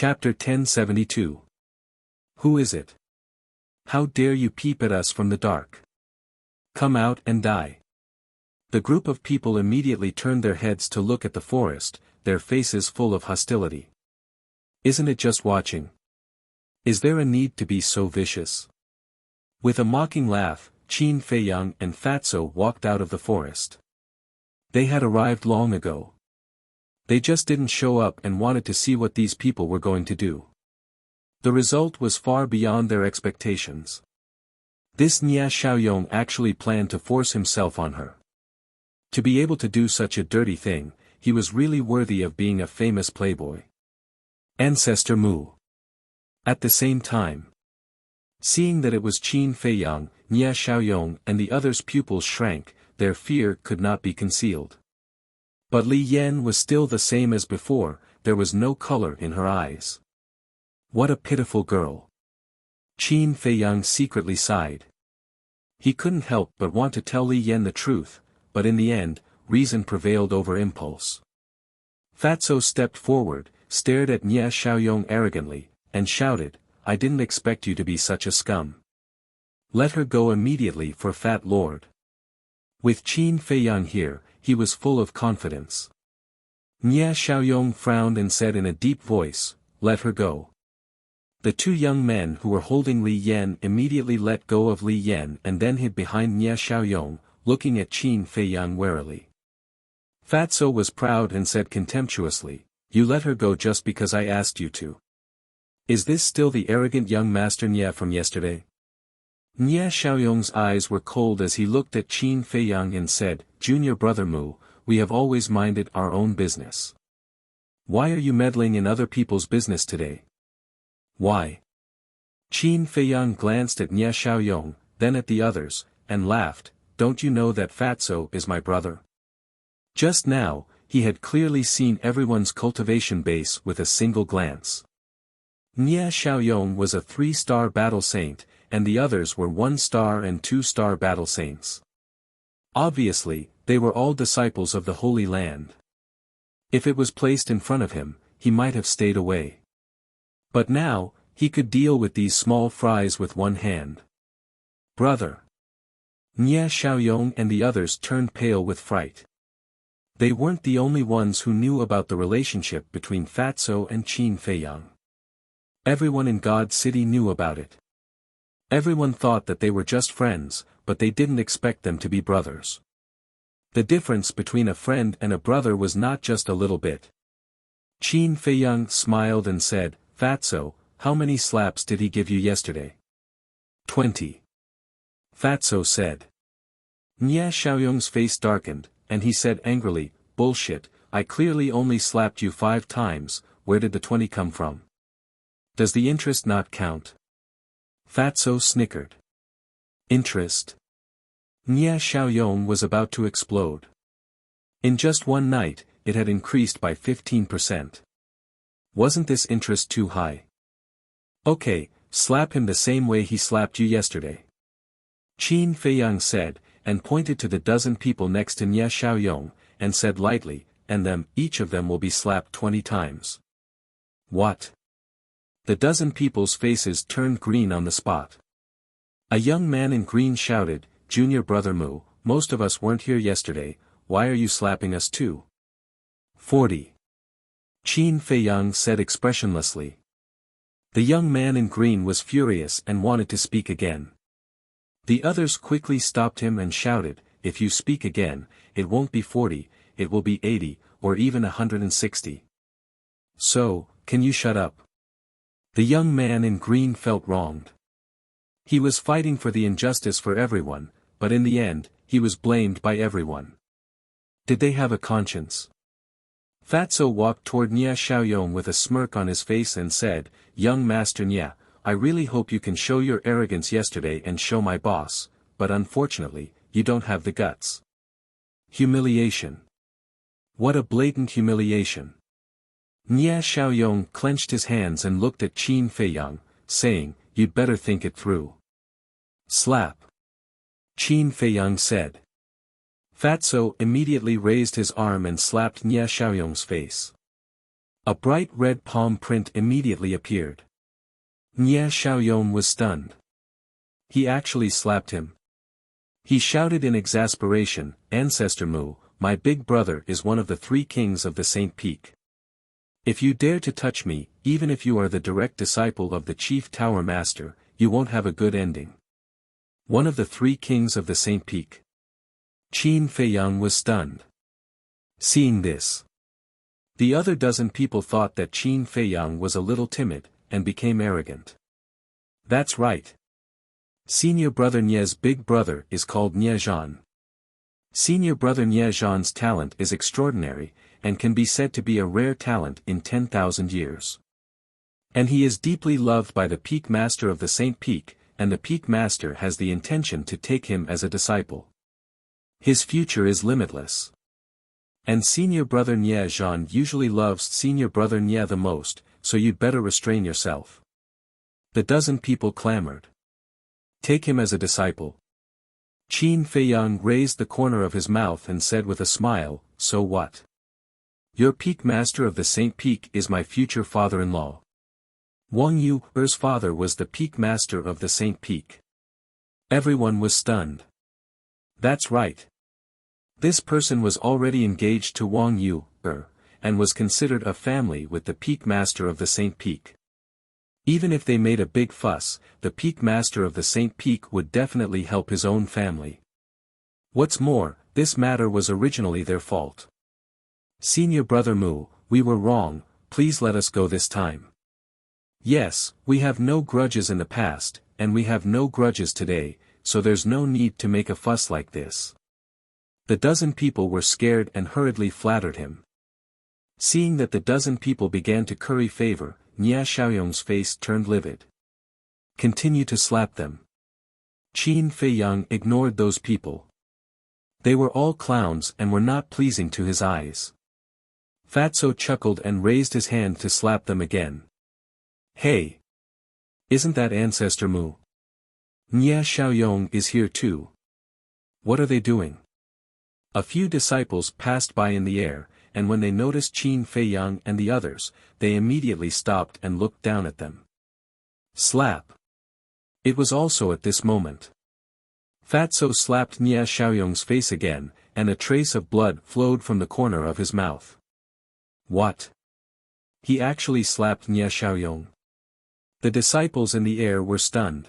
Chapter 1072. Who is it? How dare you peep at us from the dark? Come out and die. The group of people immediately turned their heads to look at the forest, their faces full of hostility. Isn't it just watching? Is there a need to be so vicious? With a mocking laugh, Qin Feiyang and Fatso walked out of the forest. They had arrived long ago. They just didn't show up and wanted to see what these people were going to do. The result was far beyond their expectations. This Nia Xiaoyong actually planned to force himself on her. To be able to do such a dirty thing, he was really worthy of being a famous playboy. Ancestor Mu. At the same time, seeing that it was Qin Feiyang, Nia Xiaoyong and the others' pupils shrank, their fear could not be concealed. But Li Yan was still the same as before, there was no color in her eyes. What a pitiful girl. Qin Feiyang secretly sighed. He couldn't help but want to tell Li Yan the truth, but in the end, reason prevailed over impulse. Fatso stepped forward, stared at Nia Xiaoyong arrogantly, and shouted, "I didn't expect you to be such a scum. Let her go immediately for Fat Lord." With Qin Feiyang here, he was full of confidence. Nia Xiaoyong frowned and said in a deep voice, "Let her go." The two young men who were holding Li Yan immediately let go of Li Yan and then hid behind Nia Xiaoyong, looking at Qin Feiyang warily. Fatso was proud and said contemptuously, "You let her go just because I asked you to. Is this still the arrogant young master Nia from yesterday?" Nia Xiaoyong's eyes were cold as he looked at Qin Feiyang and said, "Junior brother Mu, we have always minded our own business. Why are you meddling in other people's business today?" "Why?" Qin Feiyang glanced at Nia Xiaoyong, then at the others, and laughed, "Don't you know that Fatso is my brother?" Just now, he had clearly seen everyone's cultivation base with a single glance. Nia Xiaoyong was a 3-star battle saint, and the others were 1-star and 2-star battle saints. Obviously, they were all disciples of the Holy Land. If it was placed in front of him, he might have stayed away. But now, he could deal with these small fries with one hand. "Brother." Nia Xiaoyong and the others turned pale with fright. They weren't the only ones who knew about the relationship between Fatso and Qin Feiyang. Everyone in God City knew about it. Everyone thought that they were just friends, but they didn't expect them to be brothers. The difference between a friend and a brother was not just a little bit. Qin Feiyang smiled and said, "Fatso, how many slaps did he give you yesterday?" 20. Fatso said. Nia Xiaoyong's face darkened, and he said angrily, "Bullshit, I clearly only slapped you 5 times, where did the 20 come from? Does the interest not count?" Fatso snickered. Interest? Nia Xiaoyong was about to explode. In just one night, it had increased by 15%. Wasn't this interest too high? "Okay, slap him the same way he slapped you yesterday," Qin Feiyang said, and pointed to the dozen people next to Nia Xiaoyong, and said lightly, "And each of them will be slapped 20 times. What? The dozen people's faces turned green on the spot. A young man in green shouted, "Junior brother Mu, most of us weren't here yesterday, why are you slapping us too?" 40. Qin Feiyang said expressionlessly. The young man in green was furious and wanted to speak again. The others quickly stopped him and shouted, "If you speak again, it won't be 40, it will be 80, or even 160. So, can you shut up?" The young man in green felt wronged. He was fighting for the injustice for everyone, but in the end, he was blamed by everyone. Did they have a conscience? Fatso walked toward Nia Xiaoyong with a smirk on his face and said, "Young Master Nia, I really hope you can show your arrogance yesterday and show my boss, but unfortunately, you don't have the guts." Humiliation. What a blatant humiliation. Nia Xiaoyong clenched his hands and looked at Qin Feiyang, saying, "You'd better think it through." Slap. Qin Feiyang said. Fatso immediately raised his arm and slapped Nia Xiaoyong's face. A bright red palm print immediately appeared. Nie Xiaoyong was stunned. He actually slapped him. He shouted in exasperation, "Ancestor Mu, my big brother is one of the 3 kings of the Saint Peak. If you dare to touch me, even if you are the direct disciple of the chief tower master, you won't have a good ending." One of the 3 kings of the Saint Peak. Qin Feiyang was stunned. Seeing this, the other dozen people thought that Qin Feiyang was a little timid, and became arrogant. That's right. Senior brother Nie's big brother is called Nie Zhan. Senior brother Nie Zhan's talent is extraordinary, and can be said to be a rare talent in 10,000 years. And he is deeply loved by the Peak Master of the Saint Peak, and the Peak Master has the intention to take him as a disciple. His future is limitless. And senior brother Nie Zhan usually loves senior brother Nie the most, so you'd better restrain yourself. The dozen people clamored. Take him as a disciple. Qin Feiyang raised the corner of his mouth and said with a smile, so what? Your Peak Master of the Saint Peak is my future father-in-law. Wang Yu's father was the Peak Master of the Saint Peak. Everyone was stunned. That's right. This person was already engaged to Wang Yu, and was considered a family with the Peak Master of the Saint Peak. Even if they made a big fuss, the Peak Master of the Saint Peak would definitely help his own family. What's more, this matter was originally their fault. Senior brother Mu, we were wrong, please let us go this time. Yes, we have no grudges in the past, and we have no grudges today, so there's no need to make a fuss like this. The dozen people were scared and hurriedly flattered him. Seeing that the dozen people began to curry favor, Nie Xiaoyong's face turned livid. Continue to slap them. Qin Feiyang ignored those people. They were all clowns and were not pleasing to his eyes. Fatso chuckled and raised his hand to slap them again. Hey! Isn't that Ancestor Mu? Nie Xiaoyong is here too. What are they doing? A few disciples passed by in the air, and when they noticed Qin Feiyang and the others, they immediately stopped and looked down at them. Slap! It was also at this moment. Fatso slapped Nie Xiaoyong's face again, and a trace of blood flowed from the corner of his mouth. What? He actually slapped Nie Xiaoyong. The disciples in the air were stunned.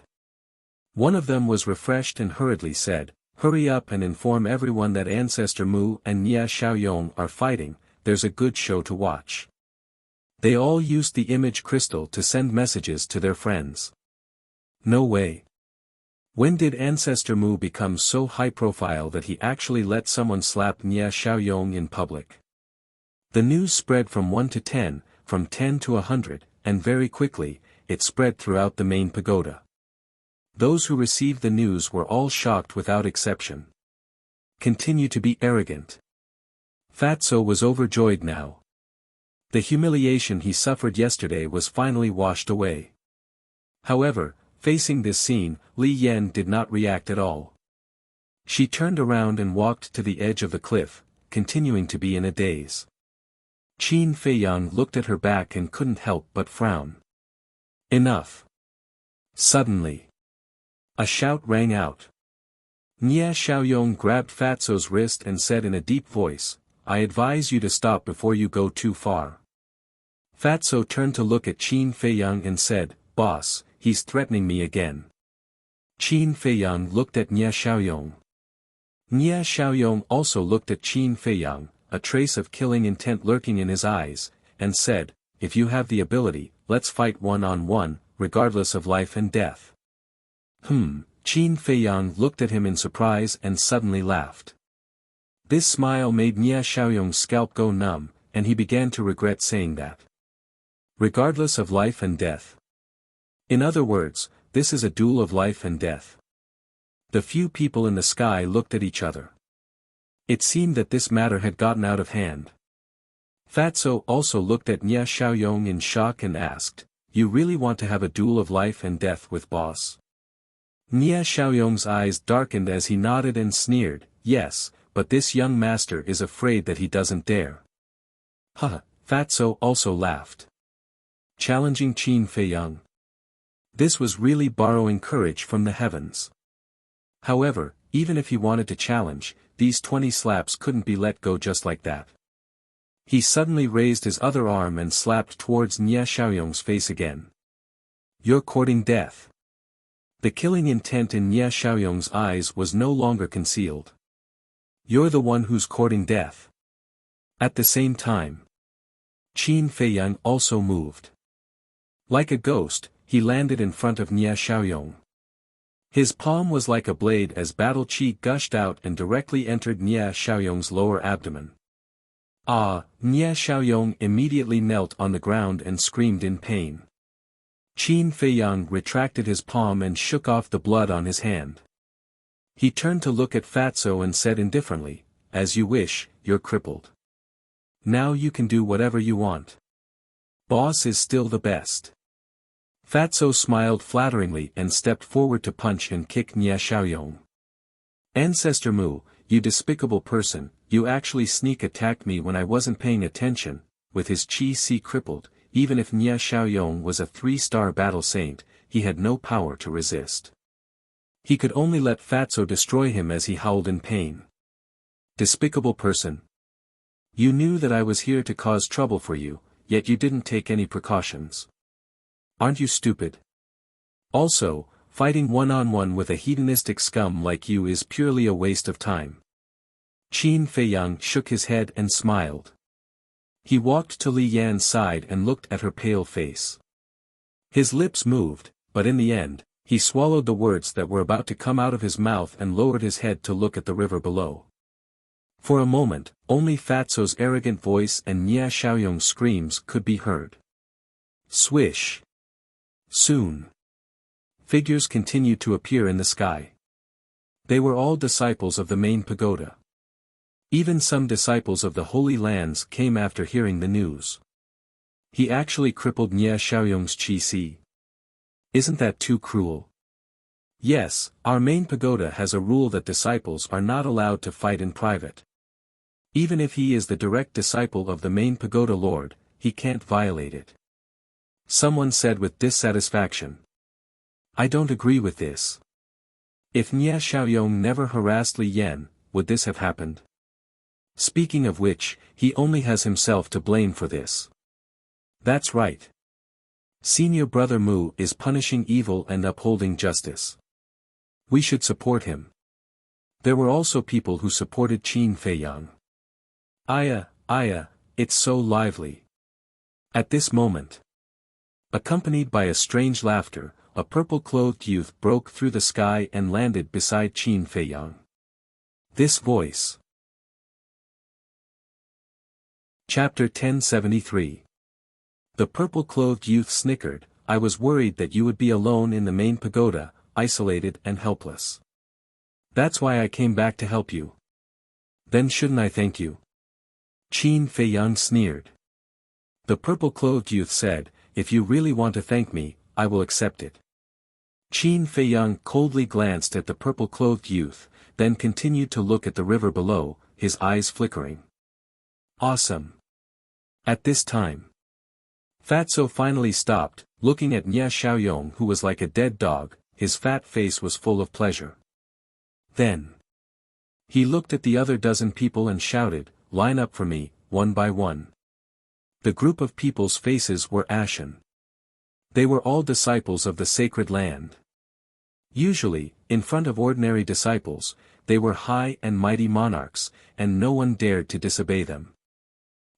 One of them was refreshed and hurriedly said, Hurry up and inform everyone that Ancestor Mu and Nie Xiaoyong are fighting, there's a good show to watch. They all used the image crystal to send messages to their friends. No way. When did Ancestor Mu become so high profile that he actually let someone slap Nie Xiaoyong in public? The news spread from 1 to 10, from 10 to 100, and very quickly, it spread throughout the main pagoda. Those who received the news were all shocked without exception. Continue to be arrogant. Fatso was overjoyed now. The humiliation he suffered yesterday was finally washed away. However, facing this scene, Li Yan did not react at all. She turned around and walked to the edge of the cliff, continuing to be in a daze. Qin Feiyang looked at her back and couldn't help but frown. Enough. Suddenly, a shout rang out. Nie Xiaoyong grabbed Fatso's wrist and said in a deep voice, I advise you to stop before you go too far. Fatso turned to look at Qin Feiyang and said, Boss, he's threatening me again. Qin Feiyang looked at Nie Xiaoyong. Nie Xiaoyong also looked at Qin Feiyang, a trace of killing intent lurking in his eyes, and said, If you have the ability, let's fight one-on-one, regardless of life and death. Qin Feiyang looked at him in surprise and suddenly laughed. This smile made Nie Xiaoyong's scalp go numb, and he began to regret saying that. Regardless of life and death. In other words, this is a duel of life and death. The few people in the sky looked at each other. It seemed that this matter had gotten out of hand. Fatso also looked at Nie Xiaoyong in shock and asked, You really want to have a duel of life and death with boss? Nie Xiaoyong's eyes darkened as he nodded and sneered, Yes, but this young master is afraid that he doesn't dare. Haha, Fatso also laughed. Challenging Qin Feiyang. This was really borrowing courage from the heavens. However, even if he wanted to challenge, these 20 slaps couldn't be let go just like that. He suddenly raised his other arm and slapped towards Nia Xiaoyong's face again. You're courting death. The killing intent in Nia Xiaoyong's eyes was no longer concealed. You're the one who's courting death. At the same time, Qin Feiyang also moved. Like a ghost, he landed in front of Nia Xiaoyong. His palm was like a blade as battle chi gushed out and directly entered Nia Xiaoyong's lower abdomen. Ah! Nia Xiaoyong immediately knelt on the ground and screamed in pain. Qin Feiyang retracted his palm and shook off the blood on his hand. He turned to look at Fatso and said indifferently, "As you wish, you're crippled. Now you can do whatever you want. Boss is still the best." Fatso smiled flatteringly and stepped forward to punch and kick Nia Xiaoyong. Ancestor Mu, you despicable person, you actually sneak attacked me when I wasn't paying attention. With his chi crippled, even if Nia Xiaoyong was a 3-star battle saint, he had no power to resist. He could only let Fatso destroy him as he howled in pain. Despicable person. You knew that I was here to cause trouble for you, yet you didn't take any precautions. Aren't you stupid? Also, fighting one-on-one with a hedonistic scum like you is purely a waste of time. Qin Feiyang shook his head and smiled. He walked to Li Yan's side and looked at her pale face. His lips moved, but in the end, he swallowed the words that were about to come out of his mouth and lowered his head to look at the river below. For a moment, only Fatso's arrogant voice and Nia Xiaoyong's screams could be heard. Swish. Soon. Figures continued to appear in the sky. They were all disciples of the main pagoda. Even some disciples of the Holy Lands came after hearing the news. He actually crippled Nia Xiaoyong's chi. Isn't that too cruel? Yes, our main pagoda has a rule that disciples are not allowed to fight in private. Even if he is the direct disciple of the main pagoda lord, he can't violate it. Someone said with dissatisfaction. I don't agree with this. If Nia Xiaoyong never harassed Li Yan, would this have happened? Speaking of which, he only has himself to blame for this. That's right. Senior brother Mu is punishing evil and upholding justice. We should support him. There were also people who supported Qin Feiyang. Aya, it's so lively. At this moment, accompanied by a strange laughter, a purple-clothed youth broke through the sky and landed beside Qin Feiyang. This voice. Chapter 1073. The purple-clothed youth snickered. I was worried that you would be alone in the main pagoda, isolated and helpless. That's why I came back to help you. Then shouldn't I thank you? Qin Feiyang sneered. The purple-clothed youth said, if you really want to thank me, I will accept it. Qin Feiyang coldly glanced at the purple-clothed youth, then continued to look at the river below, his eyes flickering. Awesome. At this time, Fatso finally stopped, looking at Nia Xiaoyong who was like a dead dog, his fat face was full of pleasure. Then, he looked at the other dozen people and shouted, line up for me, one by one. The group of people's faces were ashen. They were all disciples of the sacred land. Usually, in front of ordinary disciples, they were high and mighty monarchs, and no one dared to disobey them.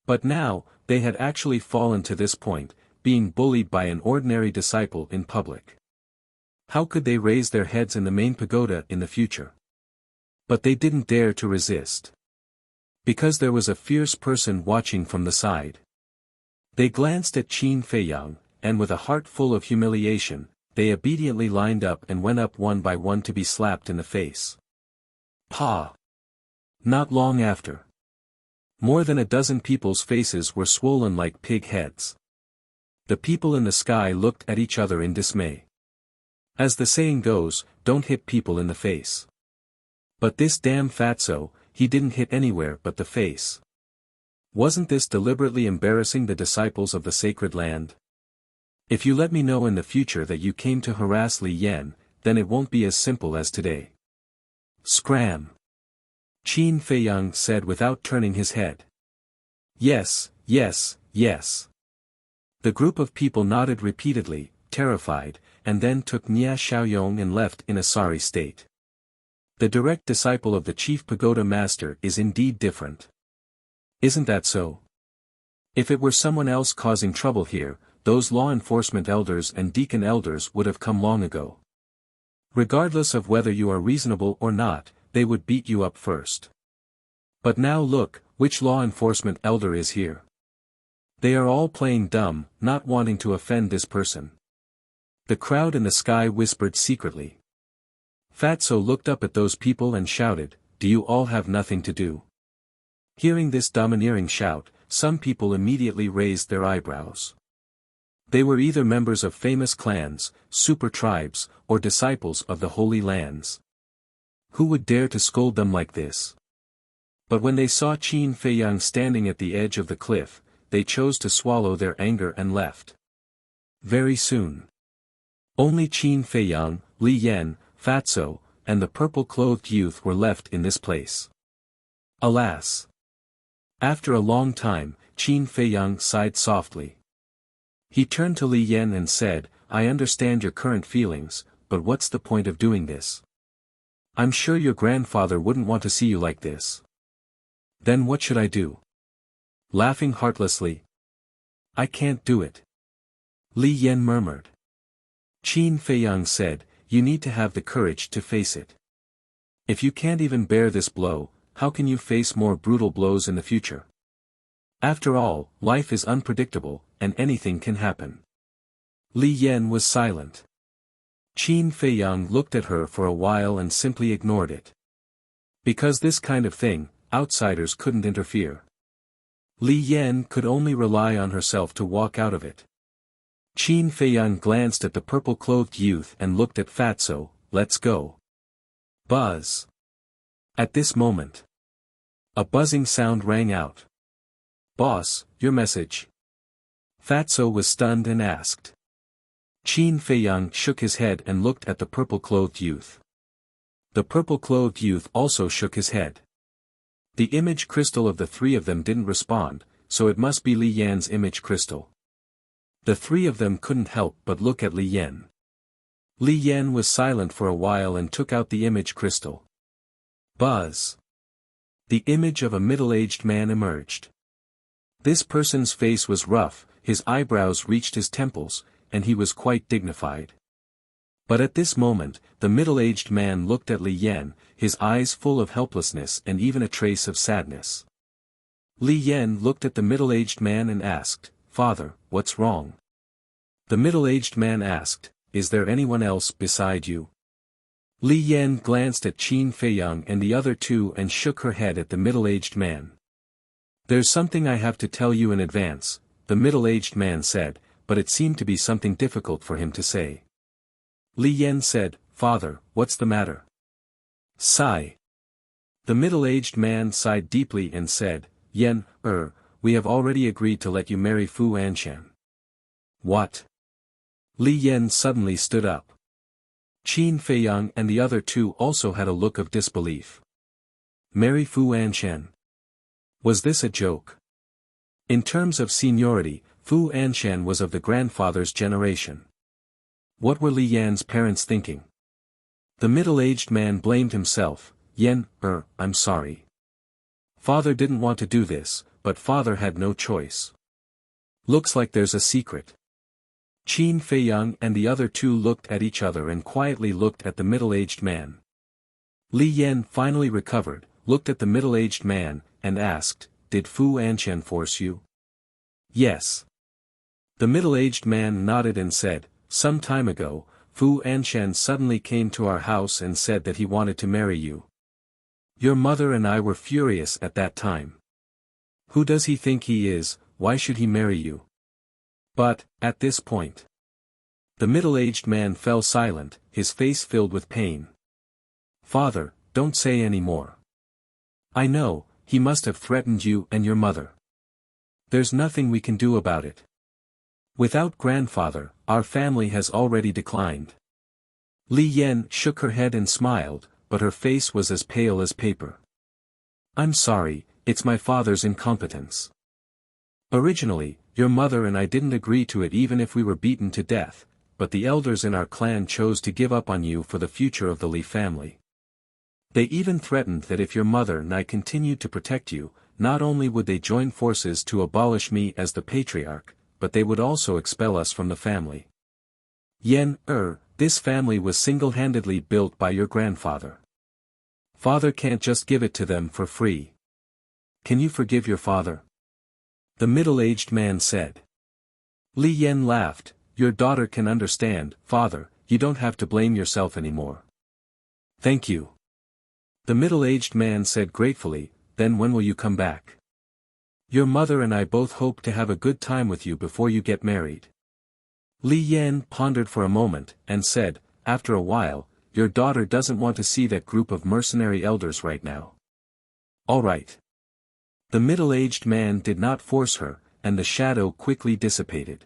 But now, they had actually fallen to this point, being bullied by an ordinary disciple in public. How could they raise their heads in the main pagoda in the future? But they didn't dare to resist. Because there was a fierce person watching from the side. They glanced at Qin Feiyang, and with a heart full of humiliation, they obediently lined up and went up one by one to be slapped in the face. Pa! Not long after. More than a dozen people's faces were swollen like pig heads. The people in the sky looked at each other in dismay. As the saying goes, don't hit people in the face. But this damn fatso, he didn't hit anywhere but the face. Wasn't this deliberately embarrassing the disciples of the sacred land? If you let me know in the future that you came to harass Li Yan, then it won't be as simple as today. Scram! Qin Feiyang said without turning his head. Yes, yes, yes. The group of people nodded repeatedly, terrified, and then took Nia Xiaoyong and left in a sorry state. The direct disciple of the chief pagoda master is indeed different. Isn't that so? If it were someone else causing trouble here, those law enforcement elders and deacon elders would have come long ago. Regardless of whether you are reasonable or not, they would beat you up first. But now look, which law enforcement elder is here? They are all playing dumb, not wanting to offend this person. The crowd in the sky whispered secretly. Fatso looked up at those people and shouted, "Do you all have nothing to do?" Hearing this domineering shout, some people immediately raised their eyebrows. They were either members of famous clans, super tribes, or disciples of the Holy Lands. Who would dare to scold them like this? But when they saw Qin Feiyang standing at the edge of the cliff, they chose to swallow their anger and left. Very soon. Only Qin Feiyang, Li Yan, Fatso, and the purple-clothed youth were left in this place. Alas! After a long time, Qin Feiyang sighed softly. He turned to Li Yan and said, "I understand your current feelings, but what's the point of doing this? I'm sure your grandfather wouldn't want to see you like this. Then what should I do?" Laughing heartlessly. "I can't do it." Li Yan murmured. Qin Feiyang said, "You need to have the courage to face it. If you can't even bear this blow, how can you face more brutal blows in the future? After all, life is unpredictable, and anything can happen." Li Yan was silent. Qin Feiyang looked at her for a while and simply ignored it. Because this kind of thing, outsiders couldn't interfere. Li Yan could only rely on herself to walk out of it. Qin Feiyang glanced at the purple-clothed youth and looked at Fatso. "Let's go." Buzz. At this moment, a buzzing sound rang out. "Boss, your message." Fatso was stunned and asked. Qin Feiyang shook his head and looked at the purple-clothed youth. The purple-clothed youth also shook his head. The image crystal of the three of them didn't respond, so it must be Li Yan's image crystal. The three of them couldn't help but look at Li Yan. Li Yan was silent for a while and took out the image crystal. Buzz. The image of a middle-aged man emerged. This person's face was rough, his eyebrows reached his temples, and he was quite dignified. But at this moment, the middle-aged man looked at Li Yan, his eyes full of helplessness and even a trace of sadness. Li Yan looked at the middle-aged man and asked, "Father, what's wrong?" The middle-aged man asked, "Is there anyone else beside you?" Li Yan glanced at Qin Feiyang and the other two and shook her head at the middle-aged man. "There's something I have to tell you in advance," the middle-aged man said, but it seemed to be something difficult for him to say. Li Yan said, "Father, what's the matter?" Sigh. The middle-aged man sighed deeply and said, "Yan, we have already agreed to let you marry Fu Anshan." "What?" Li Yan suddenly stood up. Qin Feiyang and the other two also had a look of disbelief. Marry Fu Anshan? Was this a joke? In terms of seniority, Fu Anshan was of the grandfather's generation. What were Li Yan's parents thinking? The middle-aged man blamed himself. "Yan, I'm sorry. Father didn't want to do this, but father had no choice. Looks like there's a secret." Qin Feiyang and the other two looked at each other and quietly looked at the middle-aged man. Li Yan finally recovered, looked at the middle-aged man, and asked, "Did Fu Anshan force you?" "Yes." The middle-aged man nodded and said, "Some time ago, Fu Anshan suddenly came to our house and said that he wanted to marry you. Your mother and I were furious at that time. Who does he think he is, why should he marry you?" But, at this point, the middle-aged man fell silent, his face filled with pain. "Father, don't say any more. I know, he must have threatened you and your mother. There's nothing we can do about it. Without grandfather, our family has already declined. Li Yan shook her head and smiled, but her face was as pale as paper. I'm sorry, it's my father's incompetence. Originally, your mother and I didn't agree to it even if we were beaten to death, but the elders in our clan chose to give up on you for the future of the Li family. They even threatened that if your mother and I continued to protect you, not only would they join forces to abolish me as the patriarch, but they would also expel us from the family. This family was single-handedly built by your grandfather. Father can't just give it to them for free. Can you forgive your father? The middle-aged man said. Li Yan laughed. Your daughter can understand, father, you don't have to blame yourself anymore. Thank you. The middle-aged man said gratefully, then when will you come back? Your mother and I both hope to have a good time with you before you get married. Li Yan pondered for a moment, and said, after a while, your daughter doesn't want to see that group of mercenary elders right now. All right. The middle-aged man did not force her, and the shadow quickly dissipated.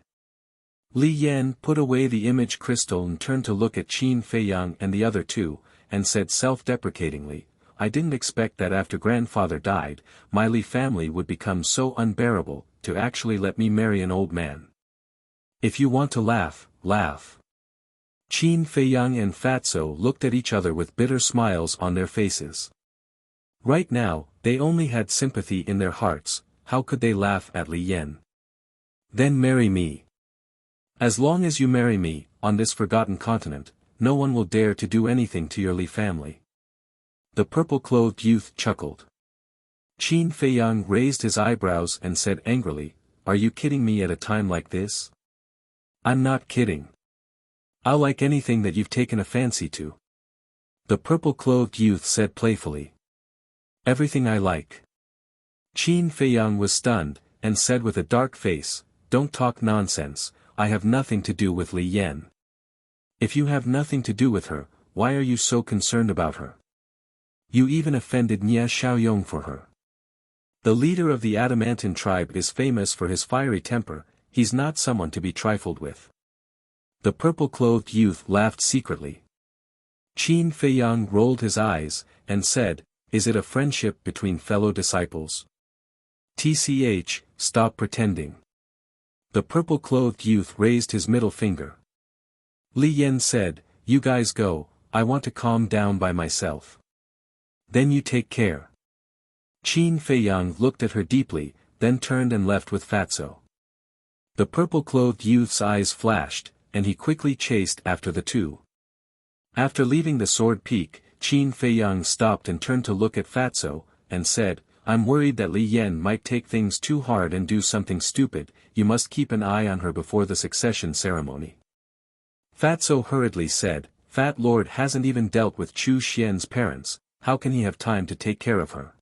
Li Yan put away the image crystal and turned to look at Qin Feiyang and the other two, and said self-deprecatingly, I didn't expect that after grandfather died, my Li family would become so unbearable, to actually let me marry an old man. If you want to laugh, laugh. Qin Feiyang and Fatso looked at each other with bitter smiles on their faces. Right now, they only had sympathy in their hearts, how could they laugh at Li Yan? Then marry me. As long as you marry me, on this forgotten continent, no one will dare to do anything to your Li family. The purple-clothed youth chuckled. Qin Feiyang raised his eyebrows and said angrily, are you kidding me at a time like this? I'm not kidding. I'll like anything that you've taken a fancy to. The purple-clothed youth said playfully. Everything I like. Qin Feiyang was stunned, and said with a dark face, don't talk nonsense, I have nothing to do with Li Yan. If you have nothing to do with her, why are you so concerned about her? You even offended Nia Xiaoyong for her. The leader of the Adamantine tribe is famous for his fiery temper, he's not someone to be trifled with. The purple-clothed youth laughed secretly. Qin Feiyang rolled his eyes, and said, is it a friendship between fellow disciples? TCH, stop pretending. The purple-clothed youth raised his middle finger. Li Yan said, you guys go, I want to calm down by myself. Then you take care. Qin Feiyang looked at her deeply, then turned and left with Fatso. The purple-clothed youth's eyes flashed, and he quickly chased after the two. After leaving the Sword Peak, Qin Feiyang stopped and turned to look at Fatso, and said, I'm worried that Li Yan might take things too hard and do something stupid, you must keep an eye on her before the succession ceremony. Fatso hurriedly said, Fat Lord hasn't even dealt with Chu Xian's parents, how can he have time to take care of her?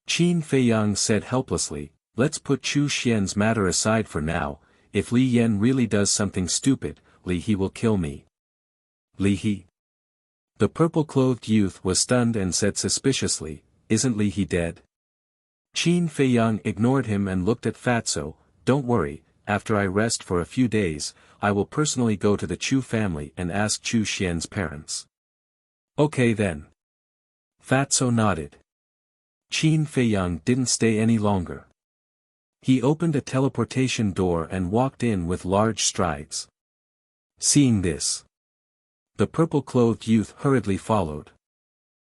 Qin Feiyang said helplessly, let's put Chu Xian's matter aside for now, if Li Yan really does something stupid, Li He will kill me. Li He? The purple-clothed youth was stunned and said suspiciously, isn't Li He dead? Qin Feiyang ignored him and looked at Fatso, don't worry, after I rest for a few days, I will personally go to the Chu family and ask Chu Xian's parents. Okay then. Fatso nodded. Qin Feiyang didn't stay any longer. He opened a teleportation door and walked in with large strides. Seeing this, the purple-clothed youth hurriedly followed.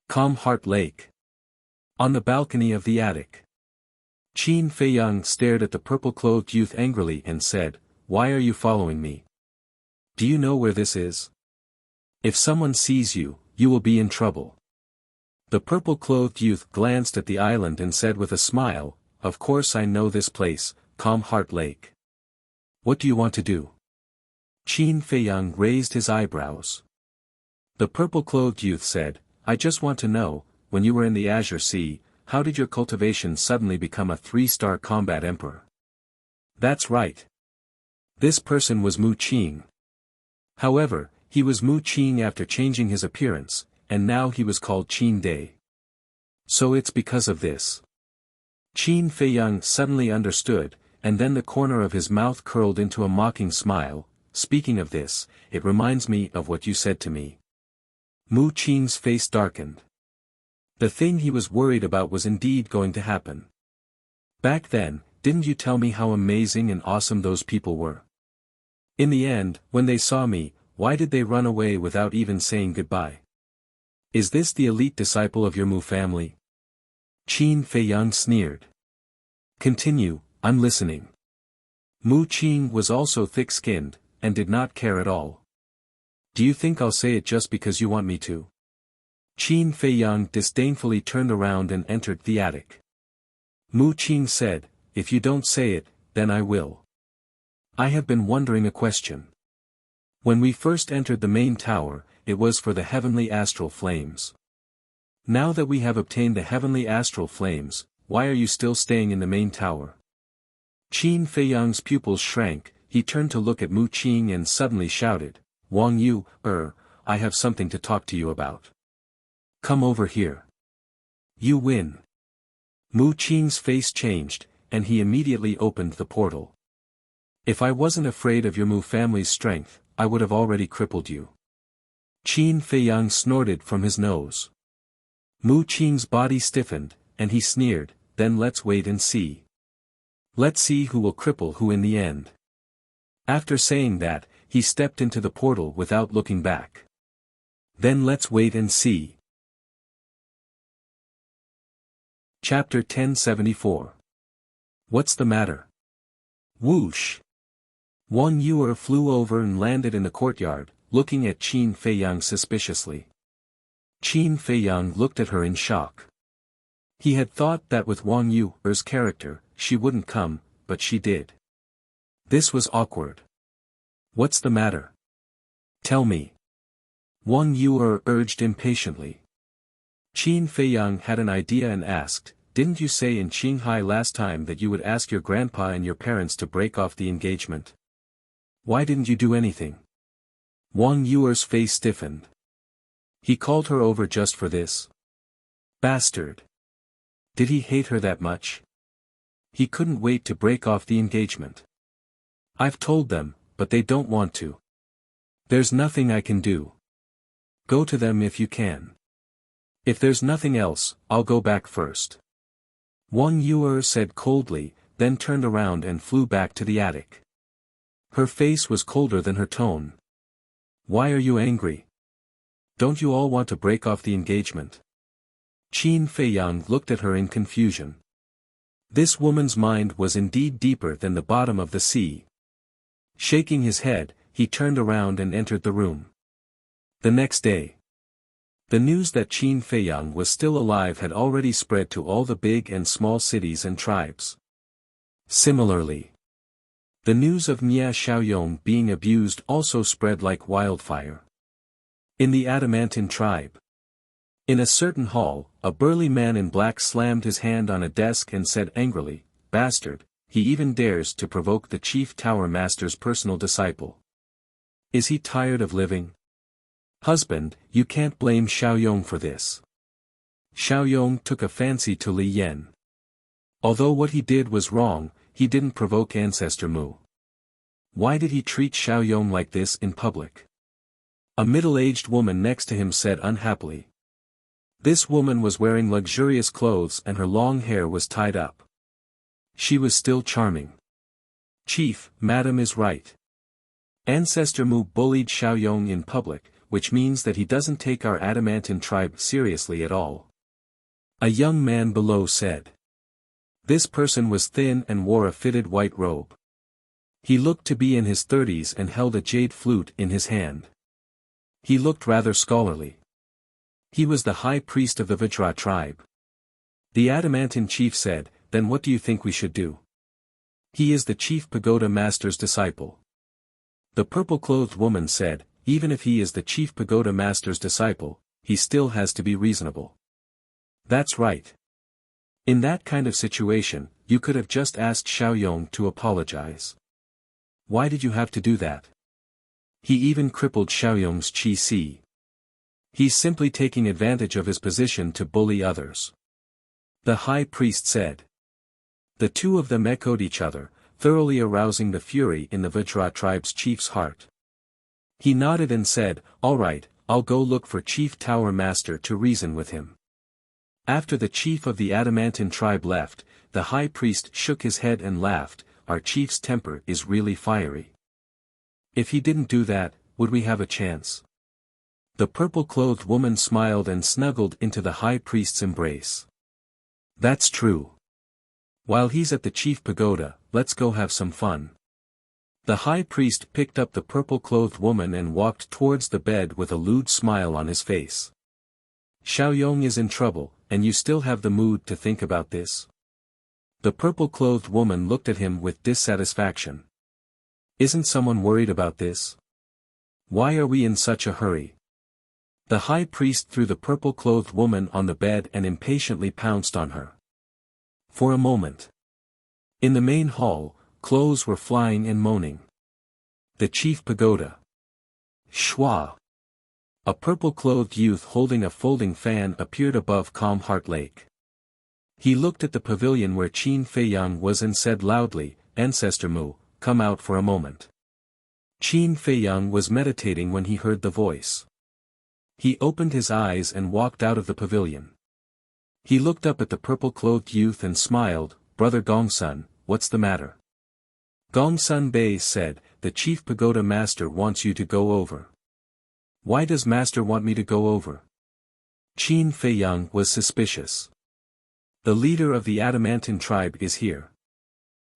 Calm Heart Lake. On the balcony of the attic. Qin Feiyang stared at the purple-clothed youth angrily and said, why are you following me? Do you know where this is? If someone sees you, you will be in trouble. The purple-clothed youth glanced at the island and said with a smile, of course I know this place, Calm Heart Lake. What do you want to do? Qin Feiyang raised his eyebrows. The purple-clothed youth said, I just want to know, when you were in the Azure Sea, how did your cultivation suddenly become a 3-star combat emperor? That's right. This person was Mu Qing. However, he was Mu Qing after changing his appearance, and now he was called Qin Day. So it's because of this. Qin Feiyang suddenly understood, and then the corner of his mouth curled into a mocking smile. Speaking of this, it reminds me of what you said to me. Mu Qing's face darkened. The thing he was worried about was indeed going to happen. Back then, didn't you tell me how amazing and awesome those people were? In the end, when they saw me, why did they run away without even saying goodbye? Is this the elite disciple of your Mu family? Qin Feiyang sneered. Continue, I'm listening. Mu Qing was also thick-skinned, and did not care at all. Do you think I'll say it just because you want me to? Qin Feiyang disdainfully turned around and entered the attic. Mu Qing said, if you don't say it, then I will. I have been wondering a question. When we first entered the main tower, it was for the heavenly astral flames. Now that we have obtained the heavenly astral flames, why are you still staying in the main tower? Qin Feiyang's pupils shrank, he turned to look at Mu Qing and suddenly shouted, Wang Yu, I have something to talk to you about. Come over here. You win. Mu Qing's face changed, and he immediately opened the portal. If I wasn't afraid of your Mu family's strength, I would have already crippled you. Qin Feiyang snorted from his nose. Mu Qing's body stiffened, and he sneered, then let's wait and see. Let's see who will cripple who in the end. After saying that, he stepped into the portal without looking back. Then let's wait and see. Chapter 1074. What's the matter? Whoosh! Wang Yu flew over and landed in the courtyard, looking at Qin Feiyang suspiciously. Qin Feiyang looked at her in shock. He had thought that with Wang Yu's character, she wouldn't come, but she did. This was awkward. What's the matter? Tell me. Wang Yu urged impatiently. Qin Feiyang had an idea and asked, didn't you say in Qinghai last time that you would ask your grandpa and your parents to break off the engagement? Why didn't you do anything? Wang Yu's face stiffened. He called her over just for this? Bastard. Did he hate her that much? He couldn't wait to break off the engagement. I've told them, but they don't want to. There's nothing I can do. Go to them if you can. If there's nothing else, I'll go back first. Wang Yu said coldly, then turned around and flew back to the attic. Her face was colder than her tone. Why are you angry? Don't you all want to break off the engagement? Qin Feiyang looked at her in confusion. This woman's mind was indeed deeper than the bottom of the sea. Shaking his head, he turned around and entered the room. The next day. The news that Qin Feiyang was still alive had already spread to all the big and small cities and tribes. Similarly, the news of Nia Xiaoyong being abused also spread like wildfire. In the Adamantine tribe. In a certain hall, a burly man in black slammed his hand on a desk and said angrily, Bastard, he even dares to provoke the chief tower master's personal disciple. Is he tired of living? Husband, you can't blame Xiaoyong for this. Xiaoyong took a fancy to Li Yan. Although what he did was wrong, he didn't provoke Ancestor Mu. Why did he treat Xiaoyong like this in public? A middle-aged woman next to him said unhappily. This woman was wearing luxurious clothes and her long hair was tied up. She was still charming. Chief, Madam is right. Ancestor Mu bullied Xiaoyong in public, which means that he doesn't take our Adamantine tribe seriously at all. A young man below said. This person was thin and wore a fitted white robe. He looked to be in his 30s and held a jade flute in his hand. He looked rather scholarly. He was the high priest of the Vajra tribe. The Adamantine chief said, Then what do you think we should do? He is the chief pagoda master's disciple. The purple-clothed woman said, Even if he is the chief pagoda master's disciple, he still has to be reasonable. That's right. In that kind of situation, you could have just asked Xiaoyong to apologize. Why did you have to do that? He even crippled Xiaoyong's qi. He's simply taking advantage of his position to bully others. The high priest said. The two of them echoed each other, thoroughly arousing the fury in the Vajra tribe's chief's heart. He nodded and said, "All right, I'll go look for Chief Tower Master to reason with him." After the chief of the Adamantine tribe left, the high priest shook his head and laughed. "Our chief's temper is really fiery. If he didn't do that, would we have a chance?" The purple-clothed woman smiled and snuggled into the high priest's embrace. "That's true. While he's at the chief pagoda, let's go have some fun." The high priest picked up the purple-clothed woman and walked towards the bed with a lewd smile on his face. "Xiaoyong is in trouble, and you still have the mood to think about this?" The purple-clothed woman looked at him with dissatisfaction. "Isn't someone worried about this? Why are we in such a hurry?" The high priest threw the purple-clothed woman on the bed and impatiently pounced on her. For a moment. In the main hall, clothes were flying and moaning. The chief pagoda. Shwa. A purple-clothed youth holding a folding fan appeared above Calm Heart Lake. He looked at the pavilion where Qin Feiyang was and said loudly, "Ancestor Mu, come out for a moment." Qin Feiyang was meditating when he heard the voice. He opened his eyes and walked out of the pavilion. He looked up at the purple-clothed youth and smiled. "Brother Gongsun, what's the matter?" Gongsun Bei said, "The chief pagoda master wants you to go over." "Why does master want me to go over?" Qin Feiyang was suspicious. "The leader of the Adamantine tribe is here."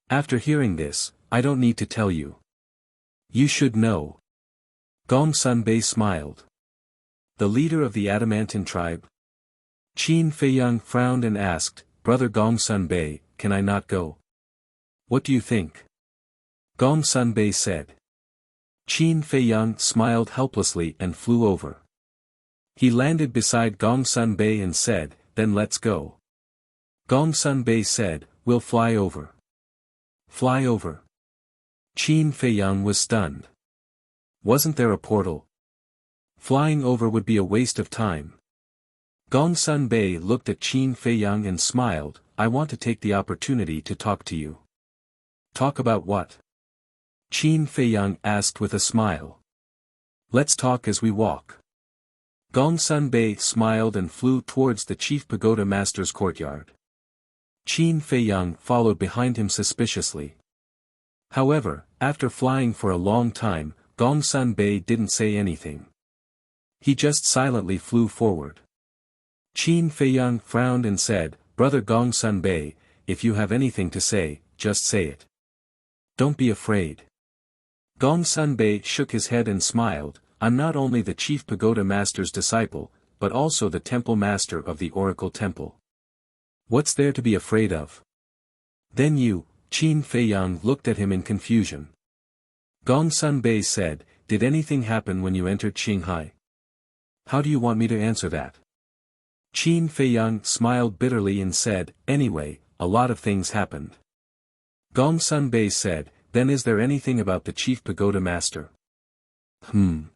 After hearing this, "I don't need to tell you. You should know." Gongsun Bei smiled. "The leader of the Adamantine tribe?" Qin Feiyang frowned and asked, "Brother Gongsun Bei, can I not go?" "What do you think?" Gongsun Bei said. Qin Feiyang smiled helplessly and flew over. He landed beside Gongsun Bei and said, "Then let's go." Gongsun Bei said, "We'll fly over." "Fly over?" Qin Feiyang was stunned. Wasn't there a portal? Flying over would be a waste of time. Gongsun Bei looked at Qin Feiyang and smiled, "I want to take the opportunity to talk to you." "Talk about what?" Qin Feiyang asked with a smile. "Let's talk as we walk." Gongsun Bei smiled and flew towards the chief pagoda master's courtyard. Qin Feiyang followed behind him suspiciously. However, after flying for a long time, Gongsun Bei didn't say anything. He just silently flew forward. Qin Feiyang frowned and said, "Brother Gongsun Bei, if you have anything to say, just say it. Don't be afraid." Gongsun Bei shook his head and smiled, "I'm not only the chief pagoda master's disciple, but also the temple master of the Oracle Temple. What's there to be afraid of?" "Then you," Qin Feiyang looked at him in confusion. Gongsun Bei said, "Did anything happen when you entered Qinghai?" "How do you want me to answer that?" Qin Feiyang smiled bitterly and said, "Anyway, a lot of things happened." Gongsun Bei said, "Then is there anything about the chief pagoda master?" Qin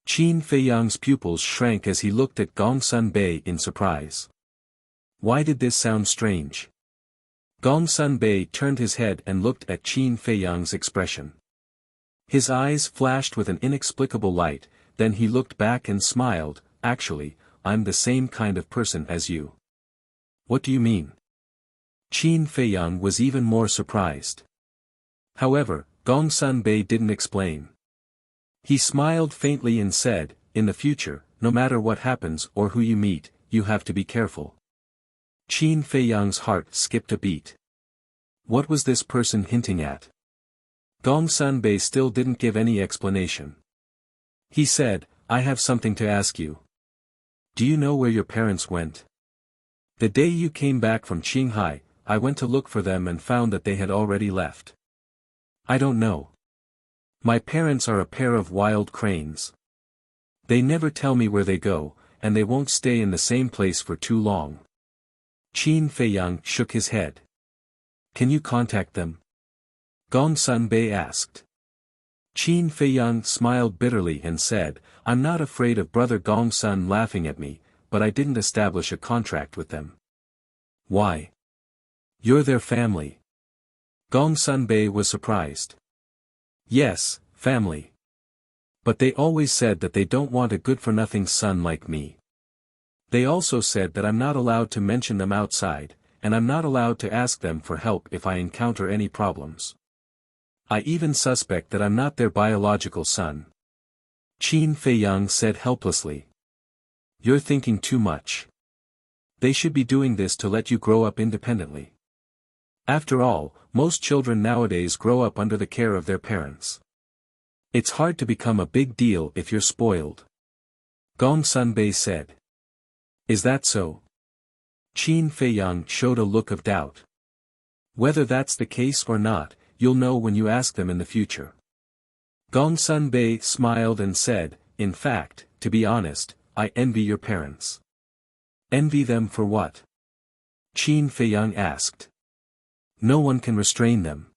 Feiyang's pupils shrank as he looked at Gongsun Bei in surprise. Why did this sound strange? Gongsun Bei turned his head and looked at Qin Feiyang's expression. His eyes flashed with an inexplicable light, then he looked back and smiled, "Actually, I'm the same kind of person as you." "What do you mean?" Qin Feiyang was even more surprised. However, Gongsun Bei didn't explain. He smiled faintly and said, "In the future, no matter what happens or who you meet, you have to be careful." Qin Feiyang's heart skipped a beat. What was this person hinting at? Gongsun Bei still didn't give any explanation. He said, "I have something to ask you. Do you know where your parents went? The day you came back from Qinghai, I went to look for them and found that they had already left." "I don't know. My parents are a pair of wild cranes. They never tell me where they go, and they won't stay in the same place for too long." Qin Feiyang shook his head. "Can you contact them?" Gongsun Bei asked. Qin Feiyang smiled bitterly and said, "I'm not afraid of brother Gongsun laughing at me, but I didn't establish a contract with them." "Why?" You're their family. Gongsun Bei was surprised. Yes, family. But they always said that they don't want a good-for-nothing son like me. They also said that I'm not allowed to mention them outside, and I'm not allowed to ask them for help if I encounter any problems. I even suspect that I'm not their biological son. Qin Feiyang said helplessly. You're thinking too much. They should be doing this to let you grow up independently. After all, most children nowadays grow up under the care of their parents. It's hard to become a big deal if you're spoiled. Gongsun Bei said. Is that so? Qin Feiyang showed a look of doubt. Whether that's the case or not, you'll know when you ask them in the future. Gongsun Bei smiled and said, in fact, to be honest, I envy your parents. Envy them for what? Qin Feiyang asked. No one can restrain them.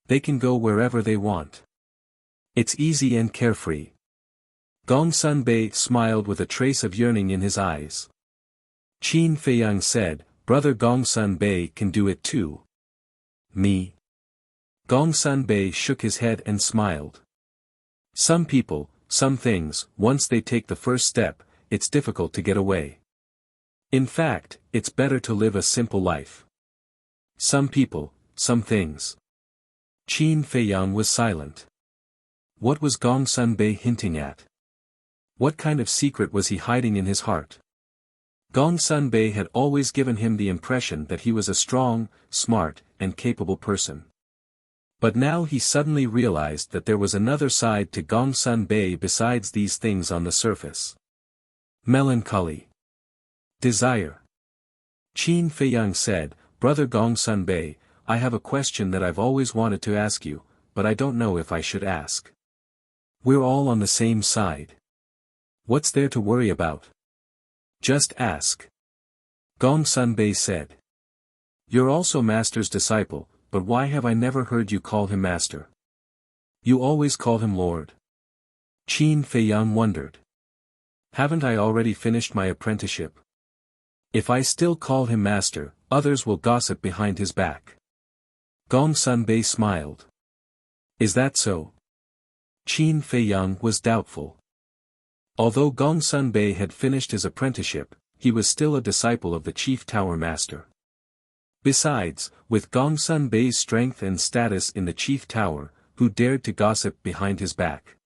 They can go wherever they want. It's easy and carefree. Gongsun Bei smiled with a trace of yearning in his eyes. Qin Feiyang said, Brother Gongsun Bei can do it too. Me? Gongsun Bei shook his head and smiled. Some people, some things, once they take the first step, it's difficult to get away. In fact, it's better to live a simple life. Some people, some things. Qin Feiyang was silent. What was Gongsun Bei hinting at? What kind of secret was he hiding in his heart? Gongsun Bei had always given him the impression that he was a strong, smart, and capable person. But now he suddenly realized that there was another side to Gongsun Bei besides these things on the surface. Melancholy. Desire. Qin Feiyang said, Brother Gongsun Bei, I have a question that I've always wanted to ask you, but I don't know if I should ask. We're all on the same side. What's there to worry about? Just ask. Gongsun Bei said. You're also Master's disciple, but why have I never heard you call him Master? You always call him Lord. Qin Feiyang wondered. Haven't I already finished my apprenticeship? If I still call him Master, others will gossip behind his back. Gongsun Bei smiled. Is that so? Qin Feiyang was doubtful. Although Gongsun Bei had finished his apprenticeship, he was still a disciple of the Chief Tower Master. Besides, with Gongsun Bei's strength and status in the Chief Tower, who dared to gossip behind his back?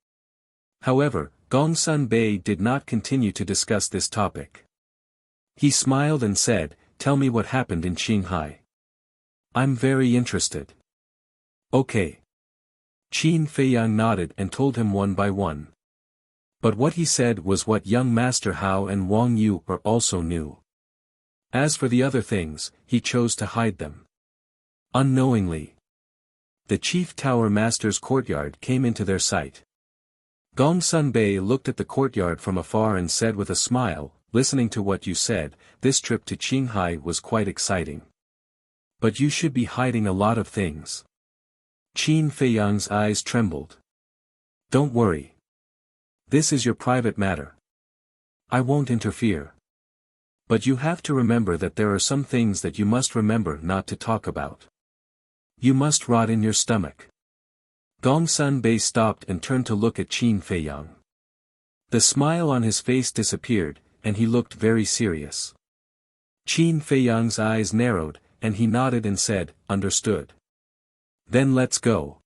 However, Gongsun Bei did not continue to discuss this topic. He smiled and said, Tell me what happened in Qinghai. I'm very interested. Okay. Qin Feiyang nodded and told him one by one. But what he said was what young Master Hao and Wang Yu also knew. As for the other things, he chose to hide them. Unknowingly, the Chief Tower Master's courtyard came into their sight. Gongsun Bei looked at the courtyard from afar and said with a smile, Listening to what you said, this trip to Qinghai was quite exciting. But you should be hiding a lot of things. Qin Feiyang's eyes trembled. Don't worry. This is your private matter. I won't interfere. But you have to remember that there are some things that you must remember not to talk about. You must rot in your stomach. Gongsun Bei stopped and turned to look at Qin Feiyang. The smile on his face disappeared, and he looked very serious. Qin Feiyang's eyes narrowed, and he nodded and said, Understood. Then let's go.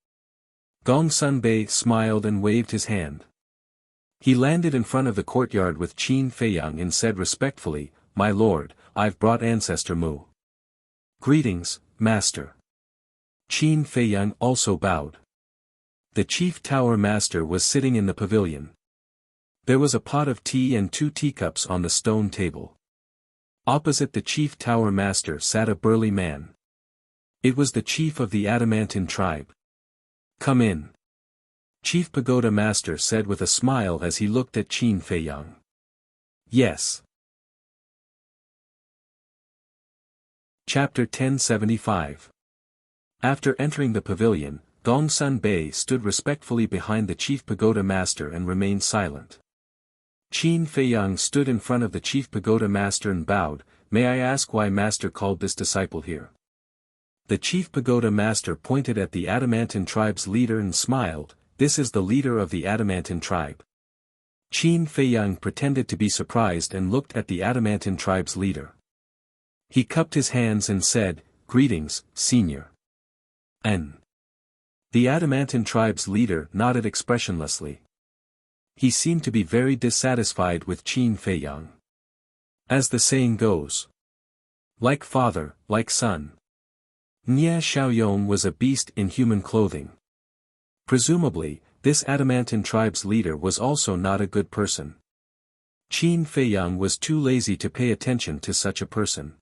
Gongsun Bei smiled and waved his hand. He landed in front of the courtyard with Qin Feiyang and said respectfully, My lord, I've brought Ancestor Mu. Greetings, Master. Qin Feiyang also bowed. The Chief Tower Master was sitting in the pavilion. There was a pot of tea and 2 teacups on the stone table. Opposite the Chief Tower Master sat a burly man. It was the chief of the Adamantine tribe. Come in. Chief Pagoda Master said with a smile as he looked at Qin Feiyang. Yes. Chapter 1075. After entering the pavilion, Gongsun Bei stood respectfully behind the Chief Pagoda Master and remained silent. Qin Feiyang stood in front of the Chief Pagoda Master and bowed, May I ask why Master called this disciple here? The chief pagoda master pointed at the Adamantine tribe's leader and smiled. This is the leader of the Adamantine tribe. Qin Feiyang pretended to be surprised and looked at the Adamantine tribe's leader. He cupped his hands and said, "Greetings, senior." N. The Adamantine tribe's leader nodded expressionlessly. He seemed to be very dissatisfied with Qin Feiyang. As the saying goes, like father, like son. Nye Xiaoyong was a beast in human clothing. Presumably, this Adamantine tribe's leader was also not a good person. Qin Feiyang was too lazy to pay attention to such a person.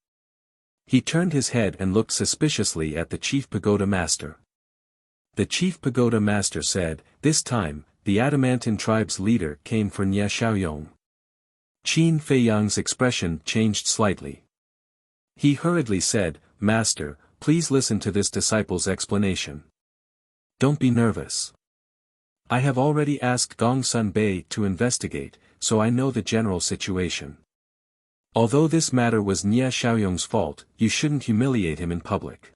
He turned his head and looked suspiciously at the chief pagoda master. The chief pagoda master said, "This time, the Adamantine tribe's leader came for Nye Xiaoyong." Qin Feiyang's expression changed slightly. He hurriedly said, "Master, please listen to this disciple's explanation. Don't be nervous. I have already asked Gongsun Bei to investigate, so I know the general situation. Although this matter was Nye Xiaoyong's fault, you shouldn't humiliate him in public.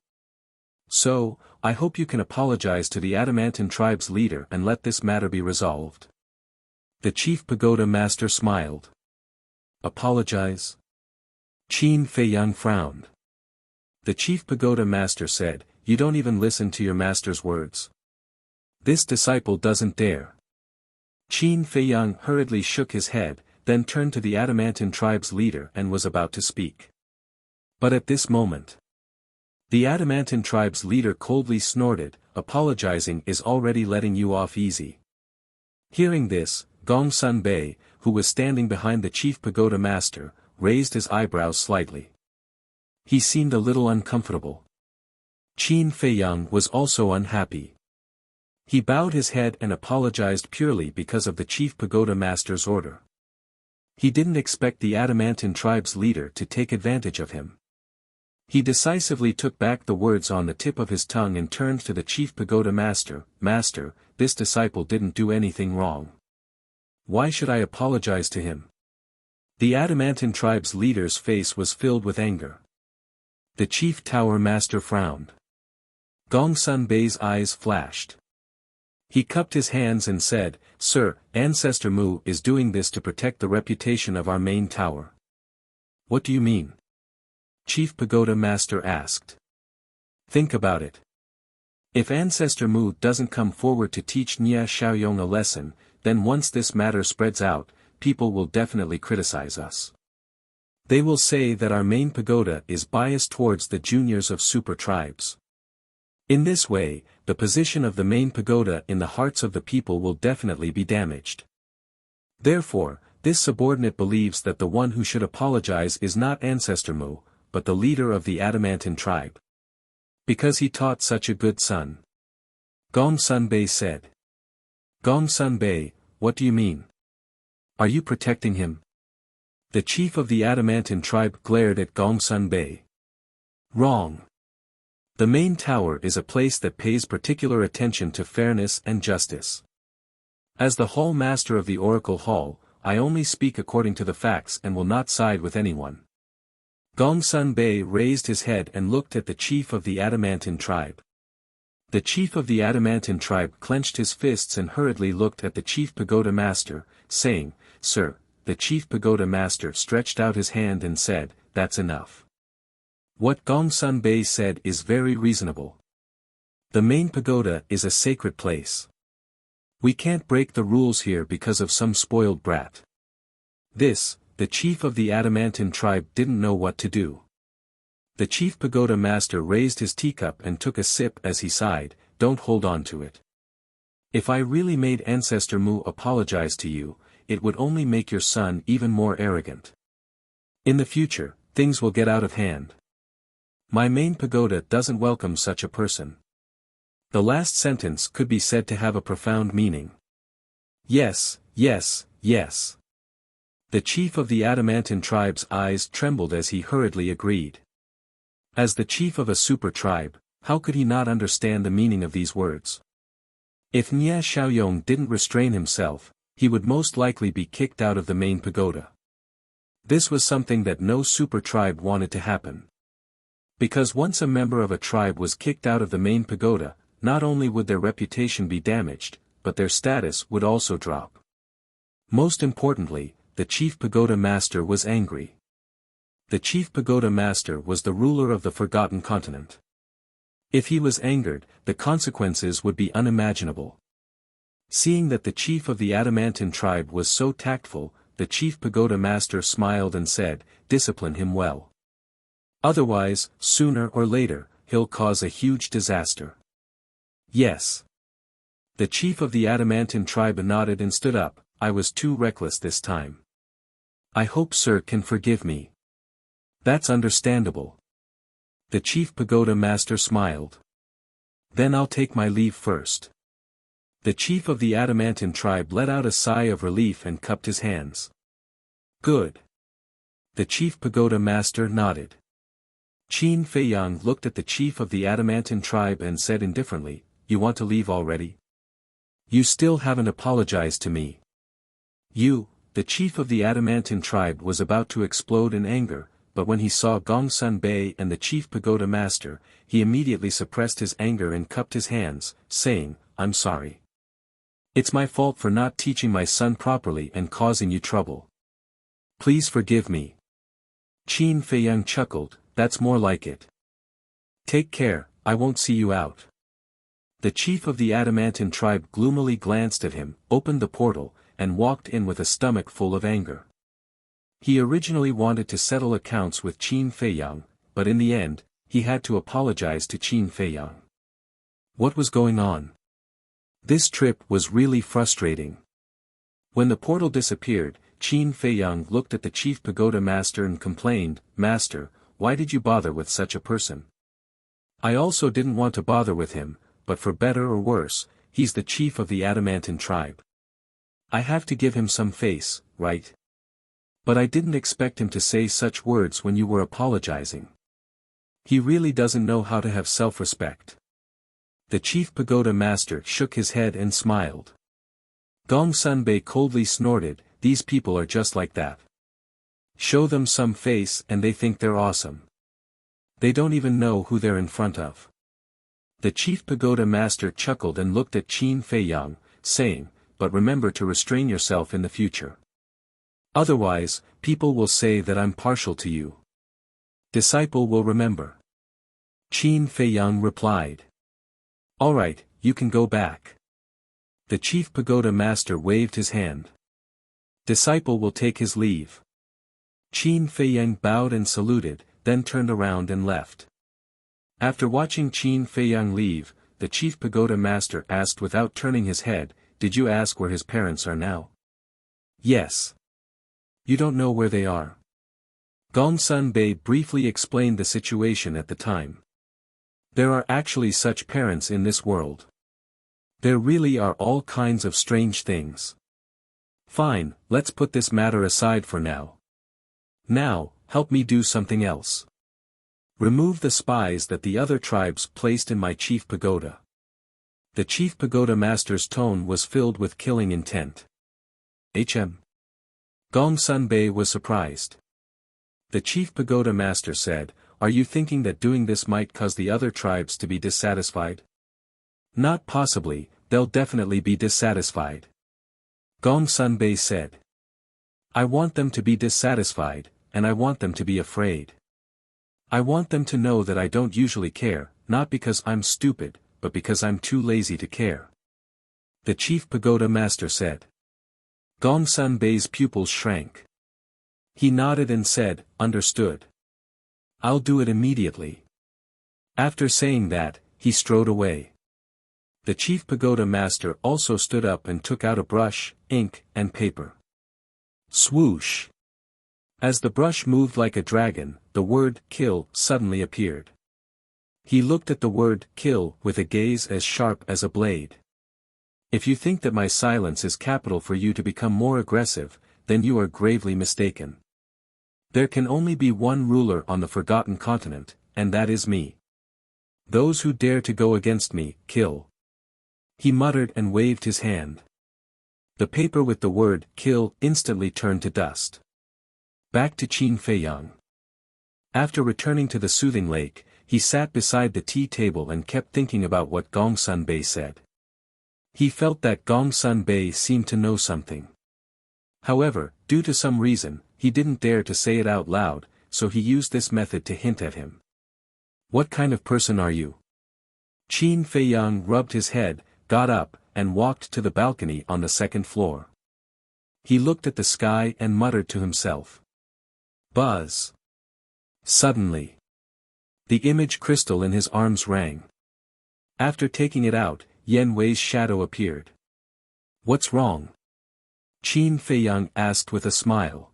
So, I hope you can apologize to the Adamantine tribe's leader and let this matter be resolved." The chief pagoda master smiled. "Apologize?" Qin Feiyang frowned. The chief pagoda master said, "You don't even listen to your master's words. This disciple doesn't dare." Qin Feiyang hurriedly shook his head, then turned to the Adamantine tribe's leader and was about to speak. But at this moment, the Adamantine tribe's leader coldly snorted, "Apologizing is already letting you off easy." Hearing this, Gongsun Bei, who was standing behind the chief pagoda master, raised his eyebrows slightly. He seemed a little uncomfortable. Qin Feiyang was also unhappy. He bowed his head and apologized purely because of the chief pagoda master's order. He didn't expect the Adamantine tribe's leader to take advantage of him. He decisively took back the words on the tip of his tongue and turned to the chief pagoda master, "Master, this disciple didn't do anything wrong. Why should I apologize to him?" The Adamantine tribe's leader's face was filled with anger. The chief tower master frowned. Gongsun Bei's eyes flashed. He cupped his hands and said, "Sir, Ancestor Mu is doing this to protect the reputation of our main tower." "What do you mean?" Chief Pagoda Master asked. "Think about it. If Ancestor Mu doesn't come forward to teach Nye Xiaoyong a lesson, then once this matter spreads out, people will definitely criticize us. They will say that our main pagoda is biased towards the juniors of super tribes. In this way, the position of the main pagoda in the hearts of the people will definitely be damaged. Therefore, this subordinate believes that the one who should apologize is not Ancestor Mu, but the leader of the Adamantine tribe. Because he taught such a good son." Gongsun Bei said. "Gongsun Bei, what do you mean? Are you protecting him?" The chief of the Adamantine tribe glared at Gongsun Bei. "Wrong. The main tower is a place that pays particular attention to fairness and justice. As the hall master of the Oracle Hall, I only speak according to the facts and will not side with anyone." Gongsun Bei raised his head and looked at the chief of the Adamantine tribe. The chief of the Adamantine tribe clenched his fists and hurriedly looked at the chief pagoda master, saying, "Sir." The chief pagoda master stretched out his hand and said, "That's enough. What Gongsun Bei said is very reasonable. The main pagoda is a sacred place. We can't break the rules here because of some spoiled brat." This, the chief of the Adamantine tribe didn't know what to do. The chief pagoda master raised his teacup and took a sip as he sighed, "Don't hold on to it. If I really made Ancestor Mu apologize to you, it would only make your son even more arrogant. In the future, things will get out of hand. My main pagoda doesn't welcome such a person." The last sentence could be said to have a profound meaning. Yes, yes, yes. The chief of the Adamantine tribe's eyes trembled as he hurriedly agreed. As the chief of a super tribe, how could he not understand the meaning of these words? If Nye Xiaoyong didn't restrain himself, he would most likely be kicked out of the main pagoda. This was something that no super tribe wanted to happen. Because once a member of a tribe was kicked out of the main pagoda, not only would their reputation be damaged, but their status would also drop. Most importantly, the chief pagoda master was angry. The chief pagoda master was the ruler of the Forgotten Continent. If he was angered, the consequences would be unimaginable. Seeing that the chief of the Adamantine tribe was so tactful, the chief pagoda master smiled and said, "Discipline him well. Otherwise, sooner or later, he'll cause a huge disaster." Yes. The chief of the Adamantine tribe nodded and stood up. "I was too reckless this time. I hope sir can forgive me." "That's understandable." The chief pagoda master smiled. "Then I'll take my leave first." The chief of the Adamantine tribe let out a sigh of relief and cupped his hands. "Good." The chief pagoda master nodded. Qin Feiyang looked at the chief of the Adamantine tribe and said indifferently, "You want to leave already? You still haven't apologized to me." The chief of the Adamantine tribe was about to explode in anger, but when he saw Gongsun Bei and the chief pagoda master, he immediately suppressed his anger and cupped his hands, saying, "I'm sorry. It's my fault for not teaching my son properly and causing you trouble. Please forgive me." Qin Feiyang chuckled, "That's more like it. Take care, I won't see you out." The chief of the Adamantine tribe gloomily glanced at him, opened the portal, and walked in with a stomach full of anger. He originally wanted to settle accounts with Qin Feiyang, but in the end, he had to apologize to Qin Feiyang. What was going on? This trip was really frustrating. When the portal disappeared, Qin Feiyang looked at the chief pagoda master and complained, "Master, why did you bother with such a person? I also didn't want to bother with him, but for better or worse, he's the chief of the Adamantine tribe. I have to give him some face, right? But I didn't expect him to say such words when you were apologizing. He really doesn't know how to have self-respect." The chief pagoda master shook his head and smiled. Gongsun Bei coldly snorted, "These people are just like that. Show them some face and they think they're awesome. They don't even know who they're in front of." The chief pagoda master chuckled and looked at Qin Feiyang, saying, "But remember to restrain yourself in the future. Otherwise, people will say that I'm partial to you." "Disciple will remember." Qin Feiyang replied. "All right, you can go back." The chief pagoda master waved his hand. "Disciple will take his leave." Qin Feiyang bowed and saluted, then turned around and left. After watching Qin Feiyang leave, the chief pagoda master asked without turning his head, "Did you ask where his parents are now?" "Yes." "You don't know where they are?" Gongsun Bei briefly explained the situation at the time. "There are actually such parents in this world. There really are all kinds of strange things. Fine, let's put this matter aside for now. Now, help me do something else. Remove the spies that the other tribes placed in my chief pagoda." The chief pagoda master's tone was filled with killing intent. Gongsun Bei was surprised. The chief pagoda master said, "Are you thinking that doing this might cause the other tribes to be dissatisfied?" "Not possibly, they'll definitely be dissatisfied." Gongsun Bei said. "I want them to be dissatisfied, and I want them to be afraid. I want them to know that I don't usually care, not because I'm stupid, but because I'm too lazy to care." The chief pagoda master said. Gongsun Bei's pupils shrank. He nodded and said, "Understood. I'll do it immediately." After saying that, he strode away. The chief pagoda master also stood up and took out a brush, ink, and paper. Swoosh! As the brush moved like a dragon, the word "kill" suddenly appeared. He looked at the word "kill" with a gaze as sharp as a blade. "If you think that my silence is capital for you to become more aggressive, then you are gravely mistaken. There can only be one ruler on the Forgotten Continent, and that is me. Those who dare to go against me, kill." He muttered and waved his hand. The paper with the word "kill" instantly turned to dust. Back to Qin Feiyang. After returning to the soothing lake, he sat beside the tea table and kept thinking about what Gongsun Bei said. He felt that Gongsun Bei seemed to know something. However, due to some reason, he didn't dare to say it out loud, so he used this method to hint at him. "What kind of person are you?" Qin Feiyang rubbed his head, got up, and walked to the balcony on the second floor. He looked at the sky and muttered to himself. Buzz! Suddenly, the image crystal in his arms rang. After taking it out, Yan Wei's shadow appeared. "What's wrong?" Qin Feiyang asked with a smile.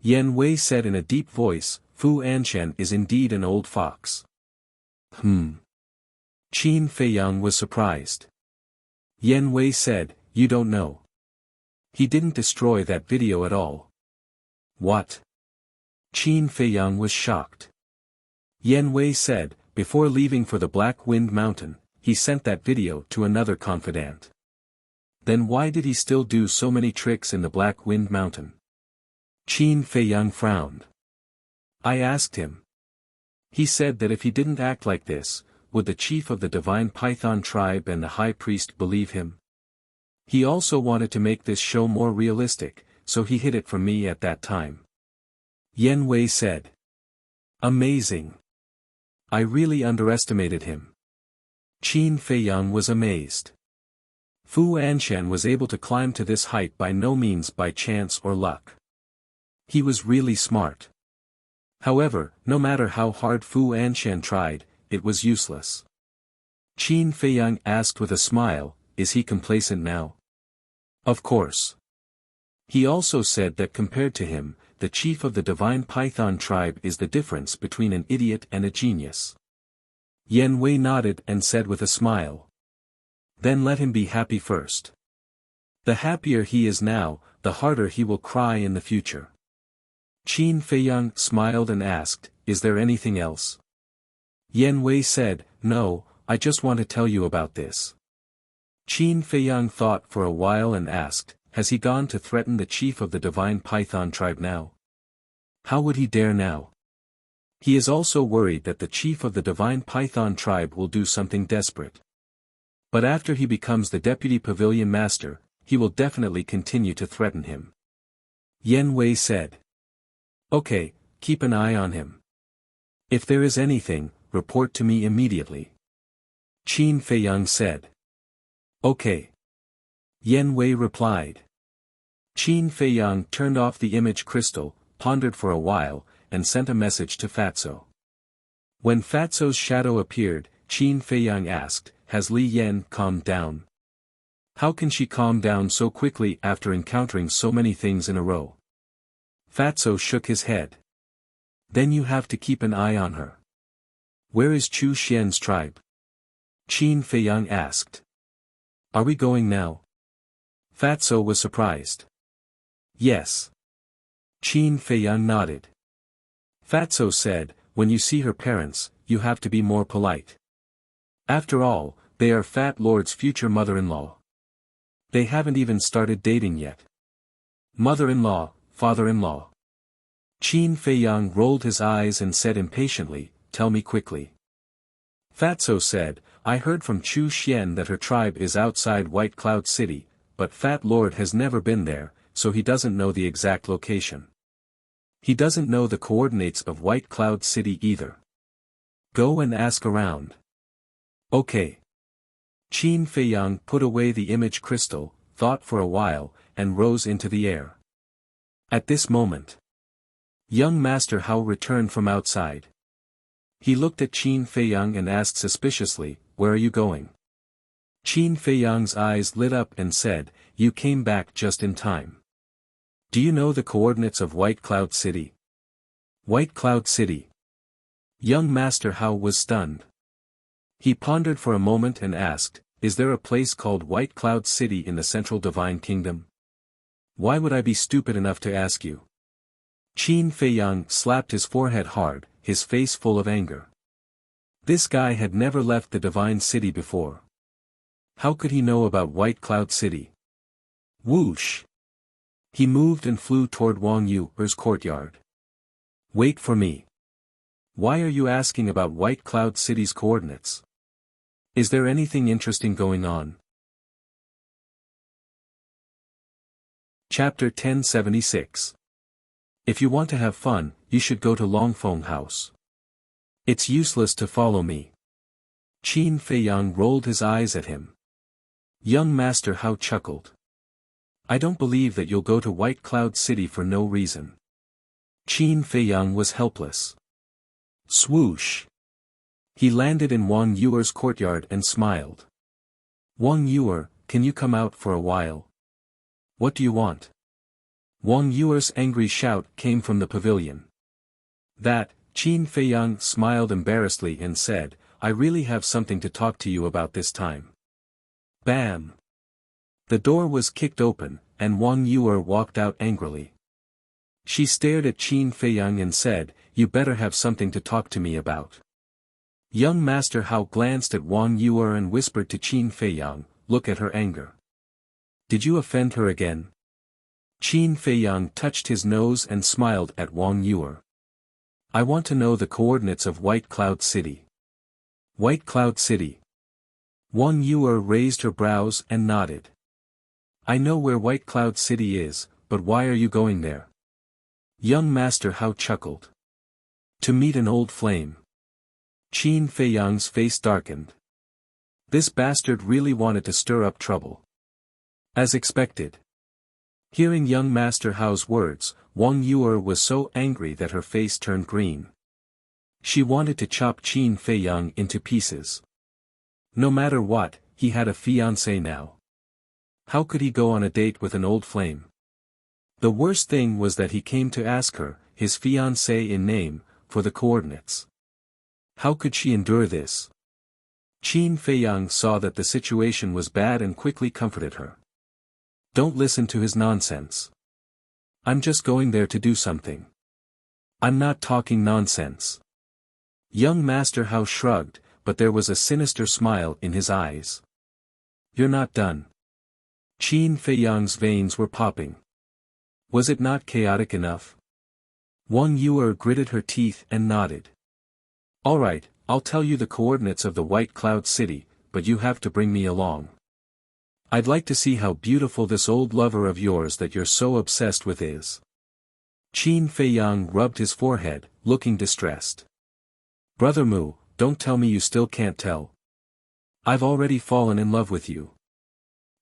Yan Wei said in a deep voice, "Fu Anshan is indeed an old fox." Qin Feiyang was surprised. Yan Wei said, "You don't know. He didn't destroy that video at all." "What?" Qin Feiyang was shocked. Yan Wei said, "Before leaving for the Black Wind Mountain, he sent that video to another confidant." "Then why did he still do so many tricks in the Black Wind Mountain?" Qin Feiyang frowned. "I asked him. He said that if he didn't act like this, would the chief of the divine python tribe and the high priest believe him? He also wanted to make this show more realistic, so he hid it from me at that time." Yan Wei said. "Amazing. I really underestimated him." Qin Feiyang was amazed. Fu Anshan was able to climb to this height by no means by chance or luck. He was really smart. However, no matter how hard Fu Anshan tried, it was useless. Qin Feiyang asked with a smile, "Is he complacent now?" "Of course." He also said that compared to him, the chief of the divine python tribe is the difference between an idiot and a genius. Yan Wei nodded and said with a smile. "Then let him be happy first. The happier he is now, the harder he will cry in the future." Qin Feiyang smiled and asked, "Is there anything else?" Yan Wei said, "No, I just want to tell you about this." Qin Feiyang thought for a while and asked, "Has he gone to threaten the chief of the divine python tribe now?" "How would he dare now? He is also worried that the chief of the divine python tribe will do something desperate. But after he becomes the deputy pavilion master, he will definitely continue to threaten him." Yan Wei said. "Okay, keep an eye on him. If there is anything, report to me immediately." Qin Feiyang said. "Okay." Yan Wei replied. Qin Feiyang turned off the image crystal, pondered for a while, and sent a message to Fatso. When Fatso's shadow appeared, Qin Feiyang asked, "Has Li Yan calmed down?" "How can she calm down so quickly after encountering so many things in a row?" Fatso shook his head. "Then you have to keep an eye on her." "Where is Chu Xian's tribe?" Qin Feiyang asked. "Are we going now?" Fatso was surprised. "Yes." Qin Feiyang nodded. Fatso said, "When you see her parents, you have to be more polite. After all, they are Fat Lord's future mother-in-law. They haven't even started dating yet." "Mother-in-law, father-in-law." Qin Feiyang rolled his eyes and said impatiently, "Tell me quickly." Fatso said, "I heard from Chu Xian that her tribe is outside White Cloud City, but Fat Lord has never been there, so he doesn't know the exact location. He doesn't know the coordinates of White Cloud City either. Go and ask around." "Okay." Qin Feiyang put away the image crystal, thought for a while, and rose into the air. At this moment, young Master Hao returned from outside. He looked at Qin Feiyang and asked suspiciously, "Where are you going?" Qin Feiyang's eyes lit up and said, "You came back just in time. Do you know the coordinates of White Cloud City?" "White Cloud City?" Young Master Hao was stunned. He pondered for a moment and asked, "Is there a place called White Cloud City in the Central Divine Kingdom? Why would I be stupid enough to ask you?" Qin Feiyang slapped his forehead hard, his face full of anger. This guy had never left the Divine City before. How could he know about White Cloud City? Whoosh! He moved and flew toward Wang Yu's courtyard. "Wait for me." Why are you asking about White Cloud City's coordinates? Is there anything interesting going on? Chapter 1076. If you want to have fun, you should go to Longfeng House. It's useless to follow me. Qin Feiyang rolled his eyes at him. Young Master Hao chuckled. I don't believe that you'll go to White Cloud City for no reason. Qin Feiyang was helpless. Swoosh! He landed in Wang Yuer's courtyard and smiled. Wang Yuer, can you come out for a while? What do you want? Wang Yuer's angry shout came from the pavilion. That, Qin Feiyang smiled embarrassedly and said, I really have something to talk to you about this time. Bam! The door was kicked open, and Wang Yuer walked out angrily. She stared at Qin Feiyang and said, You better have something to talk to me about. Young Master Hao glanced at Wang Yuer and whispered to Qin Feiyang, Look at her anger. Did you offend her again? Qin Feiyang touched his nose and smiled at Wang Yuer. I want to know the coordinates of White Cloud City. White Cloud City. Wang Yuer raised her brows and nodded. I know where White Cloud City is, but why are you going there? Young Master Hao chuckled. To meet an old flame. Qin Feiyang's face darkened. This bastard really wanted to stir up trouble. As expected. Hearing young Master Hao's words, Wang Yuer was so angry that her face turned green. She wanted to chop Qin Feiyang into pieces. No matter what, he had a fiancée now. How could he go on a date with an old flame? The worst thing was that he came to ask her, his fiancée in name, for the coordinates. How could she endure this? Qin Feiyang saw that the situation was bad and quickly comforted her. Don't listen to his nonsense. I'm just going there to do something. I'm not talking nonsense. Young Master Hao shrugged, but there was a sinister smile in his eyes. You're not done. Qin Feiyang's veins were popping. Was it not chaotic enough? Wang Yuer gritted her teeth and nodded. All right, I'll tell you the coordinates of the White Cloud City, but you have to bring me along. I'd like to see how beautiful this old lover of yours that you're so obsessed with is. Qin Feiyang rubbed his forehead, looking distressed. Brother Mu, don't tell me you still can't tell. I've already fallen in love with you.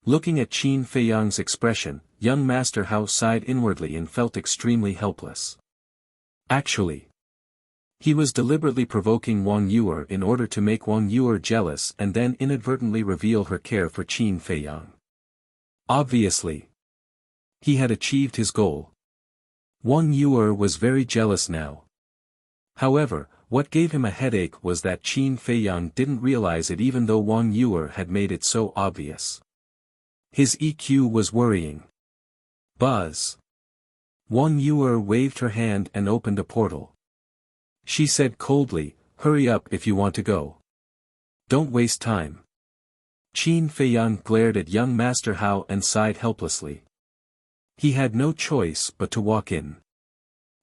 Looking at Qin Feiyang's expression, young Master Hao sighed inwardly and felt extremely helpless. Actually, he was deliberately provoking Wang Yuer in order to make Wang Yuer jealous and then inadvertently reveal her care for Qin Feiyang. Obviously, he had achieved his goal. Wang Yuer was very jealous now. However, what gave him a headache was that Qin Feiyang didn't realize it even though Wang Yuer had made it so obvious. His EQ was worrying. Buzz. Wang Yuer waved her hand and opened a portal. She said coldly, hurry up if you want to go. Don't waste time. Qin Feiyang glared at young Master Hao and sighed helplessly. He had no choice but to walk in.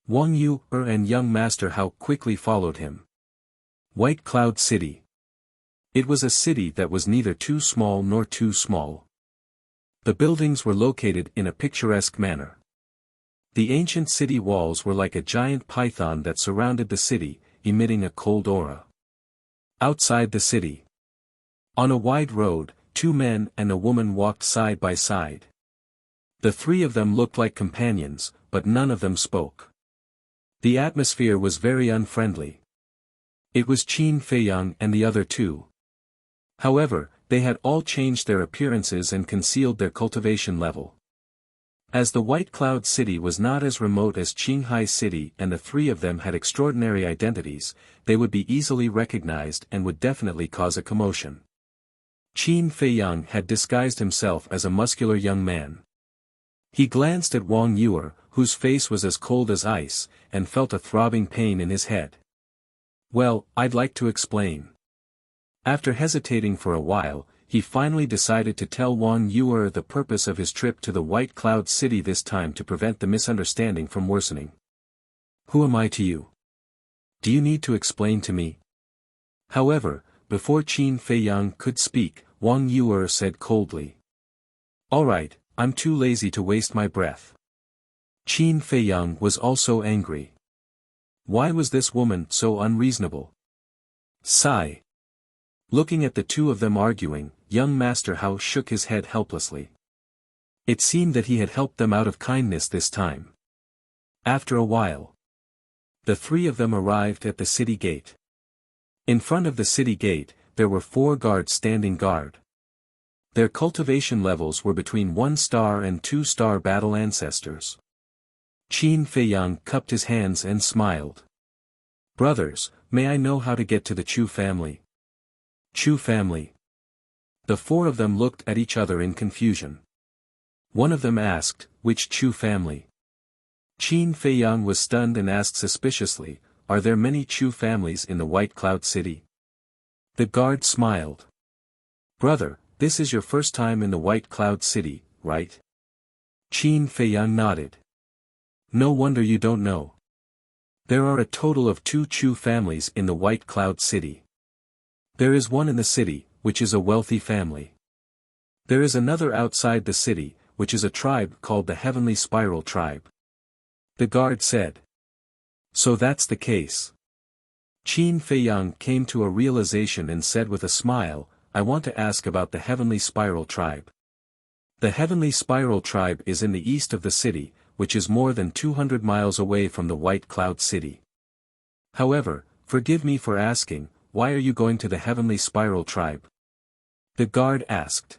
Wang Yuer and young Master Hao quickly followed him. White Cloud City. It was a city that was neither too small nor too small. The buildings were located in a picturesque manner. The ancient city walls were like a giant python that surrounded the city, emitting a cold aura. Outside the city. On a wide road, two men and a woman walked side by side. The three of them looked like companions, but none of them spoke. The atmosphere was very unfriendly. It was Qin Feiyang and the other two. However, they had all changed their appearances and concealed their cultivation level. As the White Cloud City was not as remote as Qinghai City and the three of them had extraordinary identities, they would be easily recognized and would definitely cause a commotion. Qin Feiyang had disguised himself as a muscular young man. He glanced at Wang Yuer, whose face was as cold as ice, and felt a throbbing pain in his head. Well, I'd like to explain. After hesitating for a while, he finally decided to tell Wang Yuer the purpose of his trip to the White Cloud City this time to prevent the misunderstanding from worsening. Who am I to you? Do you need to explain to me? However, before Qin Feiyang could speak, Wang Yuer said coldly. Alright, I'm too lazy to waste my breath. Qin Feiyang was also angry. Why was this woman so unreasonable? Sigh. Looking at the two of them arguing, young Master Hao shook his head helplessly. It seemed that he had helped them out of kindness this time. After a while, the three of them arrived at the city gate. In front of the city gate, there were 4 guards standing guard. Their cultivation levels were between 1-star and 2-star battle ancestors. Qin Feiyang cupped his hands and smiled. Brothers, may I know how to get to the Chu family? Chu family. The 4 of them looked at each other in confusion. One of them asked, which Chu family? Qin Feiyang was stunned and asked suspiciously, are there many Chu families in the White Cloud City? The guard smiled. Brother, this is your first time in the White Cloud City, right? Qin Feiyang nodded. No wonder you don't know. There are a total of 2 Chu families in the White Cloud City. There is one in the city, which is a wealthy family. There is another outside the city, which is a tribe called the Heavenly Spiral Tribe. The guard said. So that's the case. Qin Feiyang came to a realization and said with a smile, I want to ask about the Heavenly Spiral Tribe. The Heavenly Spiral Tribe is in the east of the city, which is more than 200 miles away from the White Cloud City. However, forgive me for asking, why are you going to the Heavenly Spiral Tribe? The guard asked.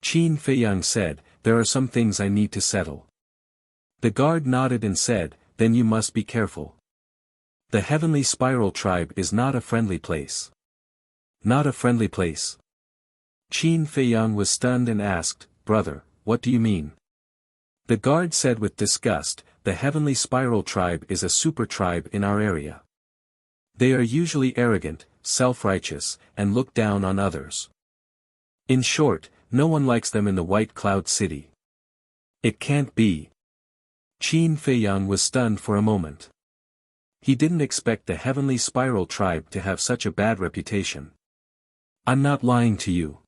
Qin Feiyang said, there are some things I need to settle. The guard nodded and said, then you must be careful. The Heavenly Spiral Tribe is not a friendly place. Not a friendly place. Qin Feiyang was stunned and asked, brother, what do you mean? The guard said with disgust, the Heavenly Spiral Tribe is a super tribe in our area. They are usually arrogant, self-righteous, and look down on others. In short, no one likes them in the White Cloud City. It can't be. Qin Feiyang was stunned for a moment. He didn't expect the Heavenly Spiral Tribe to have such a bad reputation. I'm not lying to you.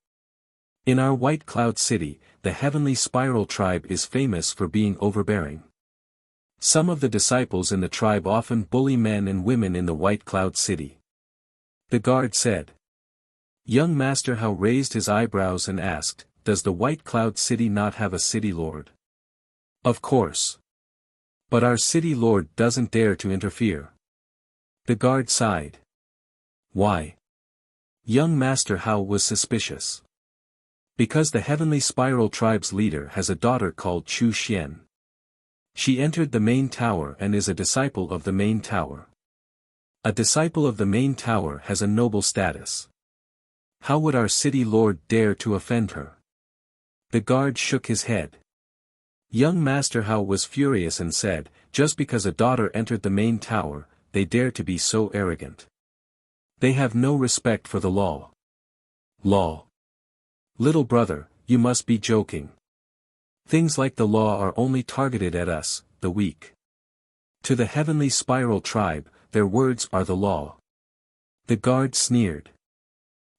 In our White Cloud City, the Heavenly Spiral Tribe is famous for being overbearing. Some of the disciples in the tribe often bully men and women in the White Cloud City. The guard said. Young Master Hao raised his eyebrows and asked, does the White Cloud City not have a city lord? Of course. But our city lord doesn't dare to interfere. The guard sighed. Why? Young Master Hao was suspicious. Because the Heavenly Spiral Tribe's leader has a daughter called Chu Xian. She entered the main tower and is a disciple of the main tower. A disciple of the main tower has a noble status. How would our city lord dare to offend her? The guard shook his head. Young Master Hao was furious and said, just because a daughter entered the main tower, they dare to be so arrogant. They have no respect for the law. Law. Little brother, you must be joking. Things like the law are only targeted at us, the weak. To the Heavenly Spiral Tribe, their words are the law. The guard sneered.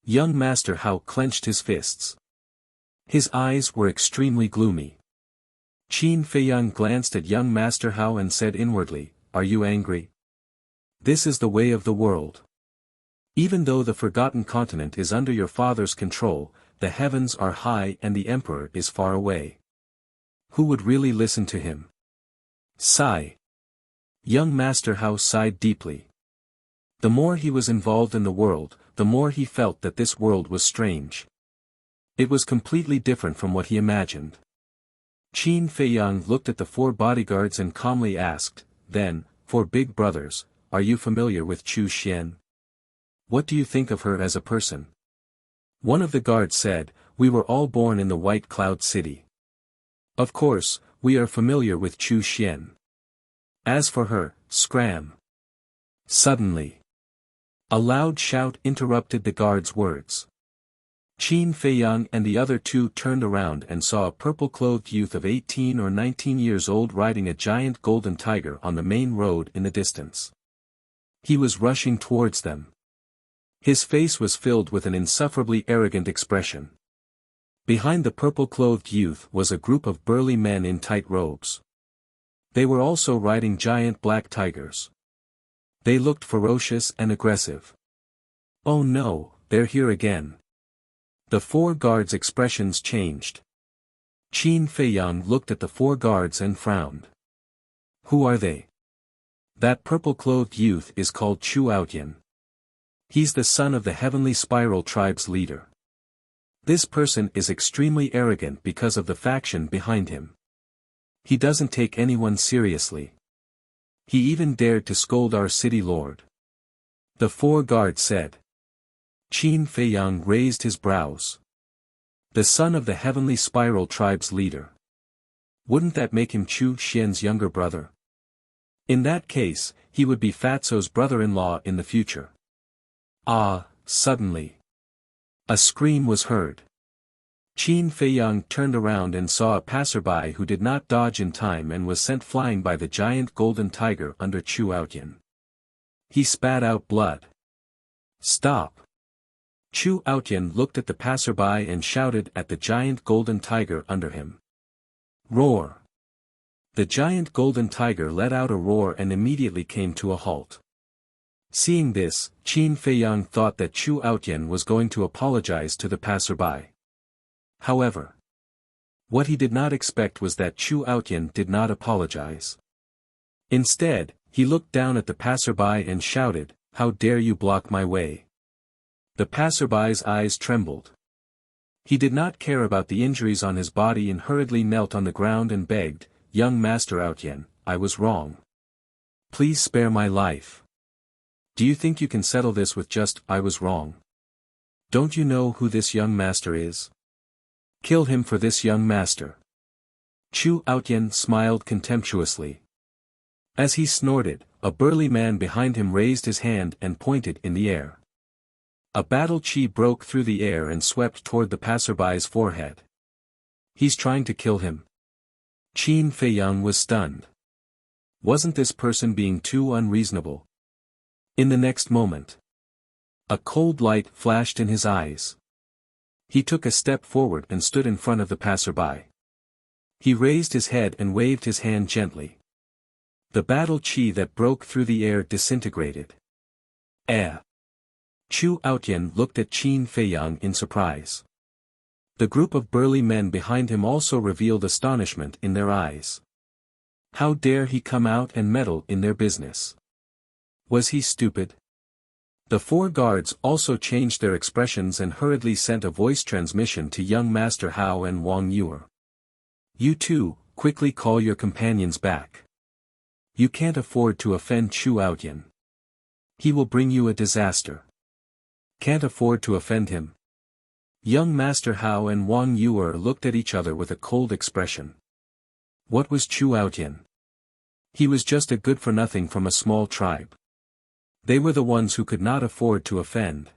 Young Master Hao clenched his fists. His eyes were extremely gloomy. Qin Feiyang glanced at young Master Hao and said inwardly, are you angry? This is the way of the world. Even though the Forgotten Continent is under your father's control, the heavens are high and the emperor is far away. Who would really listen to him? Sigh. Young Master Hao sighed deeply. The more he was involved in the world, the more he felt that this world was strange. It was completely different from what he imagined. Qin Feiyang looked at the 4 bodyguards and calmly asked, then, 4 big brothers, are you familiar with Chu Xian? What do you think of her as a person? One of the guards said, we were all born in the White Cloud City. Of course, we are familiar with Chu Xian. As for her, scram. Suddenly, a loud shout interrupted the guard's words. Qin Feiyang and the other 2 turned around and saw a purple-clothed youth of 18 or 19 years old riding a giant golden tiger on the main road in the distance. He was rushing towards them. His face was filled with an insufferably arrogant expression. Behind the purple-clothed youth was a group of burly men in tight robes. They were also riding giant black tigers. They looked ferocious and aggressive. "Oh no, they're here again." The four guards' expressions changed. Qin Feiyang looked at the four guards and frowned. "Who are they?" "That purple-clothed youth is called Chu Outyan. He's the son of the Heavenly Spiral Tribe's leader. This person is extremely arrogant because of the faction behind him. He doesn't take anyone seriously. He even dared to scold our city lord." The four guards said. Qin Feiyang raised his brows. The son of the Heavenly Spiral Tribe's leader. Wouldn't that make him Chu Xian's younger brother? In that case, he would be Fatso's brother-in-law in the future. Suddenly. A scream was heard. Qin Feiyang turned around and saw a passerby who did not dodge in time and was sent flying by the giant golden tiger under Chu Outyan. He spat out blood. "Stop!" Chu Outyan looked at the passerby and shouted at the giant golden tiger under him. "Roar!" The giant golden tiger let out a roar and immediately came to a halt. Seeing this, Qin Feiyang thought that Chu Outyan was going to apologize to the passerby. However, what he did not expect was that Chu Outyan did not apologize. Instead, he looked down at the passerby and shouted, "How dare you block my way?" The passerby's eyes trembled. He did not care about the injuries on his body and hurriedly knelt on the ground and begged, "Young Master Outyan, I was wrong. Please spare my life. Do you think you can settle this with just, 'I was wrong'? Don't you know who this young master is? Kill him for this young master." Chu Outyan smiled contemptuously. As he snorted, a burly man behind him raised his hand and pointed in the air. A battle chi broke through the air and swept toward the passerby's forehead. "He's trying to kill him." Qin Feiyang was stunned. Wasn't this person being too unreasonable? In the next moment, a cold light flashed in his eyes. He took a step forward and stood in front of the passerby. He raised his head and waved his hand gently. The battle chi that broke through the air disintegrated. Chu Outyan looked at Qin Feiyang in surprise. The group of burly men behind him also revealed astonishment in their eyes. How dare he come out and meddle in their business? Was he stupid? The four guards also changed their expressions and hurriedly sent a voice transmission to young Master Hao and Wang Yuer. "You two, quickly call your companions back. You can't afford to offend Chu Outyan. He will bring you a disaster." "Can't afford to offend him?" Young Master Hao and Wang Yuer looked at each other with a cold expression. What was Chu Outyan? He was just a good-for-nothing from a small tribe. They were the ones who could not afford to offend.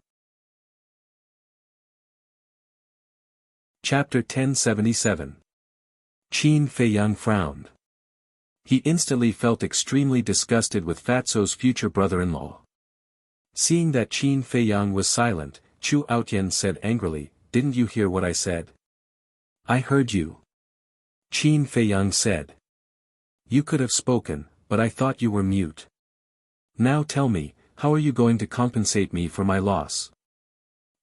Chapter 1077. Qin Feiyang frowned. He instantly felt extremely disgusted with Fatso's future brother-in-law. Seeing that Qin Feiyang was silent, Chu Outyan said angrily, "Didn't you hear what I said?" "I heard you." Qin Feiyang said. "You could have spoken, but I thought you were mute. Now tell me, how are you going to compensate me for my loss?"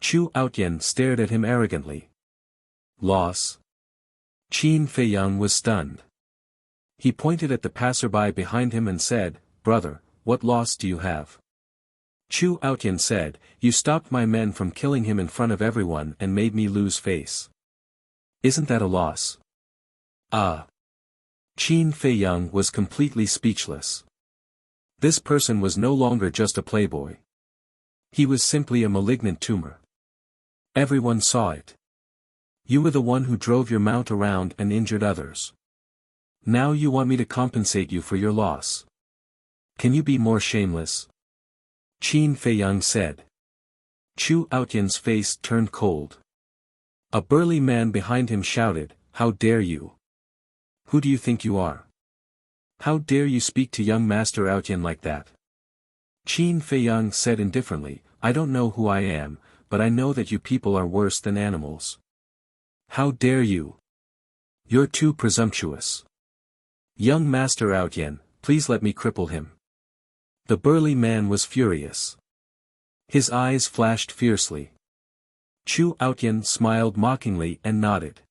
Chu Outyan stared at him arrogantly. "Loss?" Qin Feiyang was stunned. He pointed at the passerby behind him and said, "Brother, what loss do you have?" Chu Outyan said, "You stopped my men from killing him in front of everyone and made me lose face. Isn't that a loss?" Qin Feiyang was completely speechless. This person was no longer just a playboy. He was simply a malignant tumor. Everyone saw it. You were the one who drove your mount around and injured others. Now you want me to compensate you for your loss. Can you be more shameless? Qin Feiyang said. Chu Outyan's face turned cold. A burly man behind him shouted, "How dare you? Who do you think you are? How dare you speak to young Master Outyan like that? Qin Feiyang said indifferently, I don't know who I am, but I know that you people are worse than animals. How dare you? You're too presumptuous. Young Master Outyen, please let me cripple him. The burly man was furious. His eyes flashed fiercely. Chu Outyen smiled mockingly and nodded.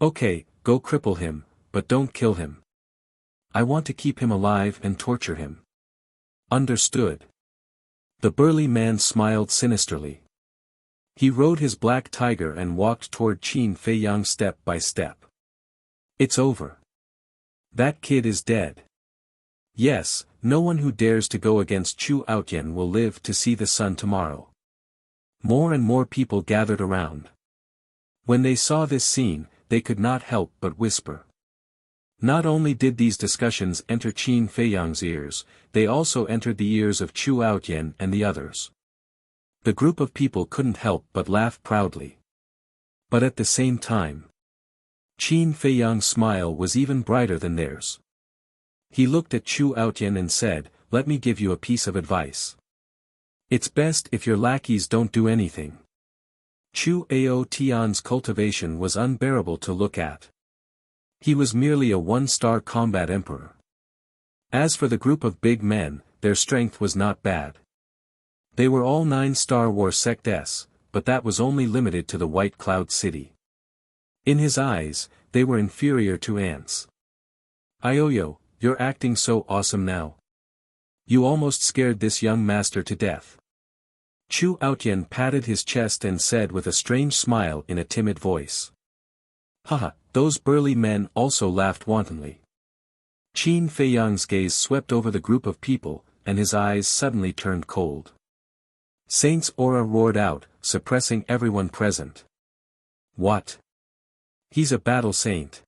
Okay, go cripple him, but don't kill him. I want to keep him alive and torture him. Understood. The burly man smiled sinisterly. He rode his black tiger and walked toward Qin Feiyang step by step. It's over. That kid is dead. Yes, no one who dares to go against Chu Outyen will live to see the sun tomorrow. More and more people gathered around. When they saw this scene, they could not help but whisper. Not only did these discussions enter Qin Feiyang's ears, they also entered the ears of Chu Outyen and the others. The group of people couldn't help but laugh proudly. But at the same time, Qin Feiyang's smile was even brighter than theirs. He looked at Chu Outyen and said, let me give you a piece of advice. It's best if your lackeys don't do anything. Chu Aotian's cultivation was unbearable to look at. He was merely a one-star combat emperor. As for the group of big men, their strength was not bad. They were all 9-star war sects, but that was only limited to the White Cloud City. In his eyes, they were inferior to ants. Ioyo, you're acting so awesome now. You almost scared this young master to death. Chu Outyen patted his chest and said with a strange smile in a timid voice. Haha, those burly men also laughed wantonly. Qin Feiyang's gaze swept over the group of people, and his eyes suddenly turned cold. Saint's aura roared out, suppressing everyone present. What? He's a battle saint.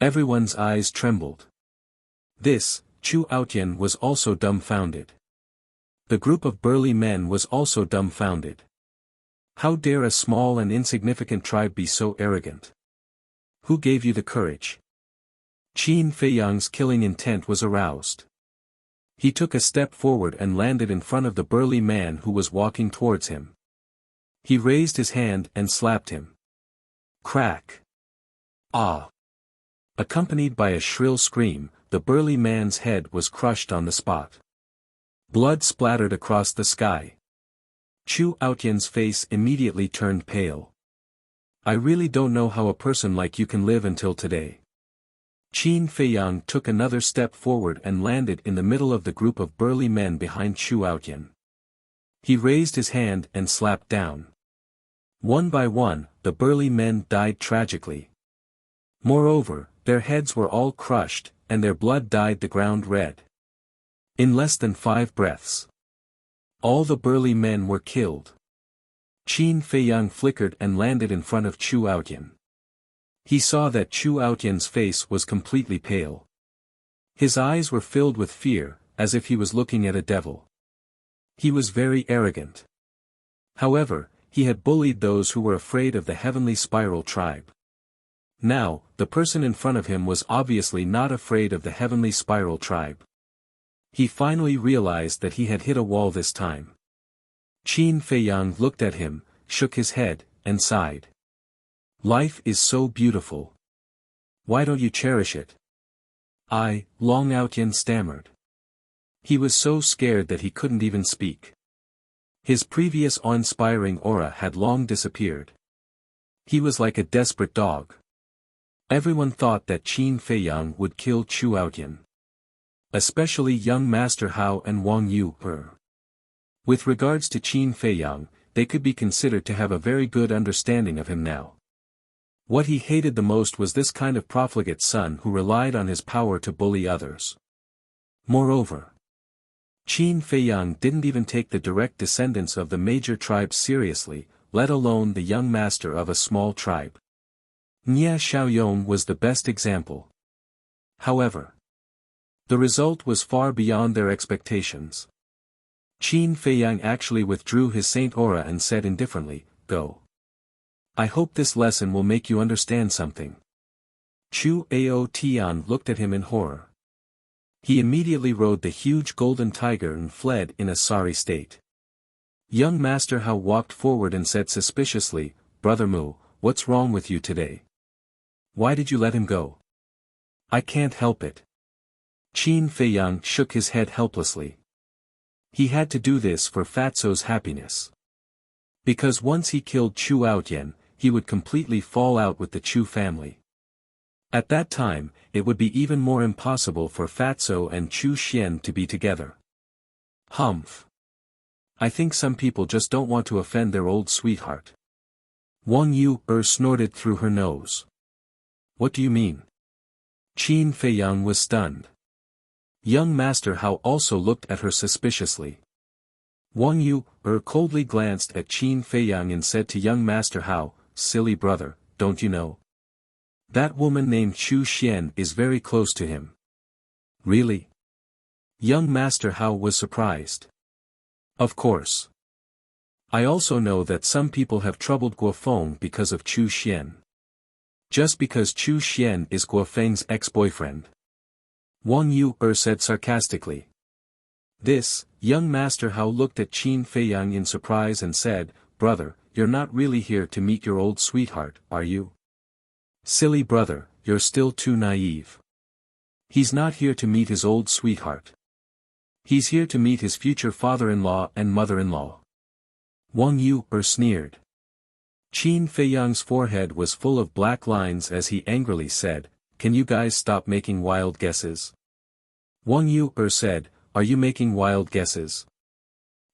Everyone's eyes trembled. This, Chu Outyen was also dumbfounded. The group of burly men was also dumbfounded. How dare a small and insignificant tribe be so arrogant? Who gave you the courage? Qin Feiyang's killing intent was aroused. He took a step forward and landed in front of the burly man who was walking towards him. He raised his hand and slapped him. Crack! Ah! Accompanied by a shrill scream, the burly man's head was crushed on the spot. Blood splattered across the sky. Chu Outyen's face immediately turned pale. I really don't know how a person like you can live until today. Qin Feiyang took another step forward and landed in the middle of the group of burly men behind Chu Outyen. He raised his hand and slapped down. One by one, the burly men died tragically. Moreover, their heads were all crushed, and their blood dyed the ground red. In less than 5 breaths, all the burly men were killed. Qin Feiyang flickered and landed in front of Chu Outyen. He saw that Chu Outyen's face was completely pale. His eyes were filled with fear, as if he was looking at a devil. He was very arrogant. However, he had bullied those who were afraid of the Heavenly Spiral tribe. Now, the person in front of him was obviously not afraid of the Heavenly Spiral tribe. He finally realized that he had hit a wall this time. Qin Feiyang looked at him, shook his head, and sighed. Life is so beautiful. Why don't you cherish it? Long Outyen stammered. He was so scared that he couldn't even speak. His previous awe-inspiring aura had long disappeared. He was like a desperate dog. Everyone thought that Qin Feiyang would kill Chu Outyen. Especially young Master Hao and Wang Yu. With regards to Qin Feiyang, they could be considered to have a very good understanding of him now. What he hated the most was this kind of profligate son who relied on his power to bully others. Moreover, Qin Feiyang didn't even take the direct descendants of the major tribes seriously, let alone the young master of a small tribe. Nia Xiaoyong was the best example. However, the result was far beyond their expectations. Qin Feiyang actually withdrew his saint aura and said indifferently, Go. I hope this lesson will make you understand something. Chu Ao Tian looked at him in horror. He immediately rode the huge golden tiger and fled in a sorry state. Young Master Hao walked forward and said suspiciously, "Brother Mu, what's wrong with you today? Why did you let him go?" "I can't help it." Qin Feiyang shook his head helplessly. He had to do this for Fatso's happiness. Because once he killed Chu Outyen, he would completely fall out with the Chu family. At that time, it would be even more impossible for Fatso and Chu Xian to be together. Humph. I think some people just don't want to offend their old sweetheart. Wang Yu snorted through her nose. What do you mean? Qin Feiyang was stunned. Young Master Hao also looked at her suspiciously. Wang Yu coldly glanced at Qin Feiyang and said to young Master Hao, "Silly brother, don't you know? That woman named Chu Xian is very close to him." "Really?" Young Master Hao was surprised. "Of course. I also know that some people have troubled Guofeng because of Chu Xian. Just because Chu Xian is Guofeng's ex-boyfriend." Wang Yu said sarcastically. This, young Master Hao looked at Qin Feiyang in surprise and said, "Brother, you're not really here to meet your old sweetheart, are you?" "Silly brother, you're still too naive. He's not here to meet his old sweetheart. He's here to meet his future father-in-law and mother-in-law." Wang Yu sneered. Qin Feiyang's forehead was full of black lines as he angrily said, "Can you guys stop making wild guesses?" Wang Yu said, "Are you making wild guesses?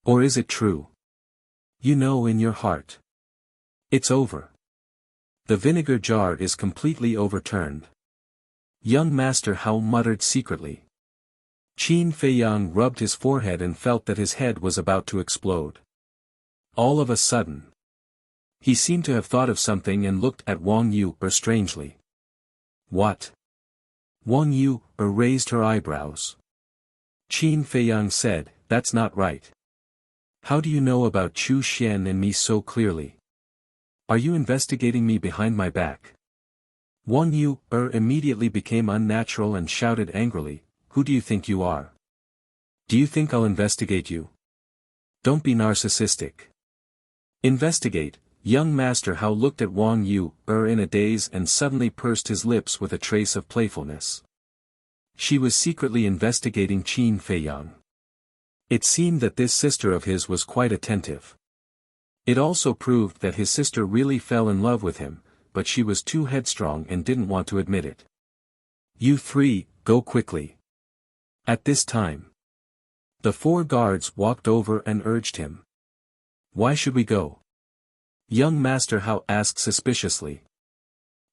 Or is it true? You know in your heart. It's over. The vinegar jar is completely overturned." Young Master Hao muttered secretly. Qin Feiyang rubbed his forehead and felt that his head was about to explode. All of a sudden, he seemed to have thought of something and looked at Wang Yu strangely. "What?" Wang Yu raised her eyebrows. Qin Feiyang said, "That's not right. How do you know about Chu Xian and me so clearly? Are you investigating me behind my back?" Wang Yu immediately became unnatural and shouted angrily, "Who do you think you are? Do you think I'll investigate you? Don't be narcissistic." "Investigate." Young Master Hao looked at Wang Yu in a daze and suddenly pursed his lips with a trace of playfulness. She was secretly investigating Qin Feiyang. It seemed that this sister of his was quite attentive. It also proved that his sister really fell in love with him, but she was too headstrong and didn't want to admit it. "You three, go quickly." At this time, the 4 guards walked over and urged him. "Why should we go?" Young Master Hao asked suspiciously.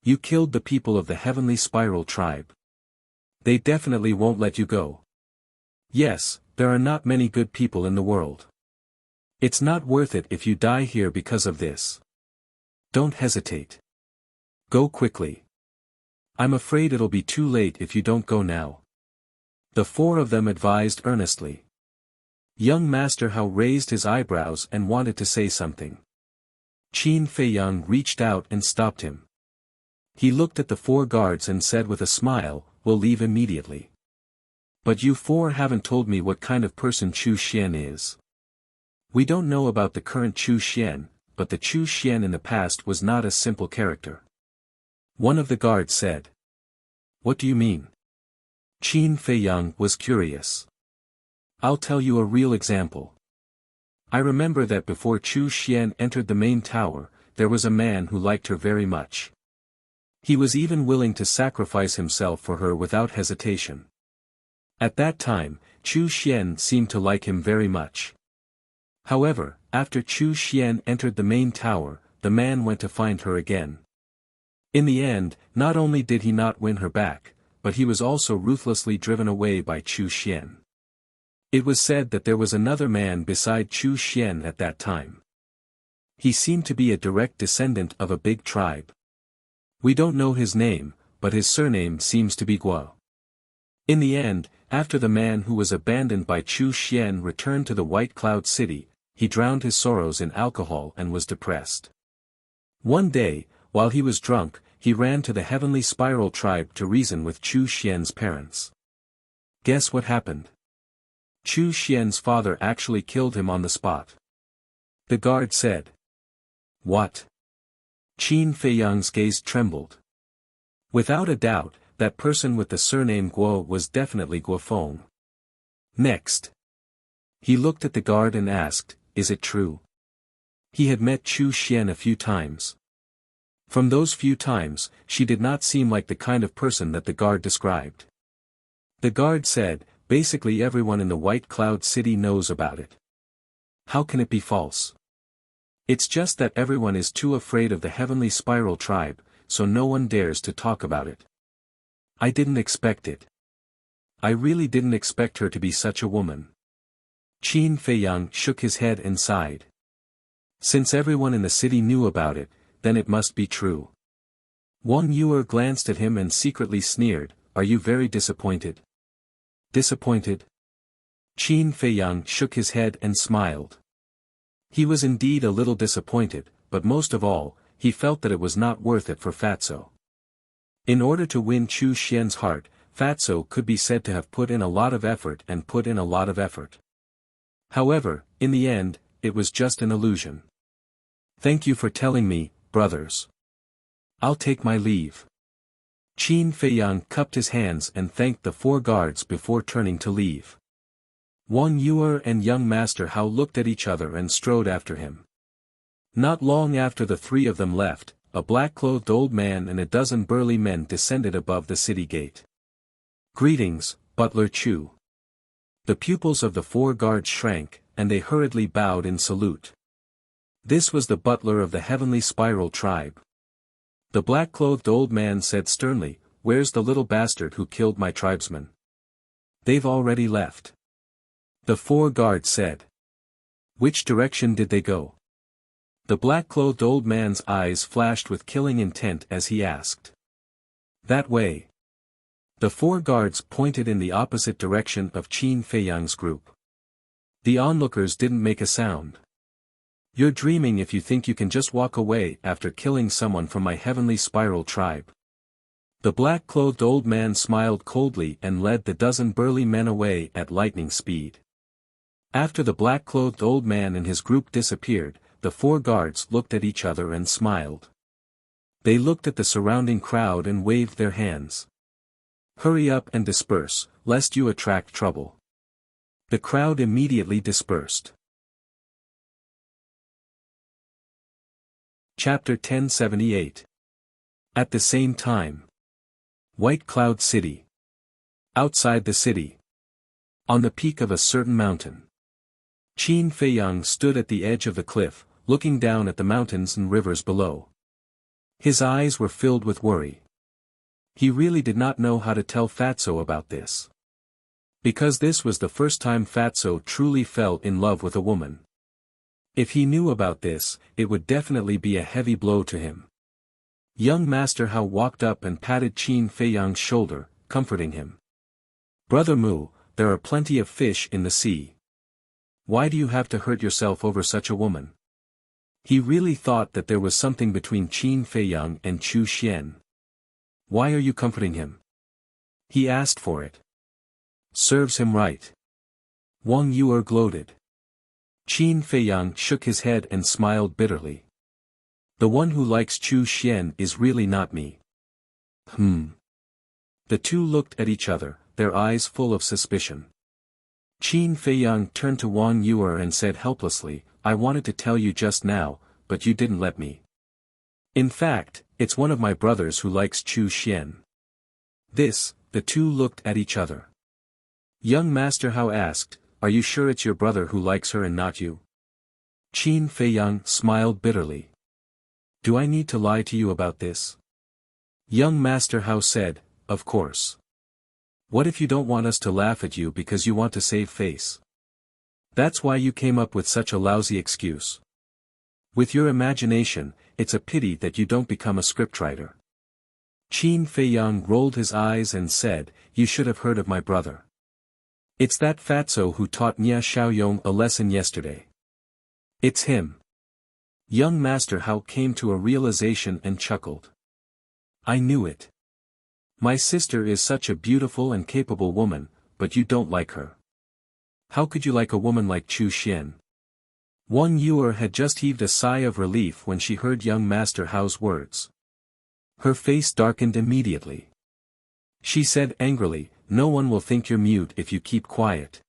"You killed the people of the Heavenly Spiral tribe. They definitely won't let you go. Yes, there are not many good people in the world. It's not worth it if you die here because of this. Don't hesitate. Go quickly. I'm afraid it'll be too late if you don't go now." The 4 of them advised earnestly. Young Master Hao raised his eyebrows and wanted to say something. Qin Feiyang reached out and stopped him. He looked at the 4 guards and said with a smile, "We'll leave immediately. But you 4 haven't told me what kind of person Chu Xian is. We don't know about the current Chu Xian, but the Chu Xian in the past was not a simple character." One of the guards said. "What do you mean?" Qin Feiyang was curious. "I'll tell you a real example. I remember that before Chu Xian entered the main tower, there was a man who liked her very much. He was even willing to sacrifice himself for her without hesitation. At that time, Chu Xian seemed to like him very much. However, after Chu Xian entered the main tower, the man went to find her again. In the end, not only did he not win her back, but he was also ruthlessly driven away by Chu Xian. It was said that there was another man beside Chu Xian at that time. He seemed to be a direct descendant of a big tribe. We don't know his name, but his surname seems to be Guo. In the end, after the man who was abandoned by Chu Xian returned to the White Cloud City, he drowned his sorrows in alcohol and was depressed. One day, while he was drunk, he ran to the Heavenly Spiral tribe to reason with Chu Xian's parents. Guess what happened? Chu Xian's father actually killed him on the spot. The guard said. What? Qin Feiyang's gaze trembled. Without a doubt, that person with the surname Guo was definitely Guo Feng. Next. He looked at the guard and asked, is it true? He had met Chu Xian a few times. From those few times, she did not seem like the kind of person that the guard described. The guard said, basically everyone in the White Cloud City knows about it. How can it be false? It's just that everyone is too afraid of the Heavenly Spiral tribe, so no one dares to talk about it. I didn't expect it. I really didn't expect her to be such a woman. Qin Feiyang shook his head and sighed. Since everyone in the city knew about it, then it must be true. Wang Yuer glanced at him and secretly sneered, are you very disappointed? Disappointed? Qin Feiyang shook his head and smiled. He was indeed a little disappointed, but most of all, he felt that it was not worth it for Fatso. In order to win Chu Xian's heart, Fatso could be said to have put in a lot of effort and put in a lot of effort. However, in the end, it was just an illusion. Thank you for telling me, brothers. I'll take my leave. Qin Feiyang cupped his hands and thanked the 4 guards before turning to leave. Wang Yuer and young Master Hao looked at each other and strode after him. Not long after the 3 of them left, a black-clothed old man and a dozen burly men descended above the city gate. Greetings, Butler Chu. The pupils of the 4 guards shrank, and they hurriedly bowed in salute. This was the butler of the Heavenly Spiral tribe. The black-clothed old man said sternly, where's the little bastard who killed my tribesmen? They've already left. The 4 guards said. Which direction did they go? The black-clothed old man's eyes flashed with killing intent as he asked. That way. The 4 guards pointed in the opposite direction of Qin Feiyang's group. The onlookers didn't make a sound. You're dreaming if you think you can just walk away after killing someone from my Heavenly Spiral tribe. The black-clothed old man smiled coldly and led the dozen burly men away at lightning speed. After the black-clothed old man and his group disappeared, the 4 guards looked at each other and smiled. They looked at the surrounding crowd and waved their hands. Hurry up and disperse, lest you attract trouble. The crowd immediately dispersed. Chapter 1078. At the same time. White Cloud City. Outside the city. On the peak of a certain mountain. Qin Feiyang stood at the edge of the cliff, looking down at the mountains and rivers below. His eyes were filled with worry. He really did not know how to tell Fatso about this. Because this was the first time Fatso truly fell in love with a woman. If he knew about this, it would definitely be a heavy blow to him. Young Master Hao walked up and patted Qin Feiyang's shoulder, comforting him. Brother Mu, there are plenty of fish in the sea. Why do you have to hurt yourself over such a woman? He really thought that there was something between Qin Feiyang and Chu Xian. Why are you comforting him? He asked for it. Serves him right. Wang Yuer gloated. Qin Feiyang shook his head and smiled bitterly. The one who likes Chu Xian is really not me. The 2 looked at each other, their eyes full of suspicion. Qin Feiyang turned to Wang Yuer and said helplessly, I wanted to tell you just now, but you didn't let me. In fact, it's one of my brothers who likes Chu Xian. The 2 looked at each other. Young Master Hao asked, are you sure it's your brother who likes her and not you? Qin Feiyang smiled bitterly. Do I need to lie to you about this? Young Master Hao said, of course. What if you don't want us to laugh at you because you want to save face? That's why you came up with such a lousy excuse. With your imagination, it's a pity that you don't become a scriptwriter. Qin Feiyang rolled his eyes and said, you should have heard of my brother. It's that fatso who taught Nia Xiaoyong a lesson yesterday. It's him. Young Master Hao came to a realization and chuckled. I knew it. My sister is such a beautiful and capable woman, but you don't like her. How could you like a woman like Chu Xian? Wang Yuer had just heaved a sigh of relief when she heard young Master Hao's words. Her face darkened immediately. She said angrily, "No one will think you're mute if you keep quiet."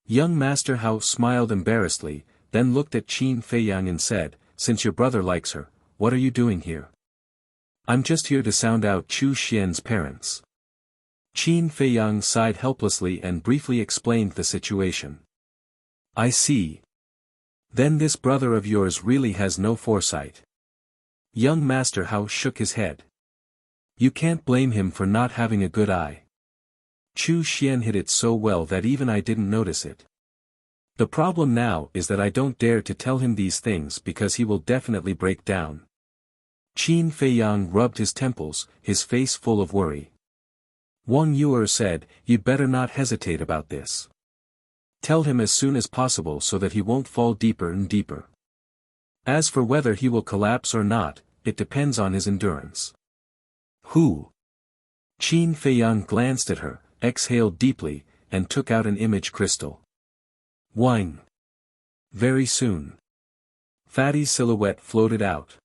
Young Master Hao smiled embarrassedly, then looked at Qin Feiyang and said, "Since your brother likes her, what are you doing here?" "I'm just here to sound out Chu Xian's parents." Qin Feiyang sighed helplessly and briefly explained the situation. "I see. Then this brother of yours really has no foresight." Young Master Hao shook his head. "You can't blame him for not having a good eye. Chu Xian hid it so well that even I didn't notice it. The problem now is that I don't dare to tell him these things because he will definitely break down." Qin Feiyang rubbed his temples, his face full of worry. Wang Yuer said, "You'd better not hesitate about this. Tell him as soon as possible so that he won't fall deeper and deeper. As for whether he will collapse or not, it depends on his endurance." "Who?" Qin Feiyang glanced at her, exhaled deeply, and took out an image crystal. Wang. Very soon. Fatty's silhouette floated out.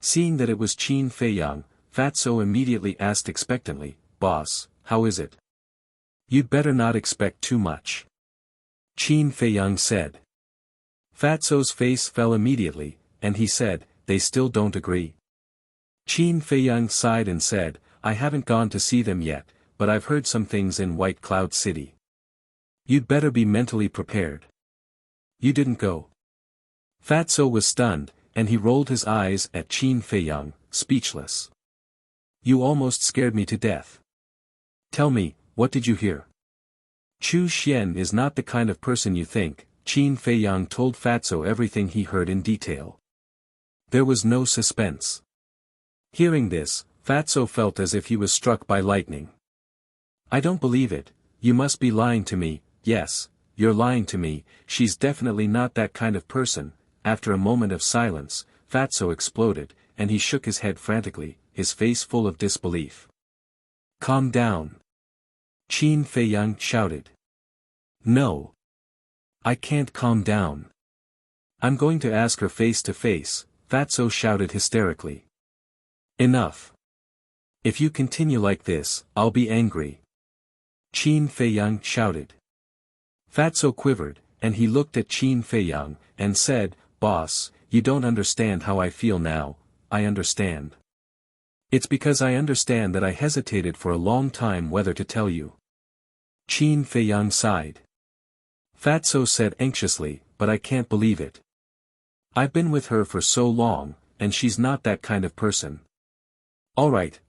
Seeing that it was Qin Feiyang, Fatso immediately asked expectantly, "Boss, how is it?" "You'd better not expect too much," Qin Feiyang said. Fatso's face fell immediately, and he said, "They still don't agree." Qin Feiyang sighed and said, "I haven't gone to see them yet, but I've heard some things in White Cloud City. You'd better be mentally prepared." "You didn't go?" Fatso was stunned, and he rolled his eyes at Qin Feiyang, speechless. "You almost scared me to death. Tell me, what did you hear?" "Chu Xian is not the kind of person you think." Qin Feiyang told Fatso everything he heard in detail. There was no suspense. Hearing this, Fatso felt as if he was struck by lightning. "I don't believe it, you must be lying to me." "Yes, you're lying to me, she's definitely not that kind of person." After a moment of silence, Fatso exploded, and he shook his head frantically, his face full of disbelief. "Calm down!" Qin Feiyang shouted. "No. I can't calm down. I'm going to ask her face to face," Fatso shouted hysterically. "Enough. If you continue like this, I'll be angry," Qin Feiyang shouted. Fatso quivered, and he looked at Qin Feiyang, and said, "Boss, you don't understand how I feel now." "I understand. It's because I understand that I hesitated for a long time whether to tell you." Qin Feiyang sighed. Fatso said anxiously, "But I can't believe it. I've been with her for so long, and she's not that kind of person." All right.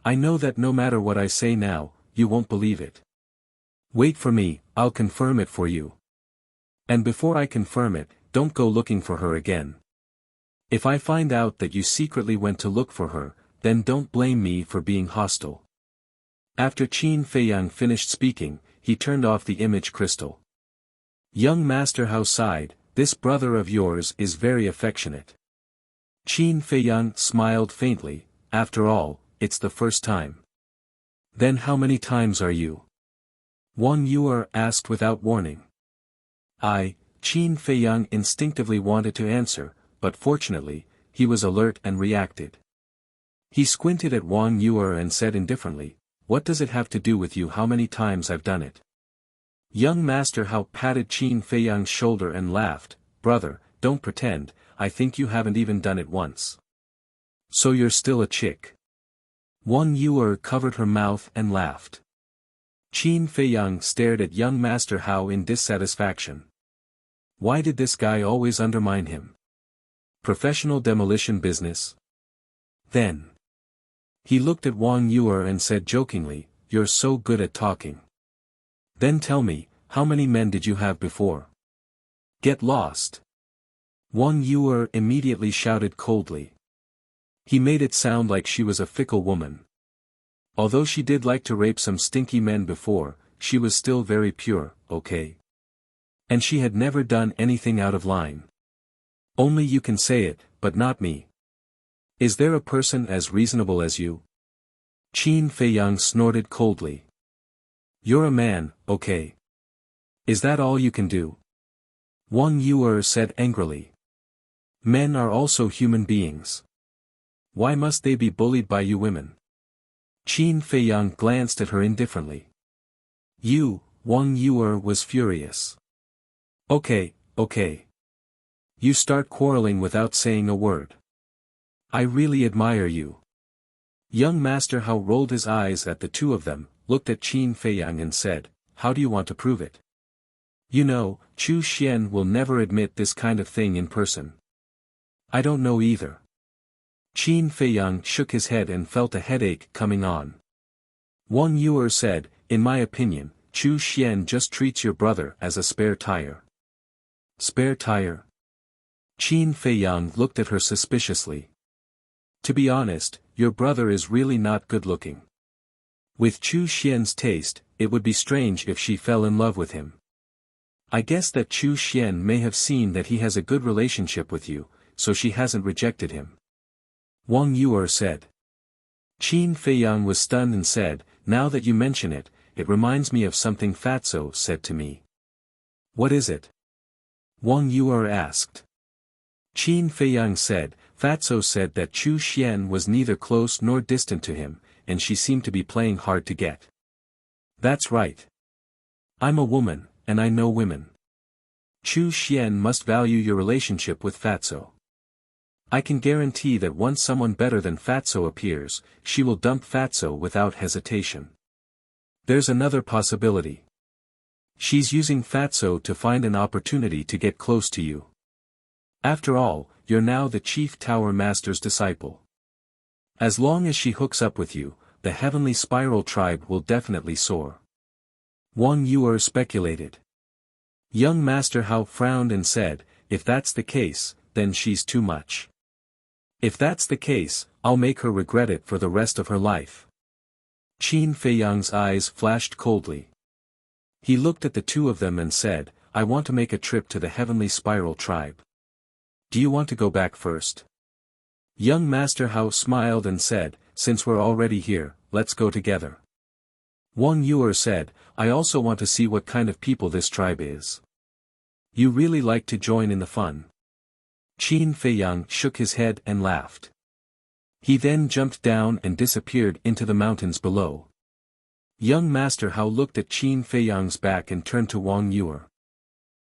I know that no matter what I say now, you won't believe it. Wait for me, I'll confirm it for you. And before I confirm it, don't go looking for her again. If I find out that you secretly went to look for her, then don't blame me for being hostile." After Qin Feiyang finished speaking, he turned off the image crystal. Young Master Hao sighed, "This brother of yours is very affectionate." Qin Feiyang smiled faintly, "After all, it's the first time." "Then how many times are you?" Wang Yuer asked without warning. Qin Feiyang instinctively wanted to answer, but fortunately, he was alert and reacted. He squinted at Wang Yuer and said indifferently, "What does it have to do with you how many times I've done it?" Young Master Hao patted Qin Feiyang's shoulder and laughed, "Brother, don't pretend, I think you haven't even done it once. So you're still a chick." Wang Yuer covered her mouth and laughed. Qin Feiyang stared at young Master Hao in dissatisfaction. Why did this guy always undermine him? Professional demolition business? Then he looked at Wang Yuer and said jokingly, "You're so good at talking. Then tell me, how many men did you have before?" "Get lost!" Wang Yuer immediately shouted coldly. He made it sound like she was a fickle woman. Although she did like to rape some stinky men before, she was still very pure, okay? And she had never done anything out of line. Only you can say it, but not me. Is there a person as reasonable as you? Qin Feiyang snorted coldly. You're a man, okay? Is that all you can do? Wang Yuer said angrily. Men are also human beings. Why must they be bullied by you women? Qin Feiyang glanced at her indifferently. Wang Yuer was furious. Okay. You start quarreling without saying a word. I really admire you. Young Master Hao rolled his eyes at the two of them, looked at Qin Feiyang and said, how do you want to prove it? You know, Chu Xian will never admit this kind of thing in person. I don't know either. Qin Feiyang shook his head and felt a headache coming on. Wang Yuer said, in my opinion, Chu Xian just treats your brother as a spare tire. Spare tire? Qin Feiyang looked at her suspiciously. To be honest, your brother is really not good looking. With Chu Xian's taste, it would be strange if she fell in love with him. I guess that Chu Xian may have seen that he has a good relationship with you, so she hasn't rejected him. Wang Yuer said. Qin Feiyang was stunned and said, now that you mention it, it reminds me of something Fatso said to me. What is it? Wang Yuer asked. Qin Feiyang said, Fatso said that Chu Xian was neither close nor distant to him, and she seemed to be playing hard to get. That's right. I'm a woman, and I know women. Chu Xian must value your relationship with Fatso. I can guarantee that once someone better than Fatso appears, she will dump Fatso without hesitation. There's another possibility. She's using Fatso to find an opportunity to get close to you. After all, you're now the Chief Tower Master's disciple. As long as she hooks up with you, the Heavenly Spiral tribe will definitely soar. Wang Yuer speculated. Young Master Hao frowned and said, if that's the case, then she's too much. If that's the case, I'll make her regret it for the rest of her life. Qin Feiyang's eyes flashed coldly. He looked at the two of them and said, I want to make a trip to the Heavenly Spiral tribe. Do you want to go back first? Young Master Hao smiled and said, since we're already here, let's go together. Wang Yuer said, I also want to see what kind of people this tribe is. You really like to join in the fun. Qin Feiyang shook his head and laughed. He then jumped down and disappeared into the mountains below. Young Master Hao looked at Qin Feiyang's back and turned to Wang Yuer.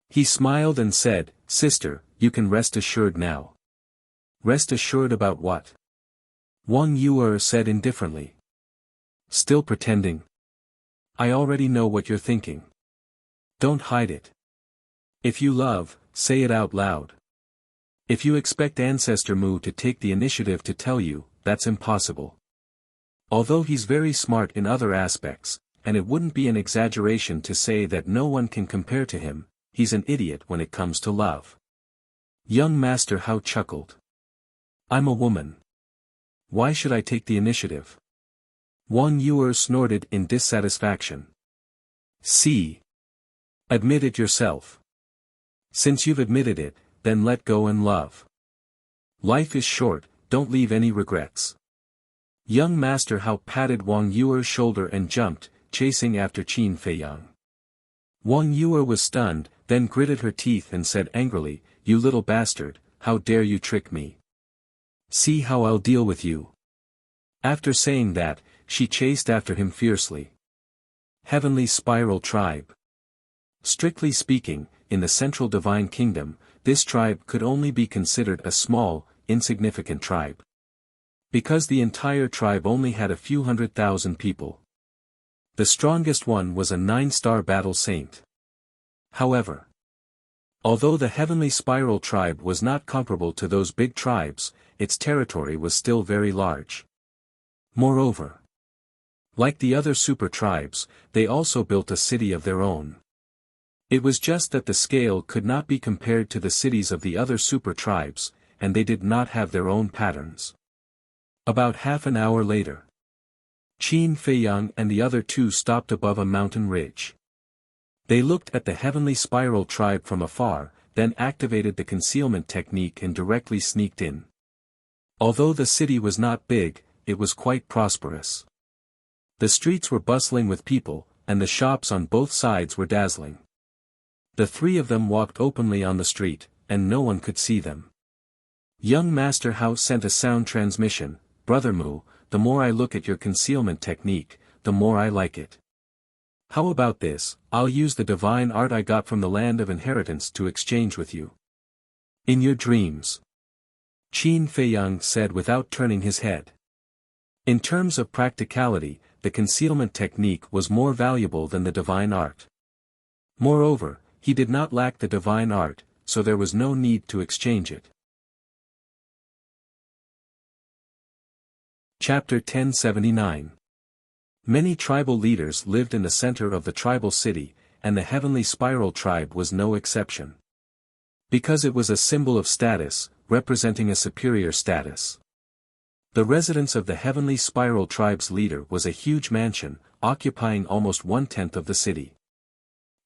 He smiled and said, Sister, you can rest assured now. Rest assured about what? Wang Yuer said indifferently. Still pretending? I already know what you're thinking. Don't hide it. If you love, say it out loud. If you expect Ancestor Mu to take the initiative to tell you, that's impossible. Although he's very smart in other aspects, and it wouldn't be an exaggeration to say that no one can compare to him, he's an idiot when it comes to love. Young Master Hao chuckled. I'm a woman. Why should I take the initiative? Wang Yuer snorted in dissatisfaction. See. Admit it yourself. Since you've admitted it, then let go and love. Life is short, don't leave any regrets. Young Master Hao patted Wang Yuer's shoulder and jumped, chasing after Qin Feiyang. Wang Yuer was stunned, then gritted her teeth and said angrily, You little bastard, how dare you trick me? See how I'll deal with you. After saying that, she chased after him fiercely. Heavenly Spiral Tribe. Strictly speaking, in the Central Divine Kingdom, this tribe could only be considered a small, insignificant tribe. Because the entire tribe only had a few 100,000 people. The strongest one was a 9-star battle saint. However, although the Heavenly Spiral tribe was not comparable to those big tribes, its territory was still very large. Moreover, like the other super tribes, they also built a city of their own. It was just that the scale could not be compared to the cities of the other super tribes, and they did not have their own patterns. About half an hour later, Qin Feiyang and the other two stopped above a mountain ridge. They looked at the Heavenly Spiral tribe from afar, then activated the concealment technique and directly sneaked in. Although the city was not big, it was quite prosperous. The streets were bustling with people, and the shops on both sides were dazzling. The three of them walked openly on the street, and no one could see them. Young Master Hao sent a sound transmission, "Brother Mu, the more I look at your concealment technique, the more I like it. How about this, I'll use the divine art I got from the land of inheritance to exchange with you." "In your dreams," Qin Feiyang said without turning his head. In terms of practicality, the concealment technique was more valuable than the divine art. Moreover, he did not lack the divine art, so there was no need to exchange it. Chapter 1079. Many tribal leaders lived in the center of the tribal city, and the Heavenly Spiral tribe was no exception. Because it was a symbol of status, representing a superior status. The residence of the Heavenly Spiral tribe's leader was a huge mansion, occupying almost 1/10 of the city.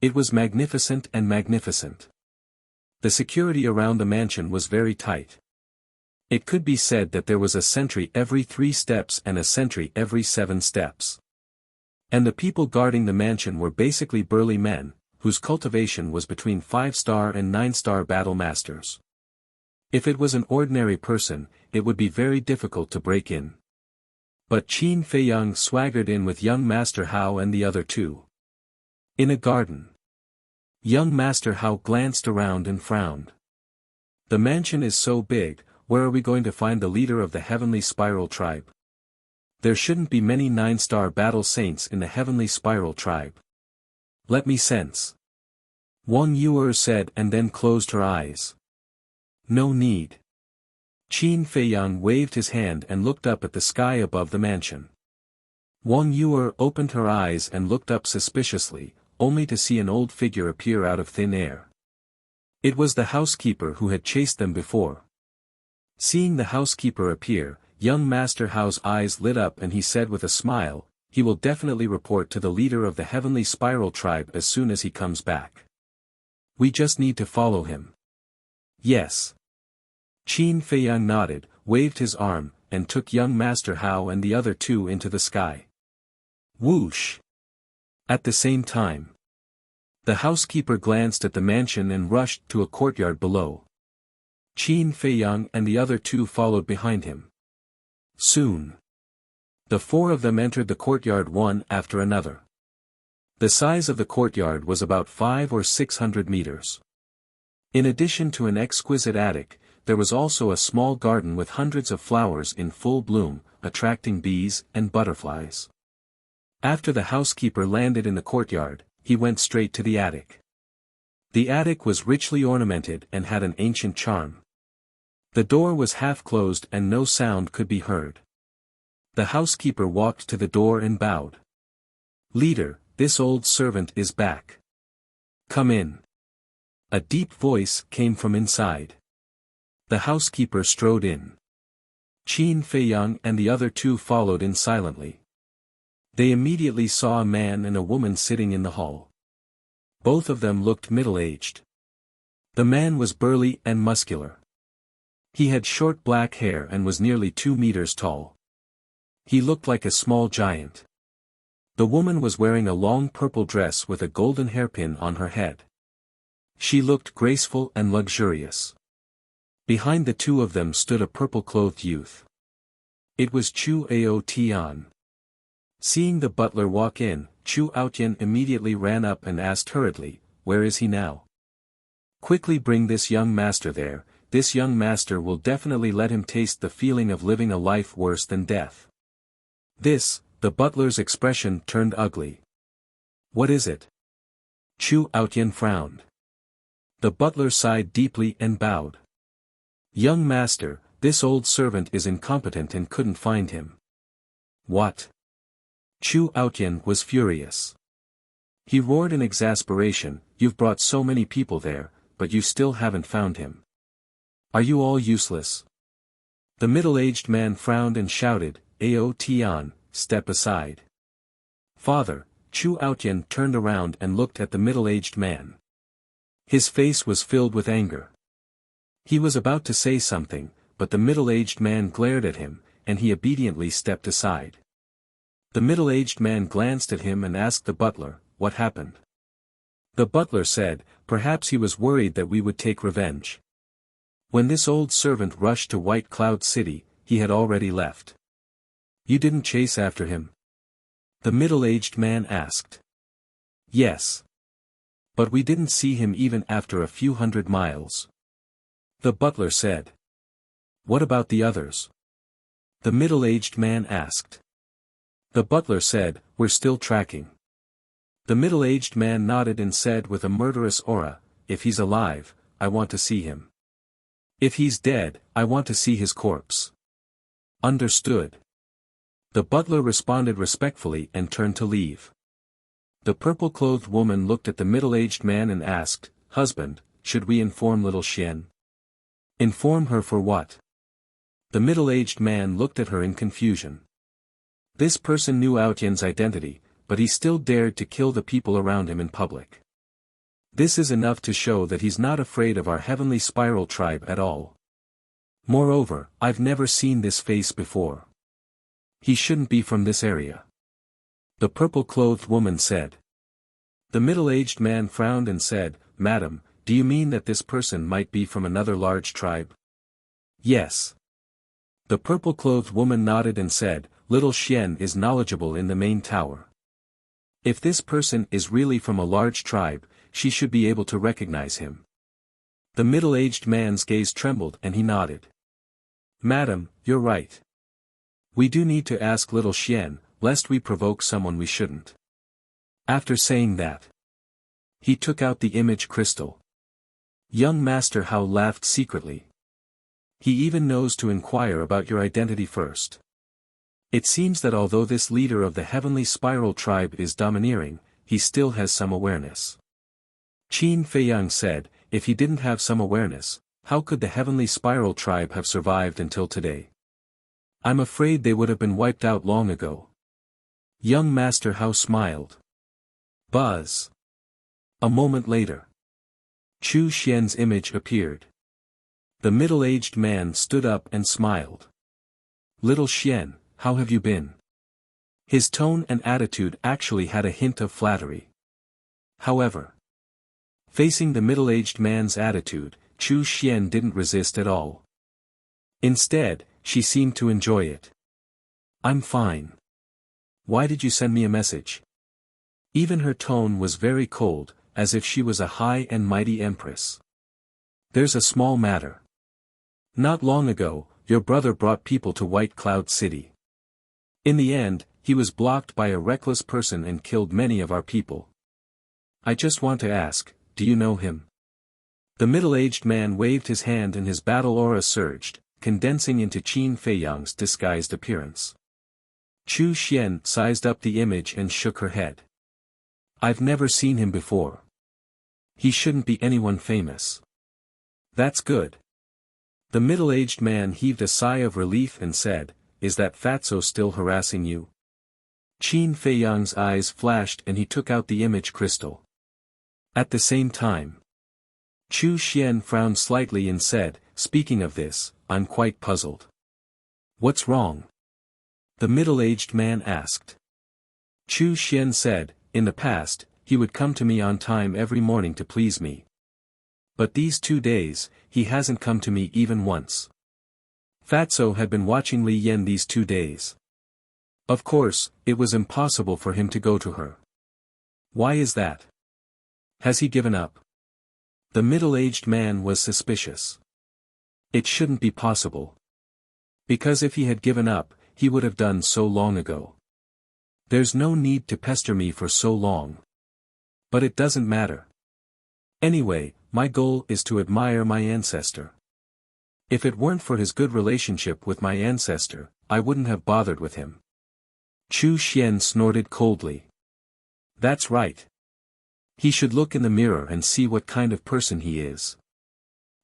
It was magnificent and magnificent. The security around the mansion was very tight. It could be said that there was a sentry every 3 steps and a sentry every 7 steps. And the people guarding the mansion were basically burly men, whose cultivation was between 5-star and 9-star battle masters. If it was an ordinary person, it would be very difficult to break in. But Qin Feiyang swaggered in with young Master Hao and the other two. In a garden. Young Master Hao glanced around and frowned. "The mansion is so big, where are we going to find the leader of the Heavenly Spiral tribe? There shouldn't be many 9-star battle saints in the Heavenly Spiral tribe. Let me sense." Wang Yuer said and then closed her eyes. "No need." Qin Feiyang waved his hand and looked up at the sky above the mansion. Wang Yuer opened her eyes and looked up suspiciously, only to see an old figure appear out of thin air. It was the housekeeper who had chased them before. Seeing the housekeeper appear, young Master Hao's eyes lit up and he said with a smile, "He will definitely report to the leader of the Heavenly Spiral tribe as soon as he comes back. We just need to follow him." "Yes." Qin Feiyang nodded, waved his arm, and took young Master Hao and the other two into the sky. Whoosh! At the same time, the housekeeper glanced at the mansion and rushed to a courtyard below. Qin Feiyang and the other two followed behind him. Soon, the 4 of them entered the courtyard one after another. The size of the courtyard was about 500 or 600 meters. In addition to an exquisite attic, there was also a small garden with hundreds of flowers in full bloom, attracting bees and butterflies. After the housekeeper landed in the courtyard, he went straight to the attic. The attic was richly ornamented and had an ancient charm. The door was half closed and no sound could be heard. The housekeeper walked to the door and bowed. "Leader, this old servant is back. Come in." A deep voice came from inside. The housekeeper strode in. Qin Feiyang and the other two followed in silently. They immediately saw a man and a woman sitting in the hall. Both of them looked middle-aged. The man was burly and muscular. He had short black hair and was nearly 2 meters tall. He looked like a small giant. The woman was wearing a long purple dress with a golden hairpin on her head. She looked graceful and luxurious. Behind the two of them stood a purple-clothed youth. It was Chu Ao Tian. Seeing the butler walk in, Chu Aotian immediately ran up and asked hurriedly, "Where is he now?" "Quickly bring this young master there. This young master will definitely let him taste the feeling of living a life worse than death." The butler's expression turned ugly. "What is it?" Chu Aotian frowned. The butler sighed deeply and bowed. "Young master, this old servant is incompetent and couldn't find him." "What?" Chu Aotian was furious. He roared in exasperation, "You've brought so many people there, but you still haven't found him. Are you all useless?" The middle-aged man frowned and shouted, "Ao Tian, step aside." "Father," Chu Aotian turned around and looked at the middle-aged man. His face was filled with anger. He was about to say something, but the middle-aged man glared at him, and he obediently stepped aside. The middle-aged man glanced at him and asked the butler, "What happened?" The butler said, "Perhaps he was worried that we would take revenge." When this old servant rushed to White Cloud City, he had already left. "You didn't chase after him?" the middle-aged man asked. "Yes. But we didn't see him even after a few hundred miles," the butler said. "What about the others?" the middle-aged man asked. The butler said, "We're still tracking." The middle-aged man nodded and said with a murderous aura, "If he's alive, I want to see him. If he's dead, I want to see his corpse." "Understood." The butler responded respectfully and turned to leave. The purple-clothed woman looked at the middle-aged man and asked, "Husband, should we inform little Xian?" "Inform her for what?" The middle-aged man looked at her in confusion. This person knew Aotian's identity, but he still dared to kill the people around him in public. This is enough to show that he's not afraid of our heavenly spiral tribe at all. Moreover, I've never seen this face before. He shouldn't be from this area, the purple-clothed woman said. The middle-aged man frowned and said, "Madam, do you mean that this person might be from another large tribe?" "Yes." The purple-clothed woman nodded and said, "Little Xian is knowledgeable in the main tower. If this person is really from a large tribe, she should be able to recognize him." The middle-aged man's gaze trembled and he nodded. "Madam, you're right. We do need to ask little Xian, lest we provoke someone we shouldn't." After saying that, he took out the image crystal. Young Master Hao laughed secretly. He even knows to inquire about your identity first. It seems that although this leader of the heavenly spiral tribe is domineering, he still has some awareness. Qin Feiyang said, "If he didn't have some awareness, how could the heavenly spiral tribe have survived until today? I'm afraid they would have been wiped out long ago." Young Master Hao smiled. Buzz. A moment later, Chu Xian's image appeared. The middle-aged man stood up and smiled. "Little Xian, how have you been?" His tone and attitude actually had a hint of flattery. However, facing the middle-aged man's attitude, Chu Xian didn't resist at all. Instead, she seemed to enjoy it. "I'm fine. Why did you send me a message?" Even her tone was very cold, as if she was a high and mighty empress. "There's a small matter. Not long ago, your brother brought people to White Cloud City. In the end, he was blocked by a reckless person and killed many of our people. I just want to ask, do you know him?" The middle-aged man waved his hand and his battle aura surged, condensing into Qin Feiyang's disguised appearance. Chu Xian sized up the image and shook her head. "I've never seen him before. He shouldn't be anyone famous." "That's good." The middle-aged man heaved a sigh of relief and said, "Is that fatso still harassing you?" Qin Feiyang's eyes flashed and he took out the image crystal. At the same time, Chu Xian frowned slightly and said, "Speaking of this, I'm quite puzzled." "What's wrong?" the middle-aged man asked. Chu Xian said, "In the past, he would come to me on time every morning to please me. But these 2 days, he hasn't come to me even once." Fatso had been watching Li Yan these 2 days. Of course, it was impossible for him to go to her. Why is that? Has he given up? The middle-aged man was suspicious. It shouldn't be possible. Because if he had given up, he would have done so long ago. There's no need to pester me for so long. But it doesn't matter. Anyway, my goal is to admire my ancestor. If it weren't for his good relationship with my ancestor, I wouldn't have bothered with him. Chu Xian snorted coldly. That's right. He should look in the mirror and see what kind of person he is.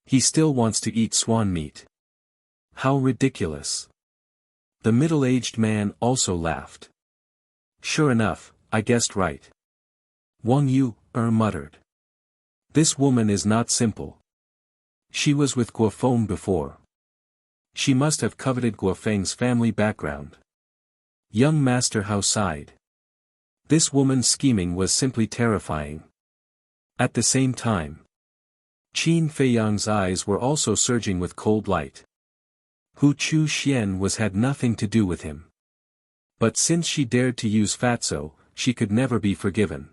He still wants to eat swan meat. How ridiculous. The middle-aged man also laughed. Sure enough, I guessed right. Wang Yu, muttered. This woman is not simple. She was with Guofeng before. She must have coveted Guofeng's family background. Young Master Hao sighed. This woman's scheming was simply terrifying. At the same time, Qin Feiyang's eyes were also surging with cold light. Hu Chu Xian had nothing to do with him. But since she dared to use Fatso, she could never be forgiven.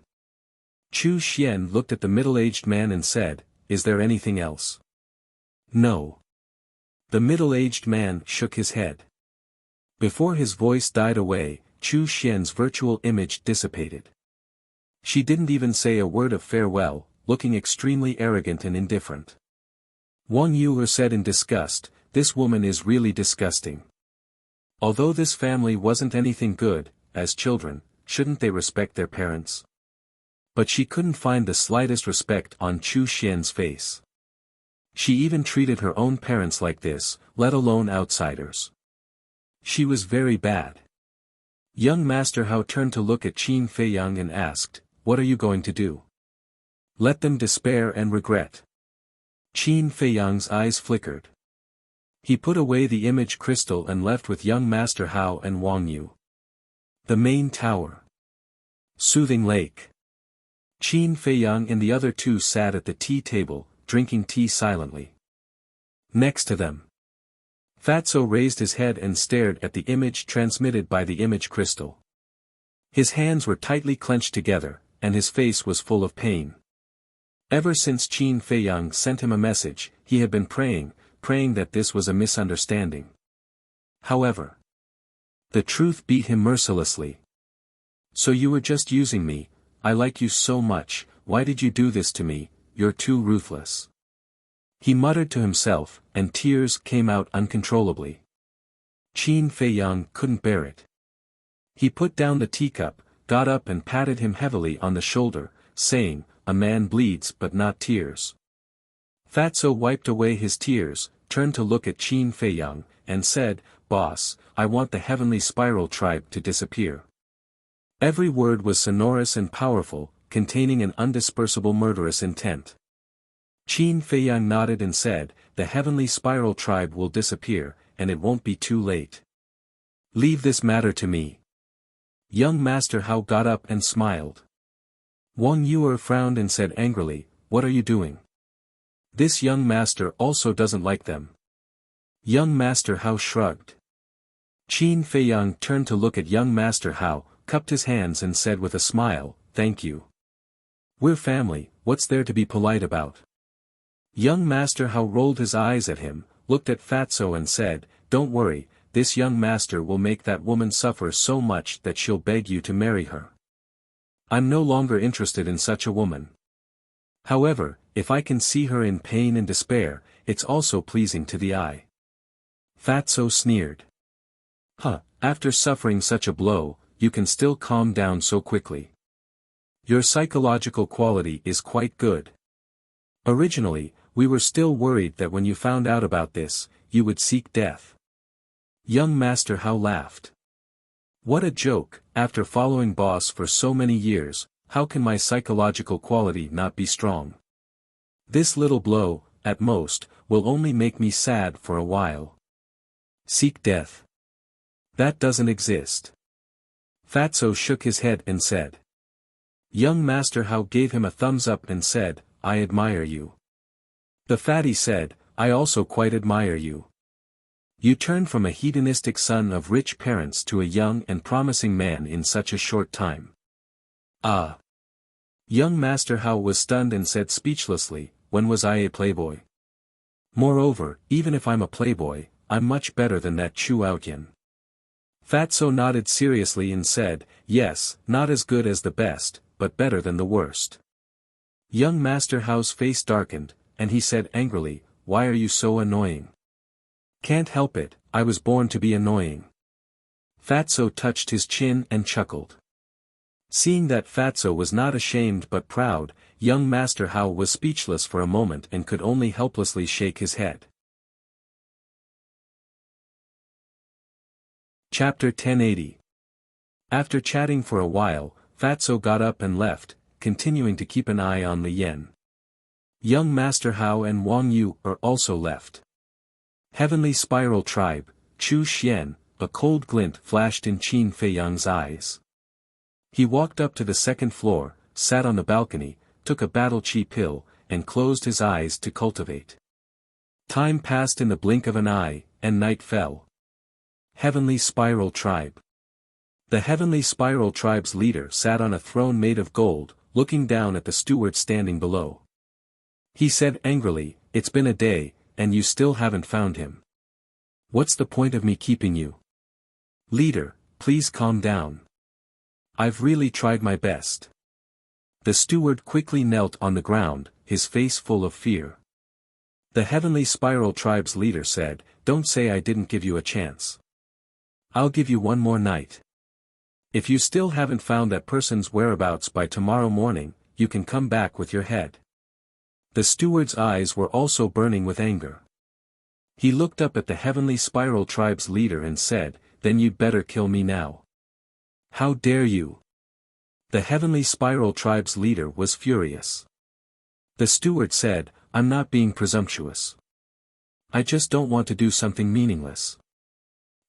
Chu Xian looked at the middle-aged man and said, "Is there anything else?" "No." The middle-aged man shook his head. Before his voice died away, Chu Xian's virtual image dissipated. She didn't even say a word of farewell, looking extremely arrogant and indifferent. Wang Yuer said in disgust, "This woman is really disgusting. Although this family wasn't anything good, as children, shouldn't they respect their parents?" But she couldn't find the slightest respect on Chu Xian's face. She even treated her own parents like this, let alone outsiders. She was very bad. Young Master Hao turned to look at Qin Feiyang and asked, "What are you going to do?" "Let them despair and regret." Qin Feiyang's eyes flickered. He put away the image crystal and left with young Master Hao and Wang Yu. The main tower. Soothing Lake. Qin Feiyang and the other two sat at the tea table, drinking tea silently. Next to them, Fatso raised his head and stared at the image transmitted by the image crystal. His hands were tightly clenched together, and his face was full of pain. Ever since Qin Feiyang sent him a message, he had been praying that this was a misunderstanding. However, the truth beat him mercilessly. "So you were just using me, I like you so much, why did you do this to me, you're too ruthless." He muttered to himself, and tears came out uncontrollably. Qin Feiyang couldn't bear it. He put down the teacup, got up and patted him heavily on the shoulder, saying, "A man bleeds but not tears." Fatso wiped away his tears, turned to look at Qin Feiyang, and said, "Boss, I want the heavenly spiral tribe to disappear." Every word was sonorous and powerful, containing an undispersible murderous intent. Qin Feiyang nodded and said, "The heavenly spiral tribe will disappear, and it won't be too late. Leave this matter to me." Young Master Hao got up and smiled. Wang Yuer frowned and said angrily, "What are you doing?" This young master also doesn't like them. Young Master Hao shrugged. Qin Feiyang turned to look at young Master Hao, cupped his hands and said with a smile, "Thank you. We're family, what's there to be polite about?" Young Master Hao rolled his eyes at him, looked at Fatso and said, "Don't worry, this young master will make that woman suffer so much that she'll beg you to marry her. I'm no longer interested in such a woman. However, if I can see her in pain and despair, it's also pleasing to the eye." Fatso sneered. After suffering such a blow, you can still calm down so quickly. Your psychological quality is quite good. Originally, we were still worried that when you found out about this, you would seek death." Young Master Hao laughed. "What a joke, after following boss for so many years, how can my psychological quality not be strong? This little blow, at most, will only make me sad for a while. Seek death. That doesn't exist." Fatso shook his head and said. Young Master Hao gave him a thumbs up and said, "I admire you." The fatty said, "I also quite admire you. You turned from a hedonistic son of rich parents to a young and promising man in such a short time." "Ah." Young Master Hao was stunned and said speechlessly, "When was I a playboy? Moreover, even if I'm a playboy, I'm much better than that Chu Outyan." Fatso nodded seriously and said, "Yes, not as good as the best, but better than the worst." Young Master Hao's face darkened, and he said angrily, "Why are you so annoying?" "Can't help it, I was born to be annoying." Fatso touched his chin and chuckled. Seeing that Fatso was not ashamed but proud, young Master Hao was speechless for a moment and could only helplessly shake his head. Chapter 1080. After chatting for a while, Fatso got up and left, continuing to keep an eye on Li Yen. Young Master Hao and Wang Yu also left. Heavenly Spiral Tribe, Chu Xian, a cold glint flashed in Qin Feiyang's eyes. He walked up to the second floor, sat on the balcony, took a battle chi pill, and closed his eyes to cultivate. Time passed in the blink of an eye, and night fell. Heavenly Spiral Tribe. The Heavenly Spiral Tribe's leader sat on a throne made of gold, looking down at the steward standing below. He said angrily, "It's been a day, and you still haven't found him. What's the point of me keeping you? Leader, please calm down. I've really tried my best." The steward quickly knelt on the ground, his face full of fear. The Heavenly Spiral Tribe's leader said, "Don't say I didn't give you a chance. I'll give you one more night. If you still haven't found that person's whereabouts by tomorrow morning, you can come back with your head." The steward's eyes were also burning with anger. He looked up at the Heavenly Spiral Tribe's leader and said, "Then you'd better kill me now. How dare you?" The Heavenly Spiral Tribe's leader was furious. The steward said, "I'm not being presumptuous. I just don't want to do something meaningless."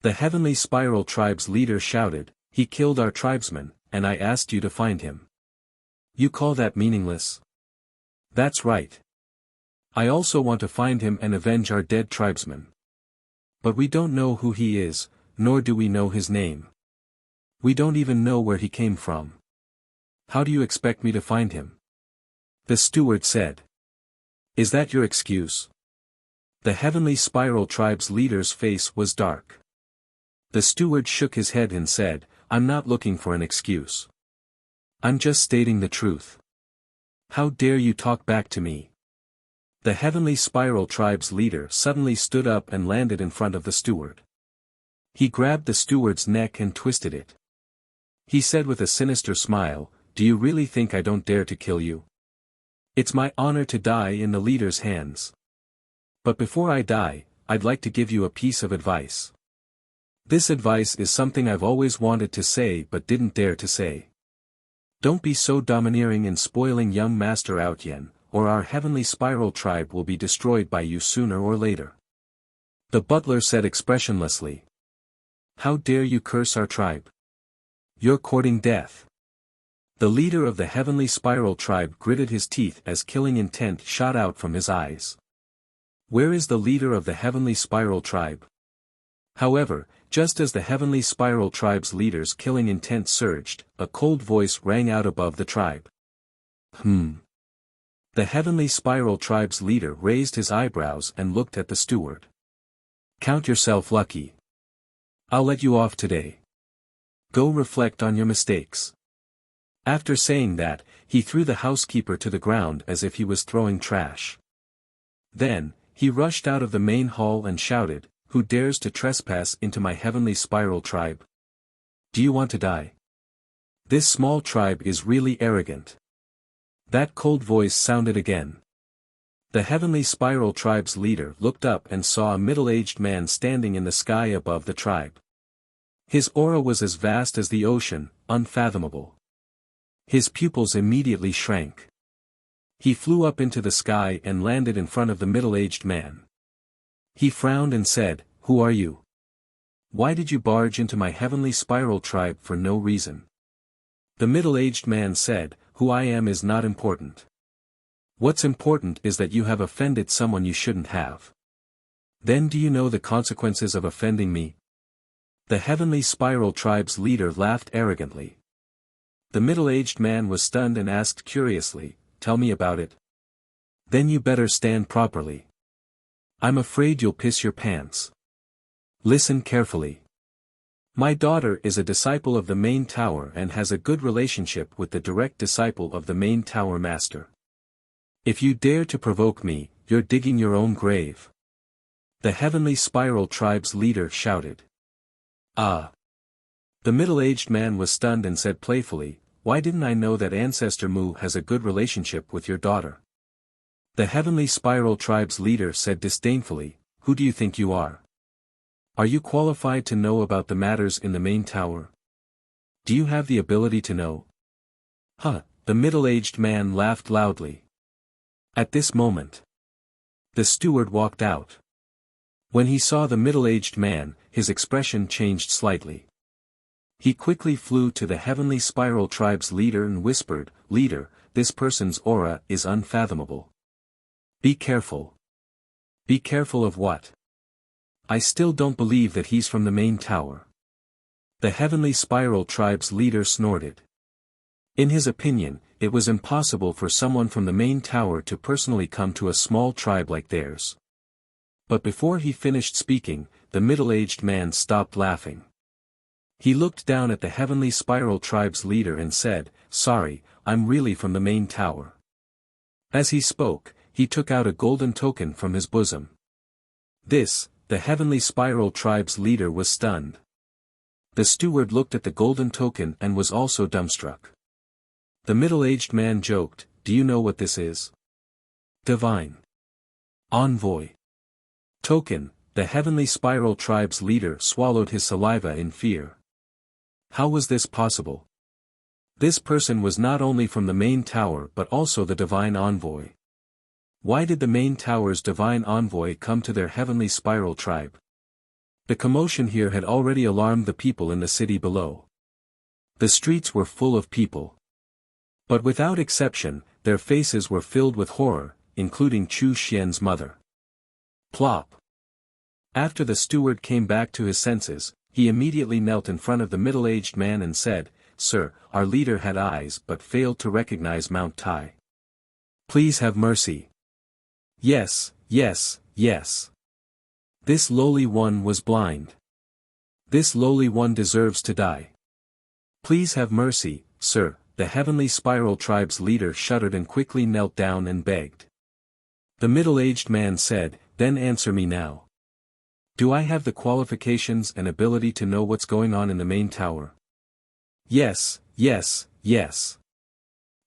The Heavenly Spiral Tribe's leader shouted, "He killed our tribesman, and I asked you to find him. You call that meaningless? That's right. I also want to find him and avenge our dead tribesman. But we don't know who he is, nor do we know his name. We don't even know where he came from. How do you expect me to find him?" The steward said. "Is that your excuse?" The Heavenly Spiral Tribe's leader's face was dark. The steward shook his head and said, "I'm not looking for an excuse. I'm just stating the truth. How dare you talk back to me?" The Heavenly Spiral Tribe's leader suddenly stood up and landed in front of the steward. He grabbed the steward's neck and twisted it. He said with a sinister smile, "Do you really think I don't dare to kill you? It's my honor to die in the leader's hands. But before I die, I'd like to give you a piece of advice. This advice is something I've always wanted to say but didn't dare to say. Don't be so domineering in spoiling young Master Outyen, or our Heavenly Spiral Tribe will be destroyed by you sooner or later." The butler said expressionlessly, "How dare you curse our tribe? You're courting death." The leader of the Heavenly Spiral Tribe gritted his teeth as killing intent shot out from his eyes. Where is the leader of the Heavenly Spiral Tribe? However, just as the Heavenly Spiral Tribe's leader's killing intent surged, a cold voice rang out above the tribe. The Heavenly Spiral Tribe's leader raised his eyebrows and looked at the steward. "Count yourself lucky. I'll let you off today. Go reflect on your mistakes." After saying that, he threw the housekeeper to the ground as if he was throwing trash. Then, he rushed out of the main hall and shouted, "Who dares to trespass into my Heavenly Spiral Tribe? Do you want to die? This small tribe is really arrogant." That cold voice sounded again. The Heavenly Spiral Tribe's leader looked up and saw a middle-aged man standing in the sky above the tribe. His aura was as vast as the ocean, unfathomable. His pupils immediately shrank. He flew up into the sky and landed in front of the middle-aged man. He frowned and said, "Who are you? Why did you barge into my Heavenly Spiral Tribe for no reason?" The middle-aged man said, "Who I am is not important. What's important is that you have offended someone you shouldn't have. Then do you know the consequences of offending me?" The Heavenly Spiral Tribe's leader laughed arrogantly. The middle-aged man was stunned and asked curiously, "Tell me about it." "Then you better stand properly. I'm afraid you'll piss your pants. Listen carefully. My daughter is a disciple of the main tower and has a good relationship with the direct disciple of the main tower master. If you dare to provoke me, you're digging your own grave." The Heavenly Spiral Tribe's leader shouted. "Ah!" The middle-aged man was stunned and said playfully, "Why didn't I know that Ancestor Mu has a good relationship with your daughter?" The Heavenly Spiral Tribe's leader said disdainfully, "Who do you think you are? Are you qualified to know about the matters in the main tower? Do you have the ability to know?" The middle-aged man laughed loudly. At this moment, the steward walked out. When he saw the middle-aged man, his expression changed slightly. He quickly flew to the Heavenly Spiral Tribe's leader and whispered, "Leader, this person's aura is unfathomable. Be careful." "Be careful of what?" "I still don't believe that he's from the main tower." The Heavenly Spiral Tribe's leader snorted. In his opinion, it was impossible for someone from the main tower to personally come to a small tribe like theirs. But before he finished speaking, the middle-aged man stopped laughing. He looked down at the Heavenly Spiral Tribe's leader and said, "Sorry, I'm really from the main tower." As he spoke, he took out a golden token from his bosom. The Heavenly Spiral Tribe's leader was stunned. The steward looked at the golden token and was also dumbstruck. The middle-aged man joked, "Do you know what this is?" "Divine Envoy Token." The Heavenly Spiral Tribe's leader swallowed his saliva in fear. How was this possible? This person was not only from the main tower but also the Divine Envoy. Why did the main tower's Divine Envoy come to their Heavenly Spiral Tribe? The commotion here had already alarmed the people in the city below. The streets were full of people. But without exception, their faces were filled with horror, including Chu Xian's mother. Plop. After the steward came back to his senses, he immediately knelt in front of the middle-aged man and said, "Sir, our leader had eyes but failed to recognize Mount Tai. Please have mercy." "Yes, yes, yes. This lowly one was blind. This lowly one deserves to die. Please have mercy, sir." The Heavenly Spiral Tribe's leader shuddered and quickly knelt down and begged. The middle-aged man said, "Then answer me now. Do I have the qualifications and ability to know what's going on in the main tower?" "Yes, yes, yes."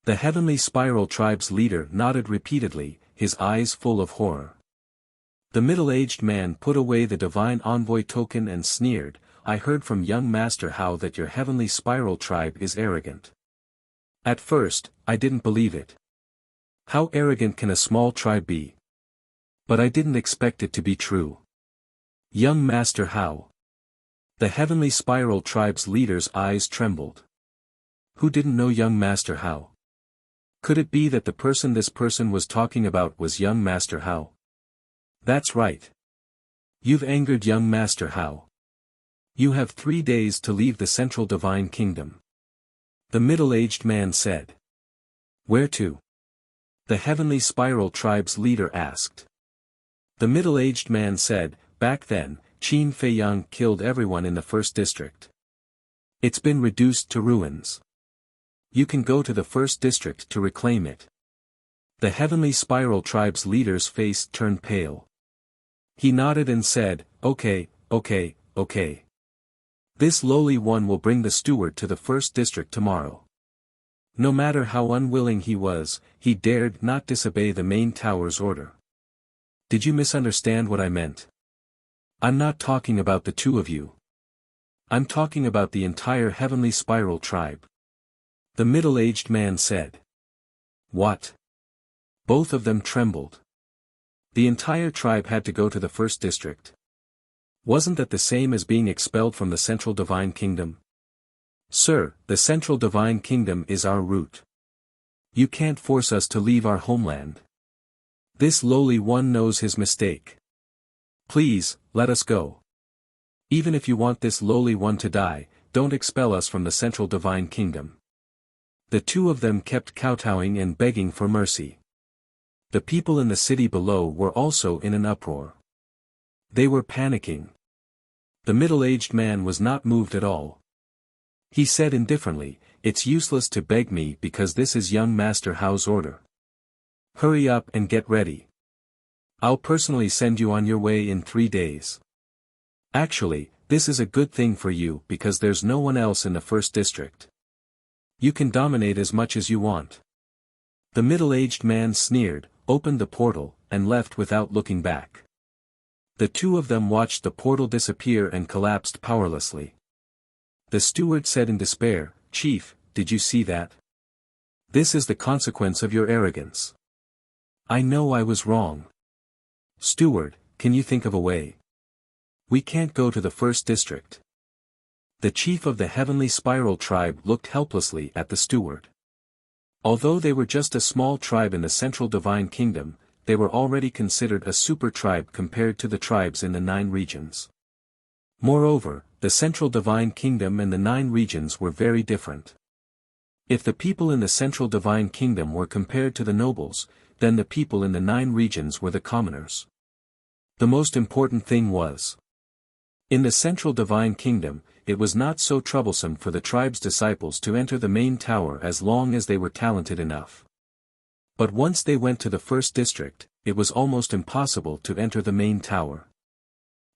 The Heavenly Spiral Tribe's leader nodded repeatedly, his eyes full of horror. The middle-aged man put away the Divine Envoy token and sneered, "I heard from young Master Hao that your Heavenly Spiral Tribe is arrogant. At first, I didn't believe it. How arrogant can a small tribe be? But I didn't expect it to be true. Young Master Hao." The Heavenly Spiral Tribe's leader's eyes trembled. Who didn't know young Master Hao? Could it be that the person this person was talking about was young Master Hao? That's right. You've angered young Master Hao. You have 3 days to leave the Central Divine Kingdom. The middle-aged man said. Where to? The Heavenly Spiral Tribe's leader asked. The middle-aged man said, "Back then, Qin Feiyang killed everyone in the first district. It's been reduced to ruins. You can go to the first district to reclaim it." The Heavenly Spiral Tribe's leader's face turned pale. He nodded and said, "Okay, okay, okay. This lowly one will bring the steward to the first district tomorrow." No matter how unwilling he was, he dared not disobey the main tower's order. "Did you misunderstand what I meant? I'm not talking about the two of you. I'm talking about the entire Heavenly Spiral Tribe." The middle-aged man said. "What?" Both of them trembled. The entire tribe had to go to the first district. Wasn't that the same as being expelled from the Central Divine Kingdom? "Sir, the Central Divine Kingdom is our root. You can't force us to leave our homeland. This lowly one knows his mistake. Please, let us go. Even if you want this lowly one to die, don't expel us from the Central Divine Kingdom." The two of them kept kowtowing and begging for mercy. The people in the city below were also in an uproar. They were panicking. The middle-aged man was not moved at all. He said indifferently, "It's useless to beg me because this is young Master Hao's order. Hurry up and get ready. I'll personally send you on your way in 3 days. Actually, this is a good thing for you because there's no one else in the first district. You can dominate as much as you want." The middle-aged man sneered, opened the portal, and left without looking back. The two of them watched the portal disappear and collapsed powerlessly. The steward said in despair, "Chief, did you see that? This is the consequence of your arrogance. I know I was wrong. Steward, can you think of a way?" We can't go to the first district. The chief of the Heavenly Spiral tribe looked helplessly at the steward. Although they were just a small tribe in the Central Divine Kingdom, they were already considered a super tribe compared to the tribes in the 9 regions. Moreover, the Central Divine Kingdom and the 9 regions were very different. If the people in the Central Divine Kingdom were compared to the nobles, then the people in the 9 regions were the commoners. The most important thing was, in the Central Divine Kingdom, it was not so troublesome for the tribe's disciples to enter the main tower as long as they were talented enough. But once they went to the first district, it was almost impossible to enter the main tower.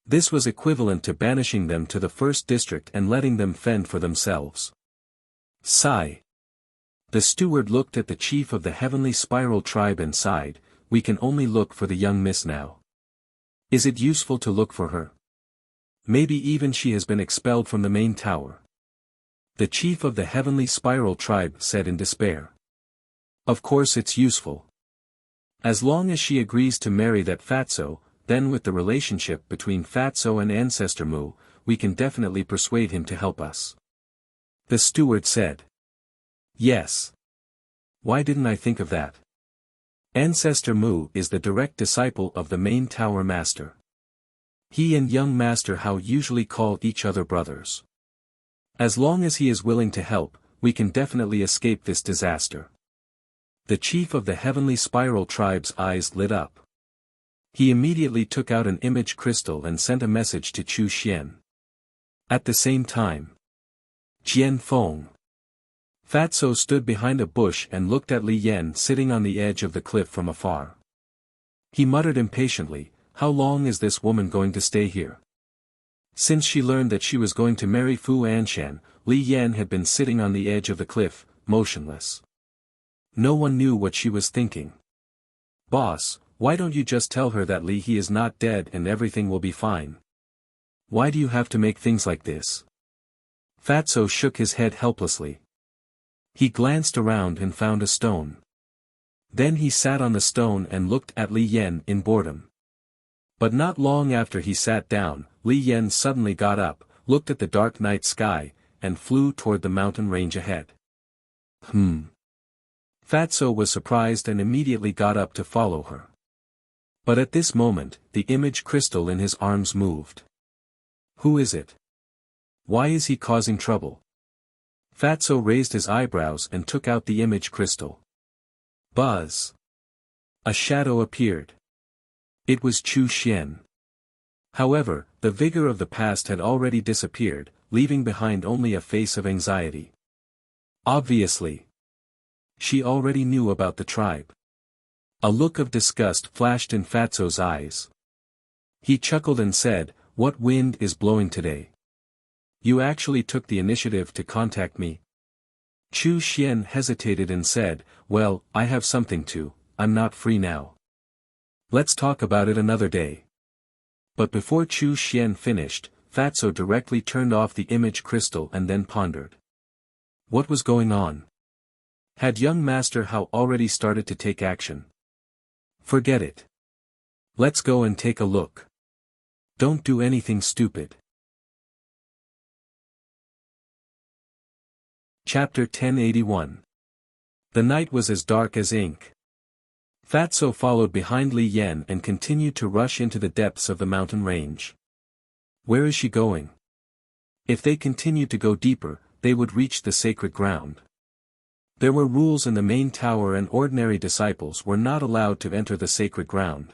This was equivalent to banishing them to the first district and letting them fend for themselves. Sigh. The steward looked at the chief of the Heavenly Spiral tribe and sighed, "We can only look for the young miss now. Is it useful to look for her? Maybe even she has been expelled from the main tower." The chief of the Heavenly Spiral tribe said in despair. "Of course it's useful. As long as she agrees to marry that Fatso, then with the relationship between Fatso and Ancestor Mu, we can definitely persuade him to help us." The steward said. "Yes. Why didn't I think of that? Ancestor Mu is the direct disciple of the main tower master. He and young Master Hao usually call each other brothers. As long as he is willing to help, we can definitely escape this disaster." The chief of the Heavenly Spiral tribe's eyes lit up. He immediately took out an image crystal and sent a message to Chu Xian. At the same time, Jian Feng. Fatso stood behind a bush and looked at Li Yan sitting on the edge of the cliff from afar. He muttered impatiently, "How long is this woman going to stay here?" Since she learned that she was going to marry Fu Anshan, Li Yan had been sitting on the edge of the cliff, motionless. No one knew what she was thinking. "Boss, why don't you just tell her that Li He is not dead and everything will be fine? Why do you have to make things like this?" Fatso shook his head helplessly. He glanced around and found a stone. Then he sat on the stone and looked at Li Yan in boredom. But not long after he sat down, Li Yan suddenly got up, looked at the dark night sky, and flew toward the mountain range ahead. Fatso was surprised and immediately got up to follow her. But at this moment, the image crystal in his arms moved. Who is it? Why is he causing trouble? Fatso raised his eyebrows and took out the image crystal. Buzz! A shadow appeared. It was Chu Xian. However, the vigor of the past had already disappeared, leaving behind only a face of anxiety. Obviously, she already knew about the tribe. A look of disgust flashed in Fatso's eyes. He chuckled and said, "What wind is blowing today? You actually took the initiative to contact me?" Chu Xian hesitated and said, "Well, I have something to, I'm not free now. Let's talk about it another day." But before Chu Xian finished, Fatso directly turned off the image crystal and then pondered. What was going on? Had young Master Hao already started to take action? Forget it. Let's go and take a look. Don't do anything stupid. Chapter 1081. The night was as dark as ink. Fatso followed behind Li Yan and continued to rush into the depths of the mountain range. Where is she going? If they continued to go deeper, they would reach the sacred ground. There were rules in the main tower and ordinary disciples were not allowed to enter the sacred ground.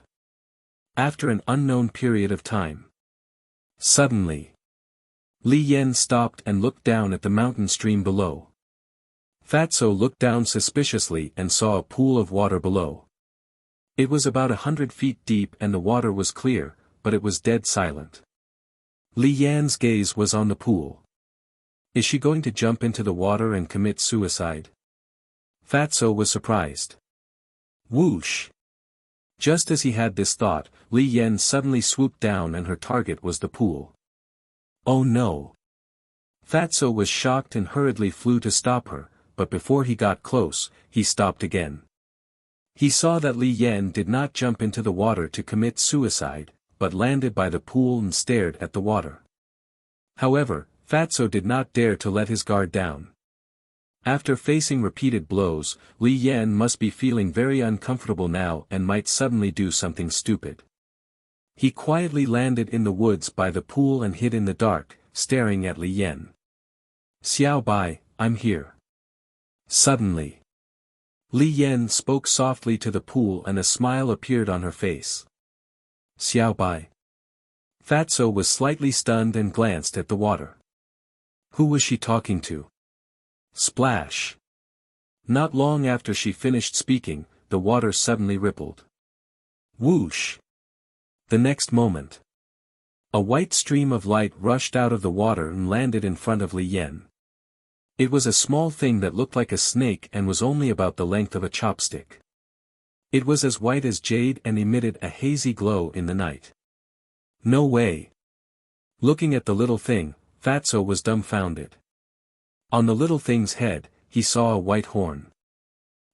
After an unknown period of time, suddenly, Li Yan stopped and looked down at the mountain stream below. Fatso looked down suspiciously and saw a pool of water below. It was about 100 feet deep and the water was clear, but it was dead silent. Li Yan's gaze was on the pool. Is she going to jump into the water and commit suicide? Fatso was surprised. Whoosh! Just as he had this thought, Li Yan suddenly swooped down and her target was the pool. Oh no! Fatso was shocked and hurriedly flew to stop her, but before he got close, he stopped again. He saw that Li Yan did not jump into the water to commit suicide, but landed by the pool and stared at the water. However, Fatso did not dare to let his guard down. After facing repeated blows, Li Yan must be feeling very uncomfortable now and might suddenly do something stupid. He quietly landed in the woods by the pool and hid in the dark, staring at Li Yan. "Xiao Bai, I'm here." Suddenly, Li Yan spoke softly to the pool and a smile appeared on her face. "Xiao Bai." Fatso was slightly stunned and glanced at the water. Who was she talking to? Splash! Not long after she finished speaking, the water suddenly rippled. Whoosh! The next moment, a white stream of light rushed out of the water and landed in front of Li Yan. It was a small thing that looked like a snake and was only about the length of a chopstick. It was as white as jade and emitted a hazy glow in the night. No way! Looking at the little thing, Fatso was dumbfounded. On the little thing's head, he saw a white horn.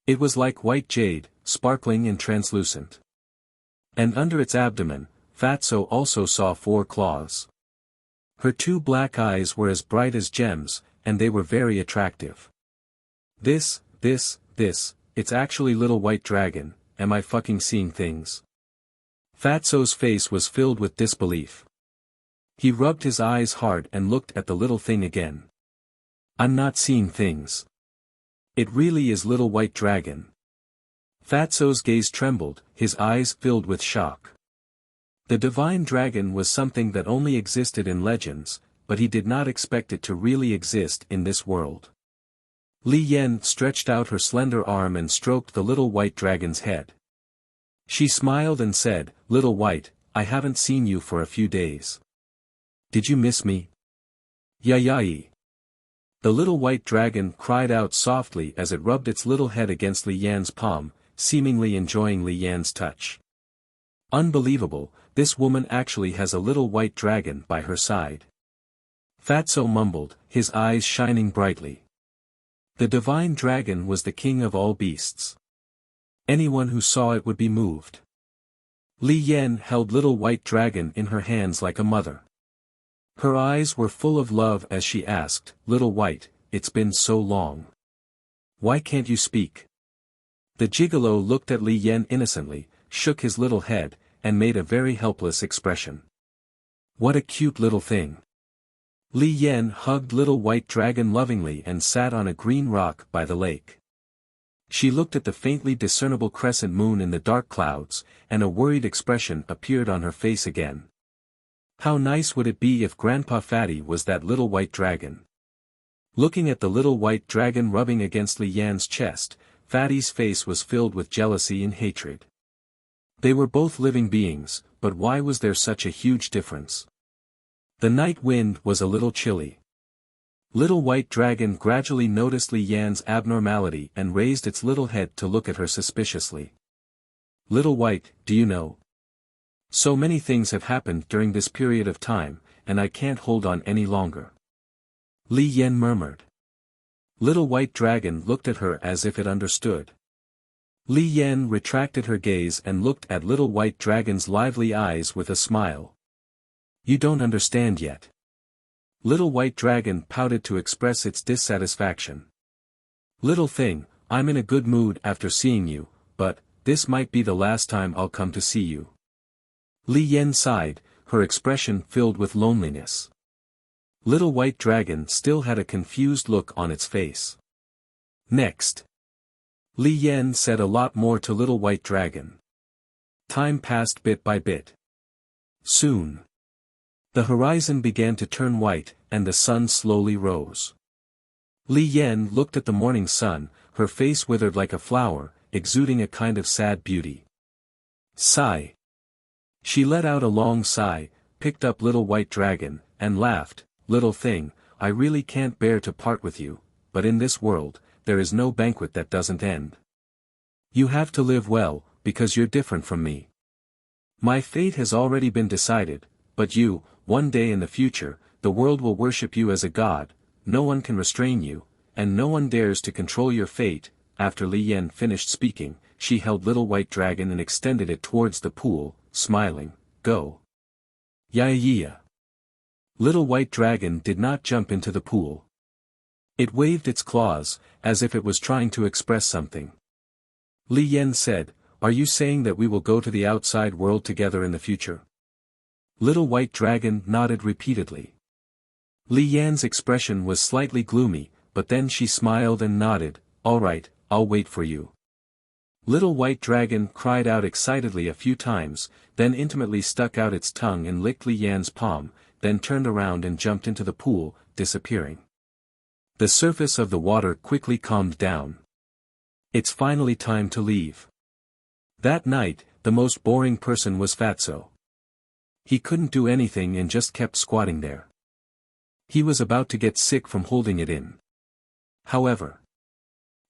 It was like white jade, sparkling and translucent. And under its abdomen, Fatso also saw 4 claws. Her 2 black eyes were as bright as gems, and they were very attractive. This, it's actually Little White Dragon, am I fucking seeing things? Fatso's face was filled with disbelief. He rubbed his eyes hard and looked at the little thing again. I'm not seeing things. It really is Little White Dragon. Fatso's gaze trembled, his eyes filled with shock. The divine dragon was something that only existed in legends, but he did not expect it to really exist in this world. Li Yan stretched out her slender arm and stroked the little white dragon's head. She smiled and said, "Little White, I haven't seen you for a few days. Did you miss me?" "Yai." The little white dragon cried out softly as it rubbed its little head against Li Yan's palm, seemingly enjoying Li Yan's touch. Unbelievable, this woman actually has a little white dragon by her side. Fatso mumbled, his eyes shining brightly. The divine dragon was the king of all beasts. Anyone who saw it would be moved. Li Yan held Little White Dragon in her hands like a mother. Her eyes were full of love as she asked, "Little White, it's been so long. Why can't you speak?" The gigolo looked at Li Yan innocently, shook his little head, and made a very helpless expression. What a cute little thing. Li Yan hugged Little White Dragon lovingly and sat on a green rock by the lake. She looked at the faintly discernible crescent moon in the dark clouds, and a worried expression appeared on her face again. How nice would it be if Grandpa Fatty was that little white dragon? Looking at the little white dragon rubbing against Li Yan's chest, Fatty's face was filled with jealousy and hatred. They were both living beings, but why was there such a huge difference? The night wind was a little chilly. Little White Dragon gradually noticed Li Yan's abnormality and raised its little head to look at her suspiciously. "Little White, do you know? So many things have happened during this period of time, and I can't hold on any longer." Li Yan murmured. Little White Dragon looked at her as if it understood. Li Yan retracted her gaze and looked at Little White Dragon's lively eyes with a smile. "You don't understand yet." Little White Dragon pouted to express its dissatisfaction. "Little thing, I'm in a good mood after seeing you, but, this might be the last time I'll come to see you." Li Yan sighed, her expression filled with loneliness. Little White Dragon still had a confused look on its face. Next, Li Yan said a lot more to Little White Dragon. Time passed bit by bit. Soon, the horizon began to turn white, and the sun slowly rose. Li Yan looked at the morning sun, her face withered like a flower, exuding a kind of sad beauty. Sigh. She let out a long sigh, picked up Little White Dragon, and laughed, "Little thing, I really can't bear to part with you, but in this world, there is no banquet that doesn't end. You have to live well, because you're different from me. My fate has already been decided, but you, one day in the future, the world will worship you as a god, no one can restrain you, and no one dares to control your fate." After Li Yan finished speaking, she held Little White Dragon and extended it towards the pool, smiling, "Go. Yeah. Little White Dragon did not jump into the pool. It waved its claws, as if it was trying to express something. Li Yan said, "Are you saying that we will go to the outside world together in the future?" Little White Dragon nodded repeatedly. Li Yan's expression was slightly gloomy, but then she smiled and nodded, "All right, I'll wait for you." Little White Dragon cried out excitedly a few times, then intimately stuck out its tongue and licked Li Yan's palm, then turned around and jumped into the pool, disappearing. The surface of the water quickly calmed down. It's finally time to leave. That night, the most boring person was Fatso. He couldn't do anything and just kept squatting there. He was about to get sick from holding it in. However,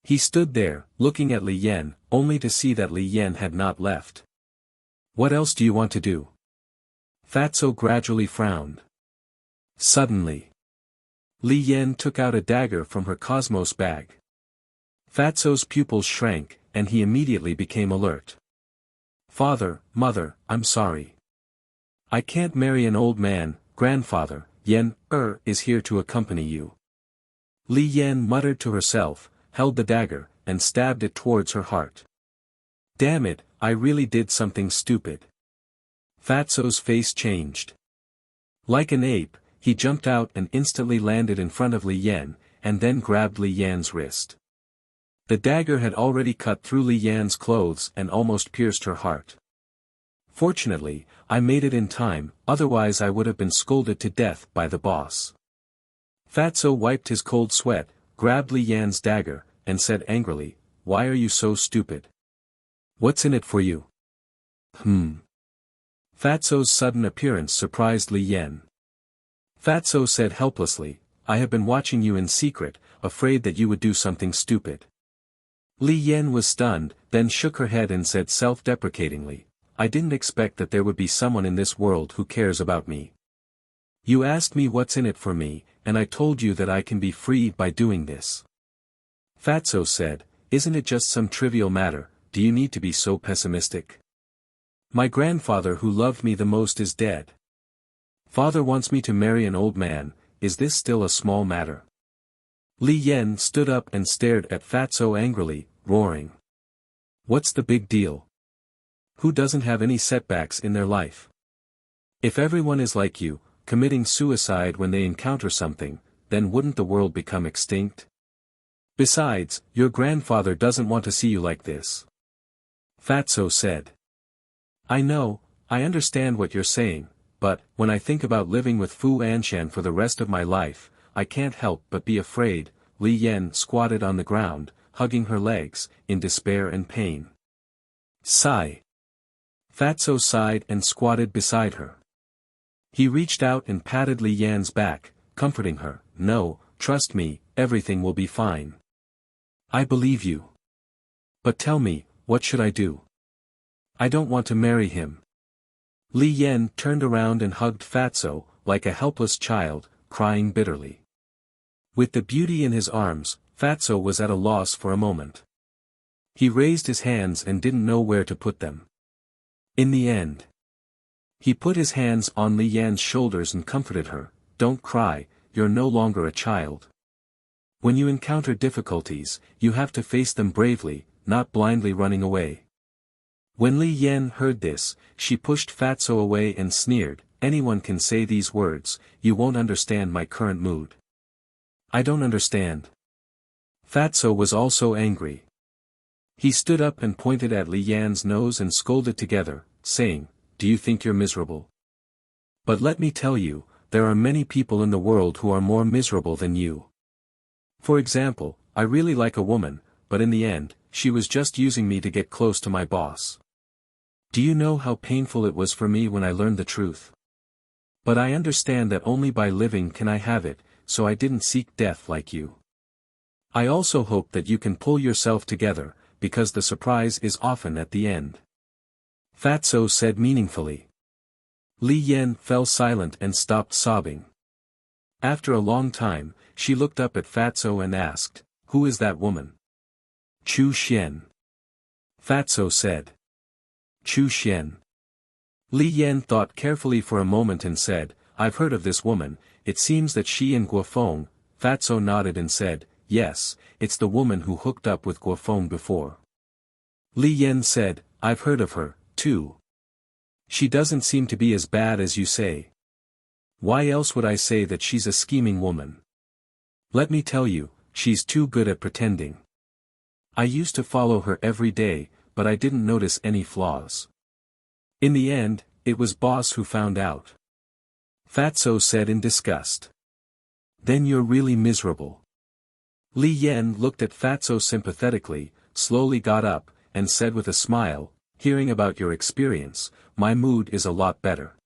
he stood there, looking at Li Yan, only to see that Li Yan had not left. "What else do you want to do?" Fatso gradually frowned. Suddenly, Li Yan took out a dagger from her cosmos bag. Fatso's pupils shrank, and he immediately became alert. "Father, Mother, I'm sorry. I can't marry an old man. Grandfather, Yan is here to accompany you." Li Yan muttered to herself, held the dagger, and stabbed it towards her heart. "Damn it, I really did something stupid." Fatso's face changed. Like an ape, he jumped out and instantly landed in front of Li Yan, and then grabbed Li Yan's wrist. The dagger had already cut through Li Yan's clothes and almost pierced her heart. "Fortunately, I made it in time, otherwise I would have been scolded to death by the boss." Fatso wiped his cold sweat, grabbed Li Yan's dagger, and said angrily, "Why are you so stupid? What's in it for you?" Fatso's sudden appearance surprised Li Yan. Fatso said helplessly, "I have been watching you in secret, afraid that you would do something stupid." Li Yan was stunned, then shook her head and said self-deprecatingly, "I didn't expect that there would be someone in this world who cares about me. You asked me what's in it for me, and I told you that I can be free by doing this." Fatso said, "Isn't it just some trivial matter, do you need to be so pessimistic? My grandfather who loved me the most is dead. Father wants me to marry an old man, is this still a small matter?" Li Yan stood up and stared at Fatso angrily, roaring. "What's the big deal? Who doesn't have any setbacks in their life? If everyone is like you, committing suicide when they encounter something, then wouldn't the world become extinct? Besides, your grandfather doesn't want to see you like this." Fatso said. I understand what you're saying, but, when I think about living with Fu Anshan for the rest of my life, I can't help but be afraid." Li Yan squatted on the ground, hugging her legs, in despair and pain. Sigh. Fatso sighed and squatted beside her. He reached out and patted Li Yan's back, comforting her, "No, trust me, everything will be fine. I believe you. But tell me, what should I do? I don't want to marry him." Li Yan turned around and hugged Fatso, like a helpless child, crying bitterly. With the beauty in his arms, Fatso was at a loss for a moment. He raised his hands and didn't know where to put them. In the end, he put his hands on Li Yan's shoulders and comforted her, "Don't cry, you're no longer a child. When you encounter difficulties, you have to face them bravely, not blindly running away." When Li Yan heard this, she pushed Fatso away and sneered, "Anyone can say these words, you won't understand my current mood." "I don't understand." Fatso was also angry. He stood up and pointed at Li Yan's nose and scolded together, saying, "Do you think you're miserable? But let me tell you, there are many people in the world who are more miserable than you. For example, I really like a woman, but in the end, she was just using me to get close to my boss. Do you know how painful it was for me when I learned the truth? But I understand that only by living can I have it, so I didn't seek death like you. I also hope that you can pull yourself together, because the surprise is often at the end." Fatso said meaningfully. Li Yan fell silent and stopped sobbing. After a long time, she looked up at Fatso and asked, "Who is that woman?" "Chu Xian." Fatso said. "Chu Xian." Li Yan thought carefully for a moment and said, I've heard of this woman, it seems that she and Guofeng. Fatso nodded and said, yes, it's the woman who hooked up with Guofeng before. Li Yan said, I've heard of her, too. She doesn't seem to be as bad as you say. Why else would I say that she's a scheming woman? Let me tell you, she's too good at pretending. I used to follow her every day, but I didn't notice any flaws. In the end, it was boss who found out. Fatso said in disgust. Then you're really miserable. Li Yan looked at Fatso sympathetically, slowly got up, and said with a smile, hearing about your experience, my mood is a lot better.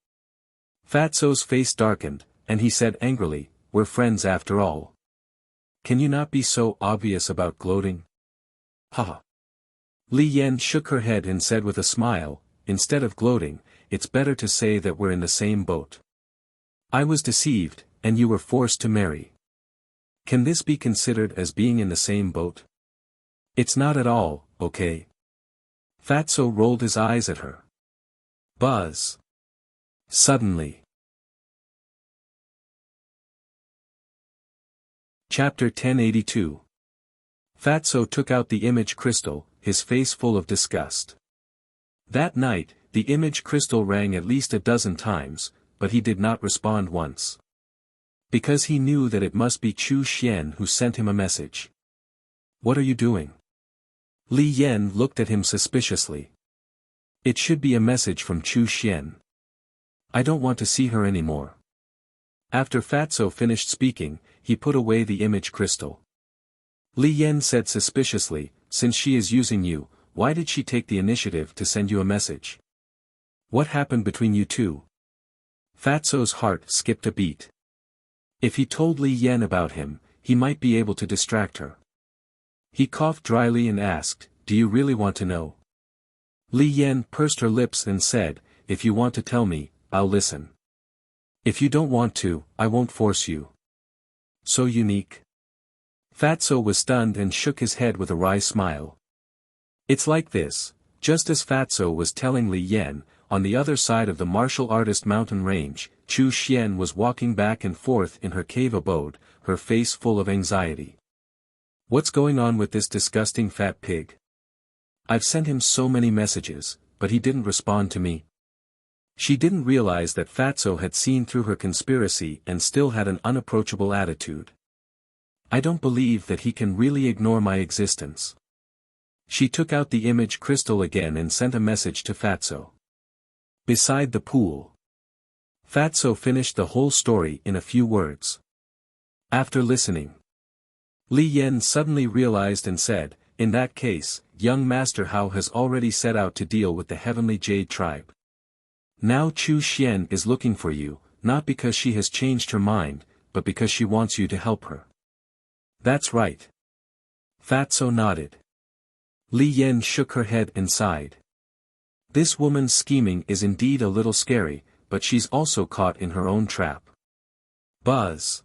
Fatso's face darkened, and he said angrily, we're friends after all. Can you not be so obvious about gloating? Haha. Li Yan shook her head and said with a smile, instead of gloating, it's better to say that we're in the same boat. I was deceived, and you were forced to marry. Can this be considered as being in the same boat? It's not at all, okay? Fatso rolled his eyes at her. Buzz. Suddenly. Chapter 1082. Fatso took out the image crystal, his face full of disgust. That night, the image crystal rang at least a dozen times, but he did not respond once. Because he knew that it must be Chu Xian who sent him a message. What are you doing? Li Yan looked at him suspiciously. It should be a message from Chu Xian. I don't want to see her anymore. After Fatso finished speaking, he put away the image crystal. Li Yan said suspiciously, since she is using you, why did she take the initiative to send you a message? What happened between you two? Fatso's heart skipped a beat. If he told Li Yan about him, he might be able to distract her. He coughed dryly and asked, do you really want to know? Li Yan pursed her lips and said, if you want to tell me, I'll listen. If you don't want to, I won't force you. So unique. Fatso was stunned and shook his head with a wry smile. It's like this, just as Fatso was telling Li Yan, on the other side of the martial artist mountain range, Chu Xian was walking back and forth in her cave abode, her face full of anxiety. What's going on with this disgusting fat pig? I've sent him so many messages, but he didn't respond to me. She didn't realize that Fatso had seen through her conspiracy and still had an unapproachable attitude. I don't believe that he can really ignore my existence. She took out the image crystal again and sent a message to Fatso. Beside the pool. Fatso finished the whole story in a few words. After listening, Li Yan suddenly realized and said, in that case, young Master Hao has already set out to deal with the Heavenly Jade tribe. Now Chu Xian is looking for you, not because she has changed her mind, but because she wants you to help her. That's right. Fatso nodded. Li Yan shook her head and sighed. This woman's scheming is indeed a little scary, but she's also caught in her own trap. Buzz.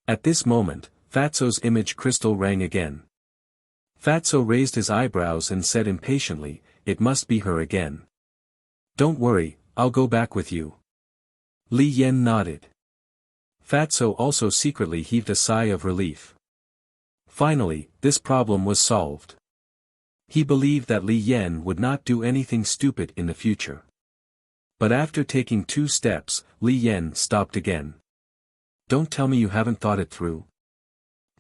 At this moment, Fatso's image crystal rang again. Fatso raised his eyebrows and said impatiently, it must be her again. Don't worry, I'll go back with you. Li Yan nodded. Fatso also secretly heaved a sigh of relief. Finally, this problem was solved. He believed that Li Yan would not do anything stupid in the future. But after taking 2 steps, Li Yan stopped again. Don't tell me you haven't thought it through.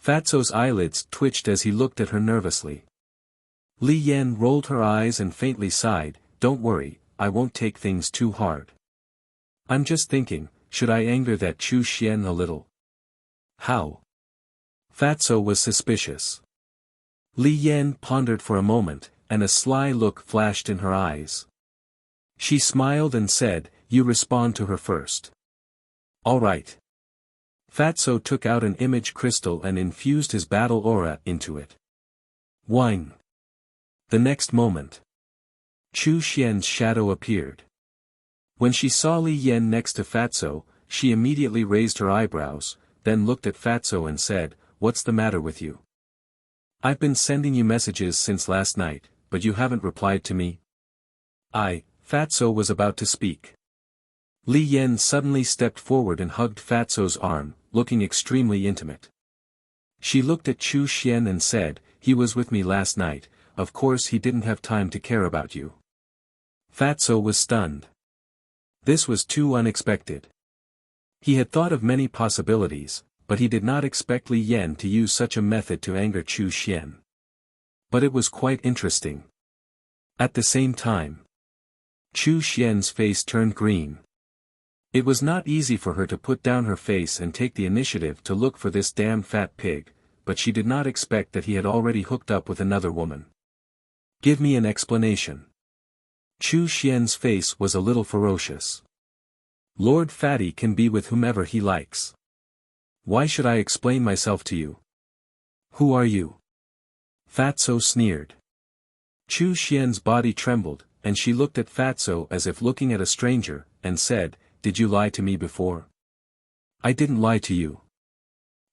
Fatso's eyelids twitched as he looked at her nervously. Li Yan rolled her eyes and faintly sighed, don't worry, I won't take things too hard. I'm just thinking, should I anger that Chu Xian a little? How? Fatso was suspicious. Li Yan pondered for a moment, and a sly look flashed in her eyes. She smiled and said, you respond to her first. All right. Fatso took out an image crystal and infused his battle aura into it. Whine. The next moment, Chu Xian's shadow appeared. When she saw Li Yan next to Fatso, she immediately raised her eyebrows, then looked at Fatso and said, what's the matter with you? I've been sending you messages since last night, but you haven't replied to me. Fatso was about to speak. Li Yan suddenly stepped forward and hugged Fatso's arm, looking extremely intimate. She looked at Chu Xian and said, "He was with me last night, of course he didn't have time to care about you." Fatso was stunned. This was too unexpected. He had thought of many possibilities, but he did not expect Li Yan to use such a method to anger Chu Xian. But it was quite interesting. At the same time, Chu Xian's face turned green. It was not easy for her to put down her face and take the initiative to look for this damn fat pig, but she did not expect that he had already hooked up with another woman. "Give me an explanation." Chu Xian's face was a little ferocious. "Lord Fatty can be with whomever he likes. Why should I explain myself to you? Who are you?" Fatso sneered. Chu Xian's body trembled, and she looked at Fatso as if looking at a stranger, and said, "Did you lie to me before?" "I didn't lie to you.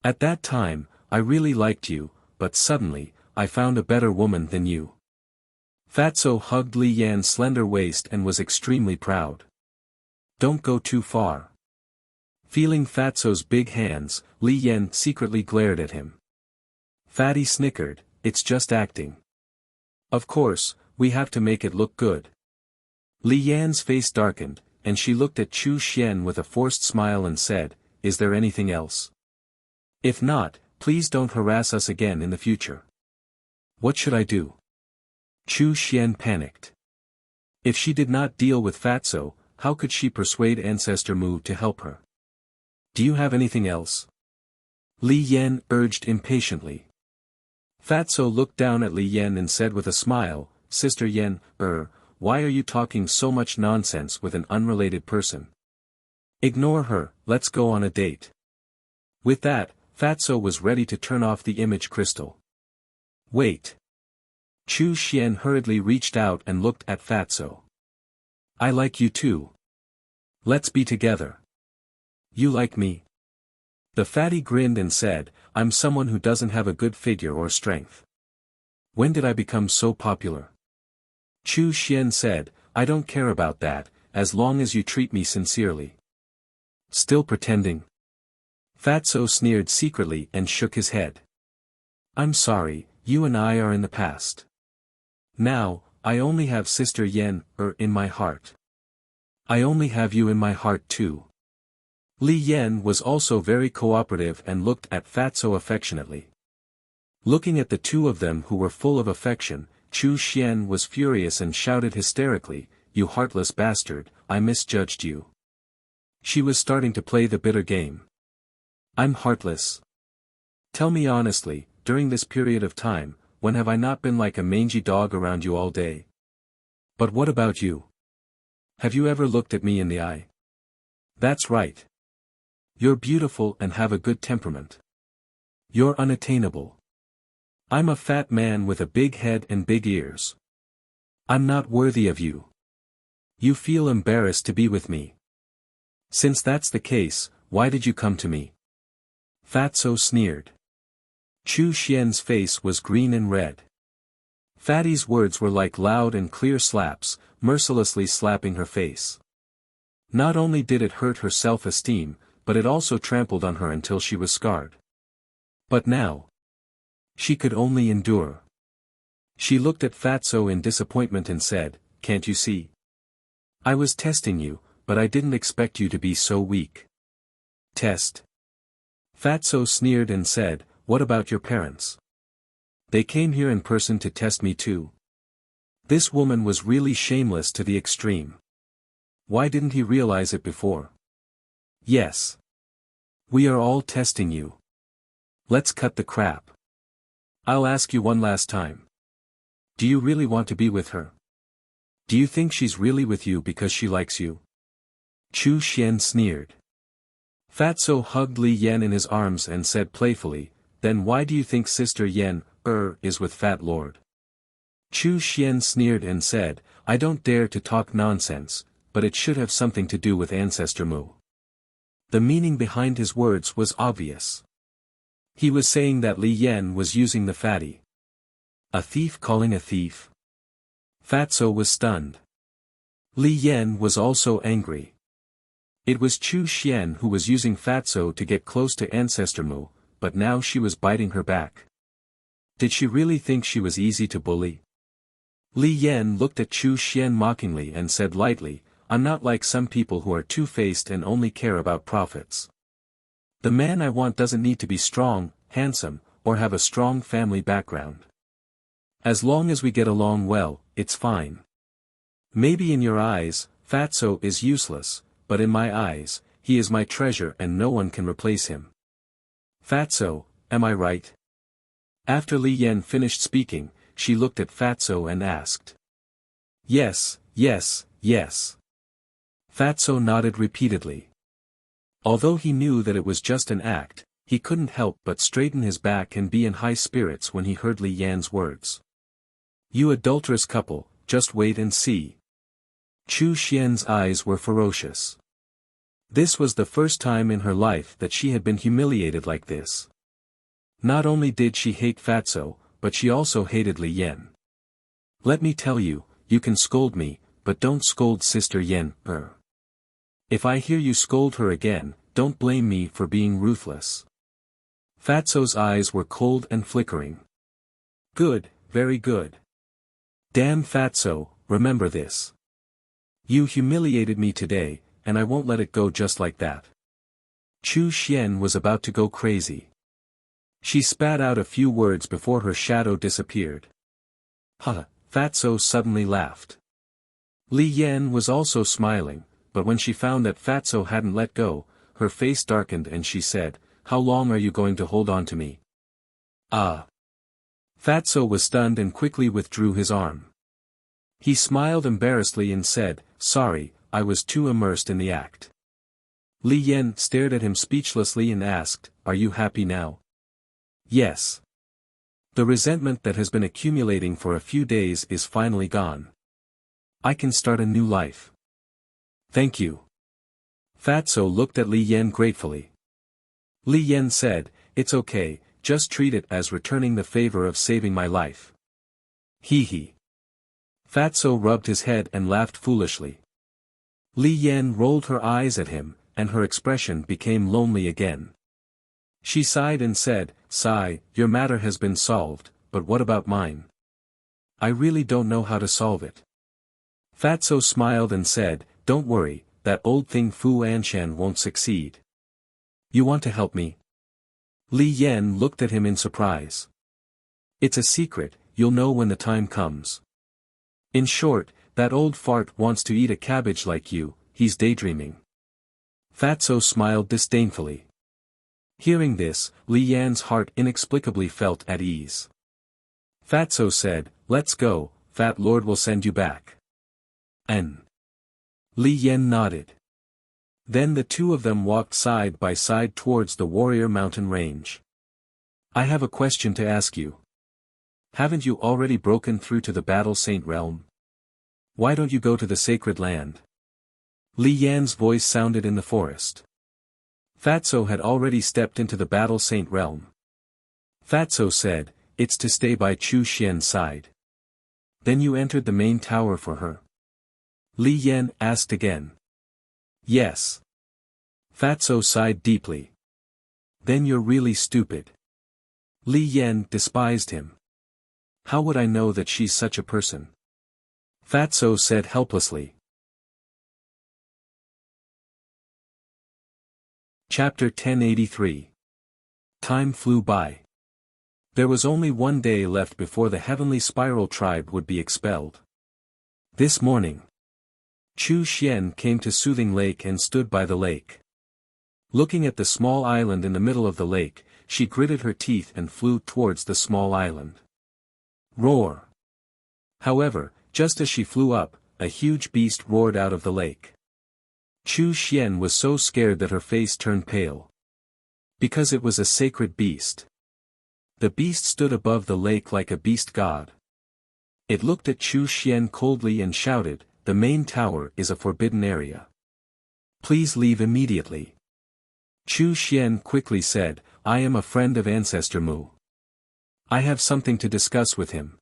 At that time, I really liked you, but suddenly, I found a better woman than you." Fatso hugged Li Yan's slender waist and was extremely proud. "Don't go too far." Feeling Fatso's big hands, Li Yan secretly glared at him. Fatty snickered, "It's just acting. Of course, we have to make it look good." Li Yan's face darkened, and she looked at Chu Xian with a forced smile and said, "Is there anything else? If not, please don't harass us again in the future." "What should I do?" Chu Xian panicked. If she did not deal with Fatso, how could she persuade Ancestor Mu to help her? "Do you have anything else?" Li Yan urged impatiently. Fatso looked down at Li Yan and said with a smile, "Sister Yan, why are you talking so much nonsense with an unrelated person? Ignore her, let's go on a date." With that, Fatso was ready to turn off the image crystal. "Wait." Chu Xian hurriedly reached out and looked at Fatso. "I like you too. Let's be together." "You like me?" The fatty grinned and said, "I'm someone who doesn't have a good figure or strength. When did I become so popular?" Chu Xian said, "I don't care about that, as long as you treat me sincerely." "Still pretending?" Fatso sneered secretly and shook his head. "I'm sorry, you and I are in the past. Now, I only have Sister Yan, in my heart. I only have you in my heart too." Li Yan was also very cooperative and looked at Fatso affectionately. Looking at the two of them who were full of affection, Chu Xian was furious and shouted hysterically, "You heartless bastard, I misjudged you." She was starting to play the bitter game. "I'm heartless. Tell me honestly, during this period of time, when have I not been like a mangy dog around you all day? But what about you? Have you ever looked at me in the eye? That's right. You're beautiful and have a good temperament. You're unattainable. I'm a fat man with a big head and big ears. I'm not worthy of you. You feel embarrassed to be with me. Since that's the case, why did you come to me?" Fatso sneered. Chu Xian's face was green and red. Fatty's words were like loud and clear slaps, mercilessly slapping her face. Not only did it hurt her self-esteem, but it also trampled on her until she was scarred. But now, she could only endure. She looked at Fatso in disappointment and said, "Can't you see? I was testing you, but I didn't expect you to be so weak." "Test?" Fatso sneered and said, "What about your parents? They came here in person to test me too." This woman was really shameless to the extreme. Why didn't he realize it before? "Yes. We are all testing you. Let's cut the crap. I'll ask you one last time. Do you really want to be with her? Do you think she's really with you because she likes you?" Chu Xian sneered. Fatso hugged Li Yan in his arms and said playfully, "Then why do you think Sister Yan, is with Fat Lord?" Chu Xian sneered and said, "I don't dare to talk nonsense, but it should have something to do with Ancestor Mu." The meaning behind his words was obvious. He was saying that Li Yan was using the fatty. A thief calling a thief? Fatso was stunned. Li Yan was also angry. It was Chu Xian who was using Fatso to get close to Ancestor Mu, but now she was biting her back. Did she really think she was easy to bully? Li Yan looked at Chu Xian mockingly and said lightly, I'm not like some people who are two-faced and only care about profits. The man I want doesn't need to be strong, handsome, or have a strong family background. As long as we get along well, it's fine. Maybe in your eyes, Fatso is useless, but in my eyes, he is my treasure and no one can replace him. Fatso, am I right? After Li Yan finished speaking, she looked at Fatso and asked. Yes, yes, yes. Fatso nodded repeatedly. Although he knew that it was just an act, he couldn't help but straighten his back and be in high spirits when he heard Li Yan's words. You adulterous couple, just wait and see. Chu Xian's eyes were ferocious. This was the first time in her life that she had been humiliated like this. Not only did she hate Fatso, but she also hated Li Yan. Let me tell you, you can scold me, but don't scold Sister Yan, If I hear you scold her again, don't blame me for being ruthless. Fatso's eyes were cold and flickering. Good, very good. Damn Fatso, remember this. You humiliated me today, and I won't let it go just like that. Chu Xian was about to go crazy. She spat out a few words before her shadow disappeared. Fatso suddenly laughed. Li Yan was also smiling, but when she found that Fatso hadn't let go, her face darkened and she said, How long are you going to hold on to me? Fatso was stunned and quickly withdrew his arm. He smiled embarrassedly and said, Sorry, I was too immersed in the act. Li Yan stared at him speechlessly and asked, Are you happy now? Yes. The resentment that has been accumulating for a few days is finally gone. I can start a new life. Thank you. Fatso looked at Li Yan gratefully. Li Yan said, It's okay, just treat it as returning the favor of saving my life. Hee. Fatso rubbed his head and laughed foolishly. Li Yan rolled her eyes at him, and her expression became lonely again. She sighed and said, Sigh, your matter has been solved, but what about mine? I really don't know how to solve it. Fatso smiled and said, Don't worry, that old thing Fu Anshan won't succeed. You want to help me? Li Yan looked at him in surprise. It's a secret, you'll know when the time comes. In short, that old fart wants to eat a cabbage like you, he's daydreaming. Fatso smiled disdainfully. Hearing this, Li Yan's heart inexplicably felt at ease. Fatso said, Let's go, Fat Lord will send you back. Li Yan nodded. Then the two of them walked side by side towards the Warrior Mountain Range. I have a question to ask you. Haven't you already broken through to the Battle Saint Realm? Why don't you go to the Sacred Land? Li Yan's voice sounded in the forest. Fatso had already stepped into the Battle Saint Realm. Fatso said, It's to stay by Chu Xian's side. Then you entered the main tower for her? Li Yan asked again. Yes. Fatso sighed deeply. Then you're really stupid. Li Yan despised him. How would I know that she's such a person? Fatso said helplessly. Chapter 1083. Time flew by. There was only one day left before the Heavenly Spiral tribe would be expelled. This morning, Chu Xian came to Soothing Lake and stood by the lake. Looking at the small island in the middle of the lake, she gritted her teeth and flew towards the small island. Roar! However, just as she flew up, a huge beast roared out of the lake. Chu Xian was so scared that her face turned pale. Because it was a sacred beast. The beast stood above the lake like a beast god. It looked at Chu Xian coldly and shouted, The main tower is a forbidden area. Please leave immediately. Chu Xian quickly said, I am a friend of Ancestor Mu. I have something to discuss with him.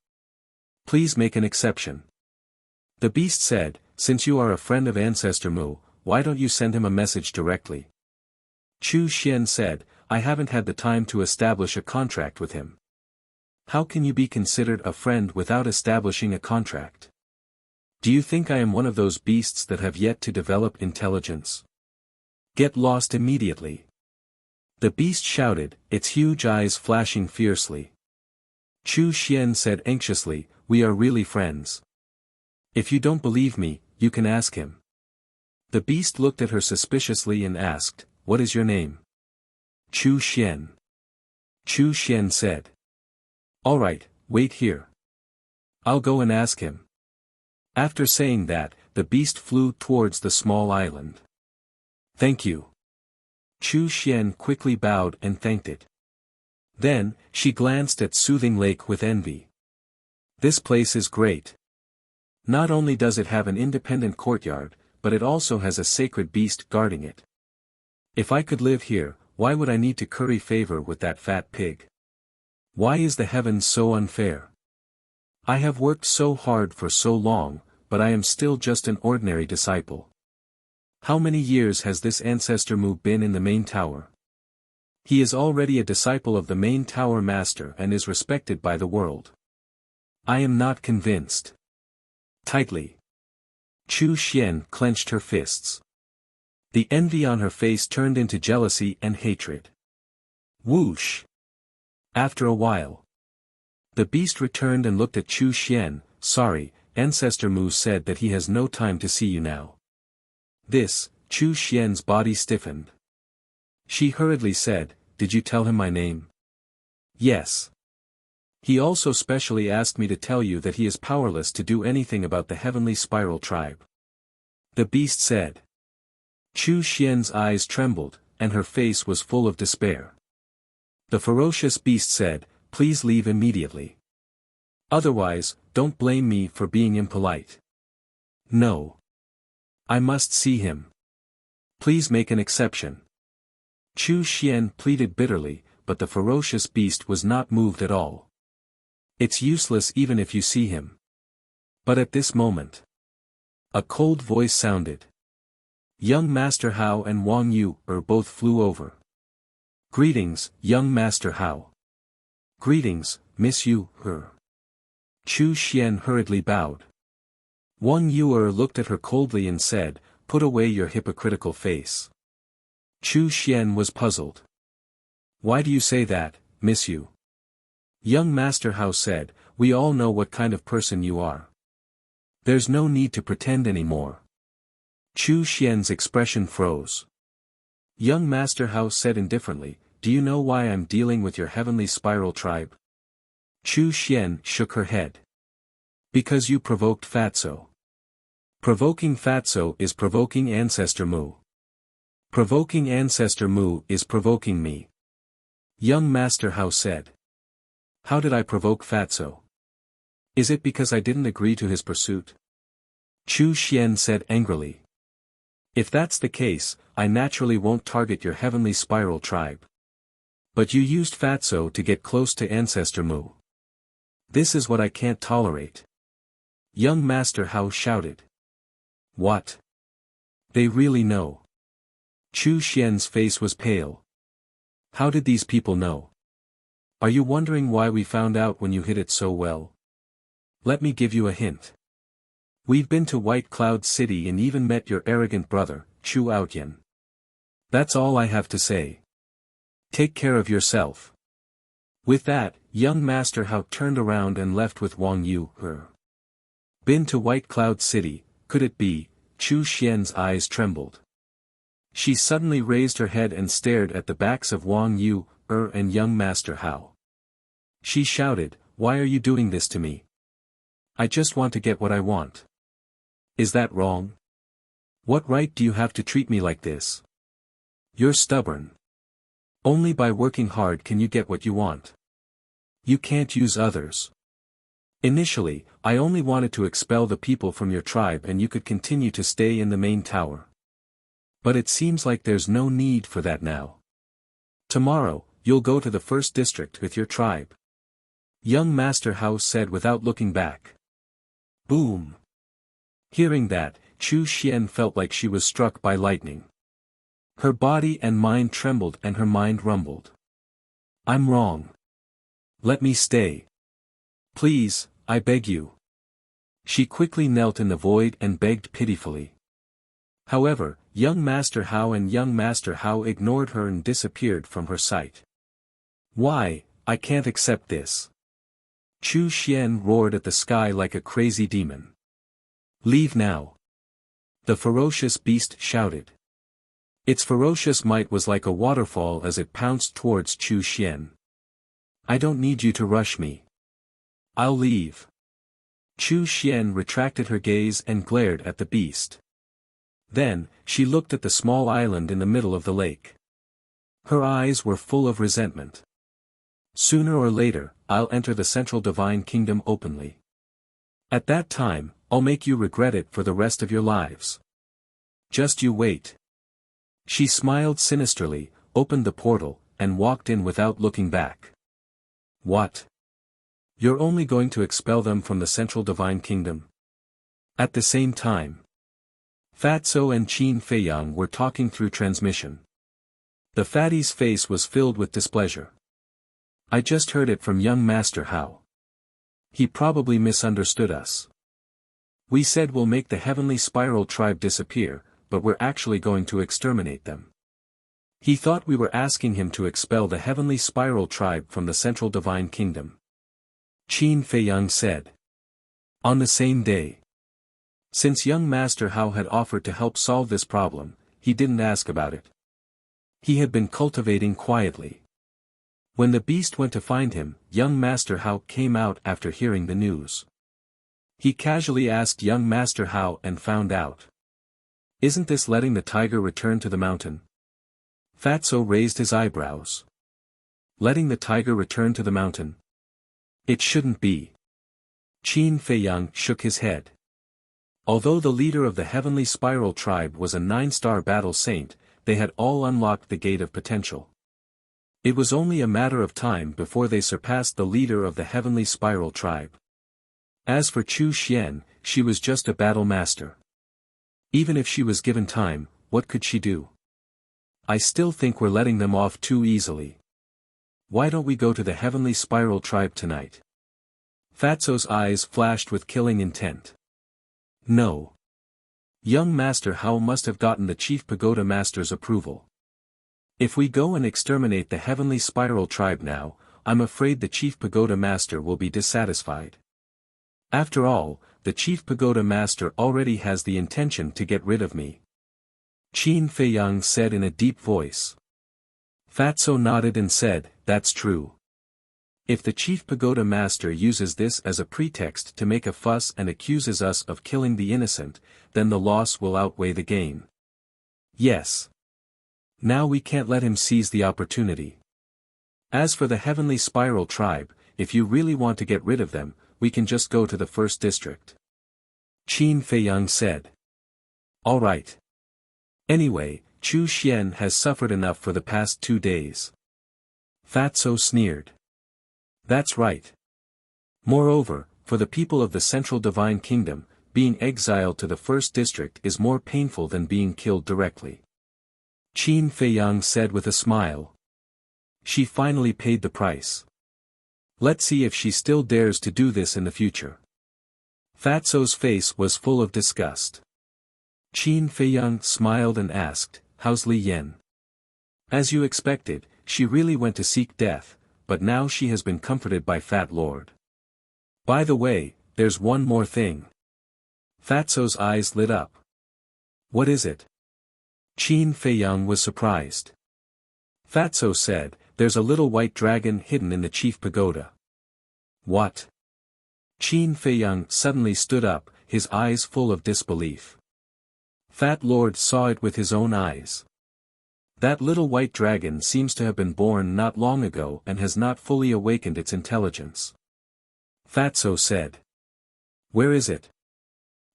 Please make an exception. The beast said, since you are a friend of Ancestor Mu, why don't you send him a message directly? Chu Xian said, I haven't had the time to establish a contract with him. How can you be considered a friend without establishing a contract? Do you think I am one of those beasts that have yet to develop intelligence? Get lost immediately. The beast shouted, its huge eyes flashing fiercely. Chu Xian said anxiously, we are really friends. If you don't believe me, you can ask him. The beast looked at her suspiciously and asked, what is your name? Chu Xian. Chu Xian said. All right, wait here. I'll go and ask him. After saying that, the beast flew towards the small island. Thank you. Chu Xian quickly bowed and thanked it. Then, she glanced at Soothing Lake with envy. This place is great. Not only does it have an independent courtyard, but it also has a sacred beast guarding it. If I could live here, why would I need to curry favor with that fat pig? Why is the heavens so unfair? I have worked so hard for so long, but I am still just an ordinary disciple. How many years has this Ancestor Mu been in the main tower? He is already a disciple of the main tower master and is respected by the world. I am not convinced. Tightly. Chu Xian clenched her fists. The envy on her face turned into jealousy and hatred. Whoosh! After a while, the beast returned and looked at Chu Xian. Sorry, Ancestor Mu said that he has no time to see you now. This, Chu Xian's body stiffened. She hurriedly said, did you tell him my name? Yes. He also specially asked me to tell you that he is powerless to do anything about the heavenly spiral tribe. The beast said. Chu Xian's eyes trembled, and her face was full of despair. The ferocious beast said, please leave immediately. Otherwise, don't blame me for being impolite. No. I must see him. Please make an exception. Chu Xian pleaded bitterly, but the ferocious beast was not moved at all. It's useless even if you see him. But at this moment, a cold voice sounded. Young Master Hao and Wang Yu both flew over. Greetings, young Master Hao. Greetings, Miss Yu. Chu Xian hurriedly bowed. Wang Yu looked at her coldly and said, put away your hypocritical face. Chu Xian was puzzled. Why do you say that, Miss Yu? Young Master Hao said, we all know what kind of person you are. There's no need to pretend anymore. Chu Xian's expression froze. Young Master Hao said indifferently, do you know why I'm dealing with your heavenly spiral tribe? Chu Xian shook her head. Because you provoked Fatso. Provoking Fatso is provoking Ancestor Mu. Provoking Ancestor Mu is provoking me. Young Master Hao said. How did I provoke Fatso? Is it because I didn't agree to his pursuit? Chu Xian said angrily. If that's the case, I naturally won't target your heavenly spiral tribe. But you used Fatso to get close to Ancestor Mu. This is what I can't tolerate. Young Master Hao shouted. What? They really know. Chu Xian's face was pale. How did these people know? Are you wondering why we found out when you hid it so well? Let me give you a hint. We've been to White Cloud City and even met your arrogant brother, Chu Outyan. That's all I have to say. Take care of yourself. With that, young Master Hao turned around and left with Wang Yu. Been to White Cloud City, could it be? Chu Xian's eyes trembled. She suddenly raised her head and stared at the backs of Wang Yu, and young Master Hao. She shouted, why are you doing this to me? I just want to get what I want. Is that wrong? What right do you have to treat me like this? You're stubborn. Only by working hard can you get what you want. You can't use others. Initially, I only wanted to expel the people from your tribe and you could continue to stay in the main tower. But it seems like there's no need for that now. Tomorrow, you'll go to the first district with your tribe. Young Master Hao said without looking back. Boom. Hearing that, Chu Xian felt like she was struck by lightning. Her body and mind trembled and her mind rumbled. I'm wrong. Let me stay. Please, I beg you. She quickly knelt in the void and begged pitifully. However, young Master Hao and young Master Hao ignored her and disappeared from her sight. Why, I can't accept this. Chu Xian roared at the sky like a crazy demon. Leave now. The ferocious beast shouted. Its ferocious might was like a waterfall as it pounced towards Chu Xian. I don't need you to rush me. I'll leave. Chu Xian retracted her gaze and glared at the beast. Then, she looked at the small island in the middle of the lake. Her eyes were full of resentment. Sooner or later, I'll enter the Central Divine Kingdom openly. At that time, I'll make you regret it for the rest of your lives. Just you wait. She smiled sinisterly, opened the portal, and walked in without looking back. What? You're only going to expel them from the Central Divine Kingdom? At the same time, Fatso and Qin Feiyang were talking through transmission. The fatty's face was filled with displeasure. I just heard it from young Master Hao. He probably misunderstood us. We said we'll make the Heavenly Spiral tribe disappear, but we're actually going to exterminate them. He thought we were asking him to expel the Heavenly Spiral tribe from the Central Divine Kingdom. Qin Feiyang said. On the same day. Since young Master Hao had offered to help solve this problem, he didn't ask about it. He had been cultivating quietly. When the beast went to find him, young Master Hao came out after hearing the news. He casually asked young Master Hao and found out. Isn't this letting the tiger return to the mountain? Fatso raised his eyebrows. Letting the tiger return to the mountain? It shouldn't be. Qin Feiyang shook his head. Although the leader of the Heavenly Spiral tribe was a 9-star battle saint, they had all unlocked the gate of potential. It was only a matter of time before they surpassed the leader of the Heavenly Spiral tribe. As for Chu Xian, she was just a battle master. Even if she was given time, what could she do? I still think we're letting them off too easily. Why don't we go to the Heavenly Spiral tribe tonight? Fatso's eyes flashed with killing intent. No. Young Master Hao must have gotten the Chief Pagoda Master's approval. If we go and exterminate the Heavenly Spiral tribe now, I'm afraid the Chief Pagoda Master will be dissatisfied. After all, the Chief Pagoda Master already has the intention to get rid of me. Qin Feiyang said in a deep voice. Fatso nodded and said, that's true. If the Chief Pagoda Master uses this as a pretext to make a fuss and accuses us of killing the innocent, then the loss will outweigh the gain. Yes. Now we can't let him seize the opportunity. As for the Heavenly Spiral tribe, if you really want to get rid of them, we can just go to the first district. Qin Feiyang said. All right. Anyway, Chu Xian has suffered enough for the past 2 days. Fatso sneered. That's right. Moreover, for the people of the Central Divine Kingdom, being exiled to the first district is more painful than being killed directly. Qin Feiyang said with a smile. She finally paid the price. Let's see if she still dares to do this in the future. Fatso's face was full of disgust. Qin Feiyang smiled and asked, how's Li Yan? As you expected, she really went to seek death, but now she has been comforted by Fat Lord. By the way, there's one more thing. Fatso's eyes lit up. What is it? Qin Feiyang was surprised. Fatso said, there's a little white dragon hidden in the chief pagoda. What? Qin Feiyang suddenly stood up, his eyes full of disbelief. Fat Lord saw it with his own eyes. That little white dragon seems to have been born not long ago and has not fully awakened its intelligence. Fatso said. Where is it?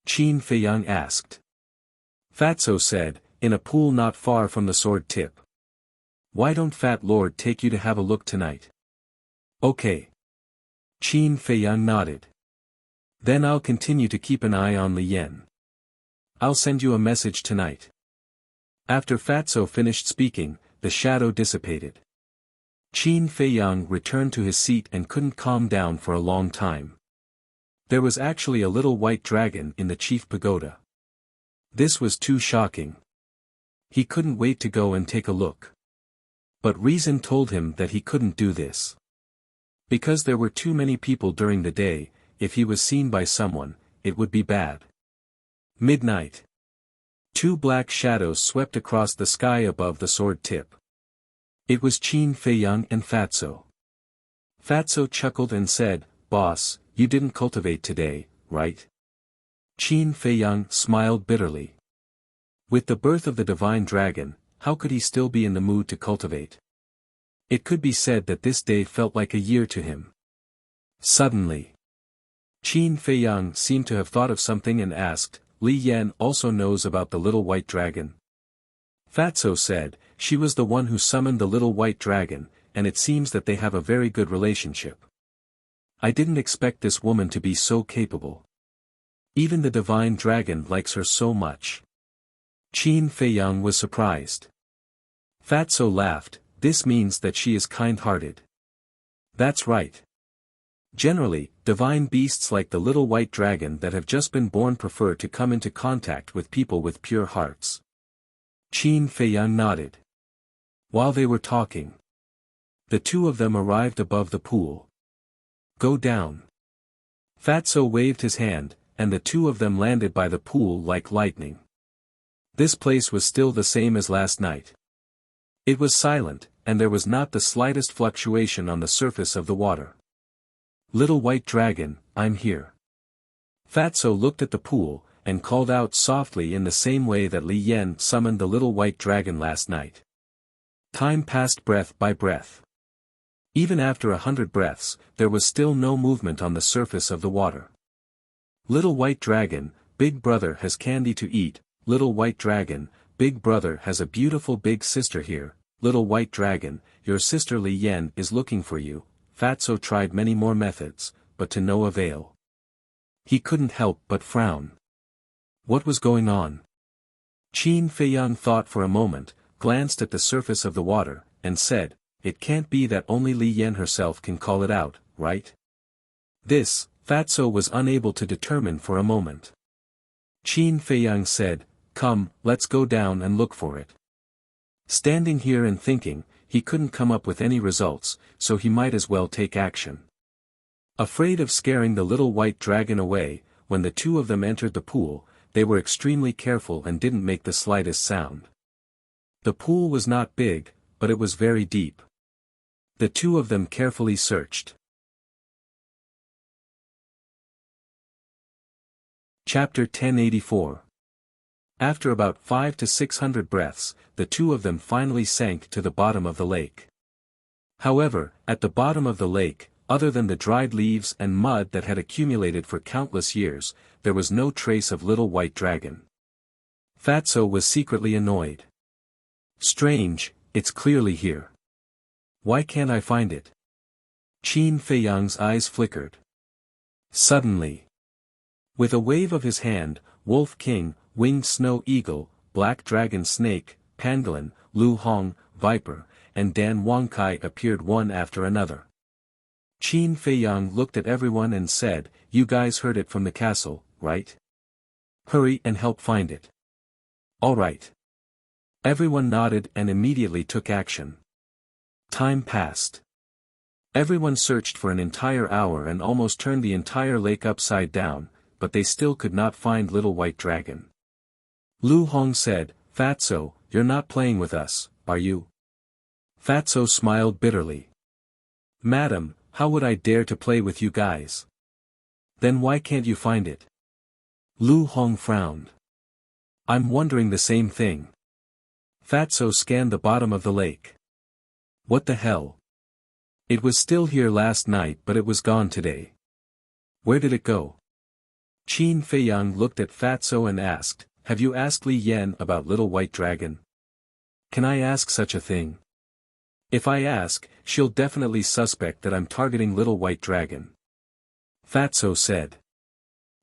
Qin Feiyang asked. Fatso said, in a pool not far from the sword tip. Why don't Fat Lord take you to have a look tonight? Okay. Qin Feiyang nodded. Then I'll continue to keep an eye on Li Yan. I'll send you a message tonight. After Fatso finished speaking, the shadow dissipated. Qin Feiyang returned to his seat and couldn't calm down for a long time. There was actually a little white dragon in the chief pagoda. This was too shocking. He couldn't wait to go and take a look. But reason told him that he couldn't do this. Because there were too many people during the day, if he was seen by someone, it would be bad. Midnight. Two black shadows swept across the sky above the sword tip. It was Qin Feiyang and Fatso. Fatso chuckled and said, "Boss, you didn't cultivate today, right?" Qin Feiyang smiled bitterly. With the birth of the divine dragon, how could he still be in the mood to cultivate? It could be said that this day felt like a year to him. Suddenly, Qin Feiyang seemed to have thought of something and asked, "Li Yan also knows about the little white dragon?" Fatso said, "She was the one who summoned the little white dragon, and it seems that they have a very good relationship. I didn't expect this woman to be so capable. Even the divine dragon likes her so much." Qin Feiyang was surprised. Fatso laughed, "This means that she is kind-hearted." That's right. Generally, divine beasts like the little white dragon that have just been born prefer to come into contact with people with pure hearts. Qin Feiyang nodded. While they were talking, the two of them arrived above the pool. "Go down." Fatso waved his hand, and the two of them landed by the pool like lightning. This place was still the same as last night. It was silent, and there was not the slightest fluctuation on the surface of the water. "Little white dragon, I'm here." Fatso looked at the pool, and called out softly in the same way that Li Yan summoned the little white dragon last night. Time passed breath by breath. Even after 100 breaths, there was still no movement on the surface of the water. "Little white dragon, big brother has candy to eat. Little white dragon, big brother has a beautiful big sister here. Little white dragon, your sister Li Yan is looking for you." Fatso tried many more methods, but to no avail. He couldn't help but frown. What was going on? Qin Feiyang thought for a moment, glanced at the surface of the water, and said, "It can't be that only Li Yan herself can call it out, right?" This, Fatso was unable to determine for a moment. Qin Feiyang said, "Come, let's go down and look for it." Standing here and thinking, he couldn't come up with any results, so he might as well take action. Afraid of scaring the little white dragon away, when the two of them entered the pool, they were extremely careful and didn't make the slightest sound. The pool was not big, but it was very deep. The two of them carefully searched. Chapter 1084. After about 500 to 600 breaths, the two of them finally sank to the bottom of the lake. However, at the bottom of the lake, other than the dried leaves and mud that had accumulated for countless years, there was no trace of little white dragon. Fatso was secretly annoyed. "Strange, it's clearly here. Why can't I find it?" Qin Feiyang's eyes flickered. Suddenly, with a wave of his hand, Wolf King, Winged Snow Eagle, Black Dragon Snake, Pangolin, Lu Hong, Viper, and Dan Wangkai appeared one after another. Qin Feiyang looked at everyone and said, "You guys heard it from the castle, right? Hurry and help find it." "All right." Everyone nodded and immediately took action. Time passed. Everyone searched for an entire hour and almost turned the entire lake upside down, but they still could not find little white dragon. Lu Hong said, "Fatso, you're not playing with us, are you?" Fatso smiled bitterly. "Madam, how would I dare to play with you guys? Then why can't you find it?" Lu Hong frowned. "I'm wondering the same thing." Fatso scanned the bottom of the lake. "What the hell? It was still here last night but it was gone today. Where did it go?" Qin Feiyang looked at Fatso and asked, "Have you asked Li Yan about little white dragon?" "Can I ask such a thing? If I ask, she'll definitely suspect that I'm targeting little white dragon." Fatso said.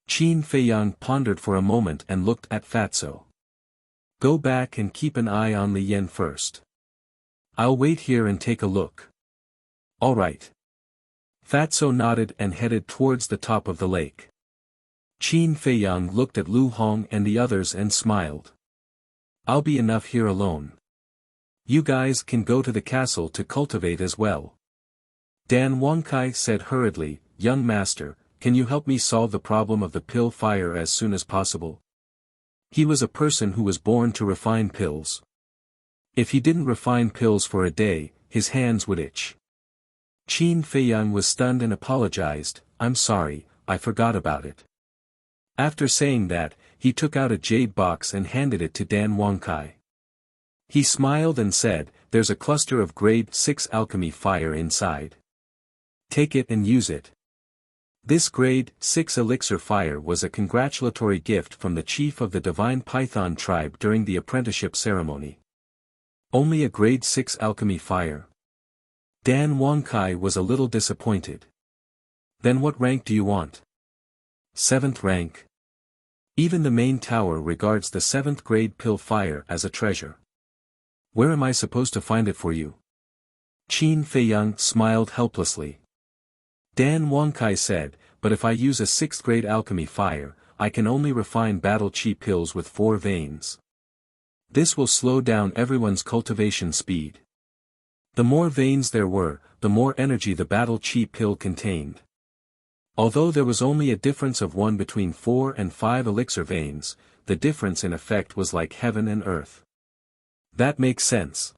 Qin Feiyang pondered for a moment and looked at Fatso. Go back and keep an eye on Li Yan first. I'll wait here and take a look. All right. Fatso nodded and headed towards the top of the lake. Qin Feiyang looked at Lu Hong and the others and smiled. I'll be enough here alone. You guys can go to the castle to cultivate as well. Dan Wangkai said hurriedly, Young master, can you help me solve the problem of the pill fire as soon as possible? He was a person who was born to refine pills. If he didn't refine pills for a day, his hands would itch. Qin Feiyang was stunned and apologized, I'm sorry, I forgot about it. After saying that, he took out a jade box and handed it to Dan Wangkai. He smiled and said, there's a cluster of grade 6 alchemy fire inside. Take it and use it. This grade 6 elixir fire was a congratulatory gift from the chief of the divine python tribe during the apprenticeship ceremony. Only a grade 6 alchemy fire. Dan Wangkai was a little disappointed. Then what rank do you want? 7th rank. Even the main tower regards the 7th grade pill fire as a treasure. Where am I supposed to find it for you? Qin Feiyang smiled helplessly. Dan Wangkai said, but if I use a 6th grade alchemy fire, I can only refine battle chi pills with 4 veins. This will slow down everyone's cultivation speed. The more veins there were, the more energy the battle chi pill contained. Although there was only a difference of 1 between 4 and 5 elixir veins, the difference in effect was like heaven and earth. That makes sense.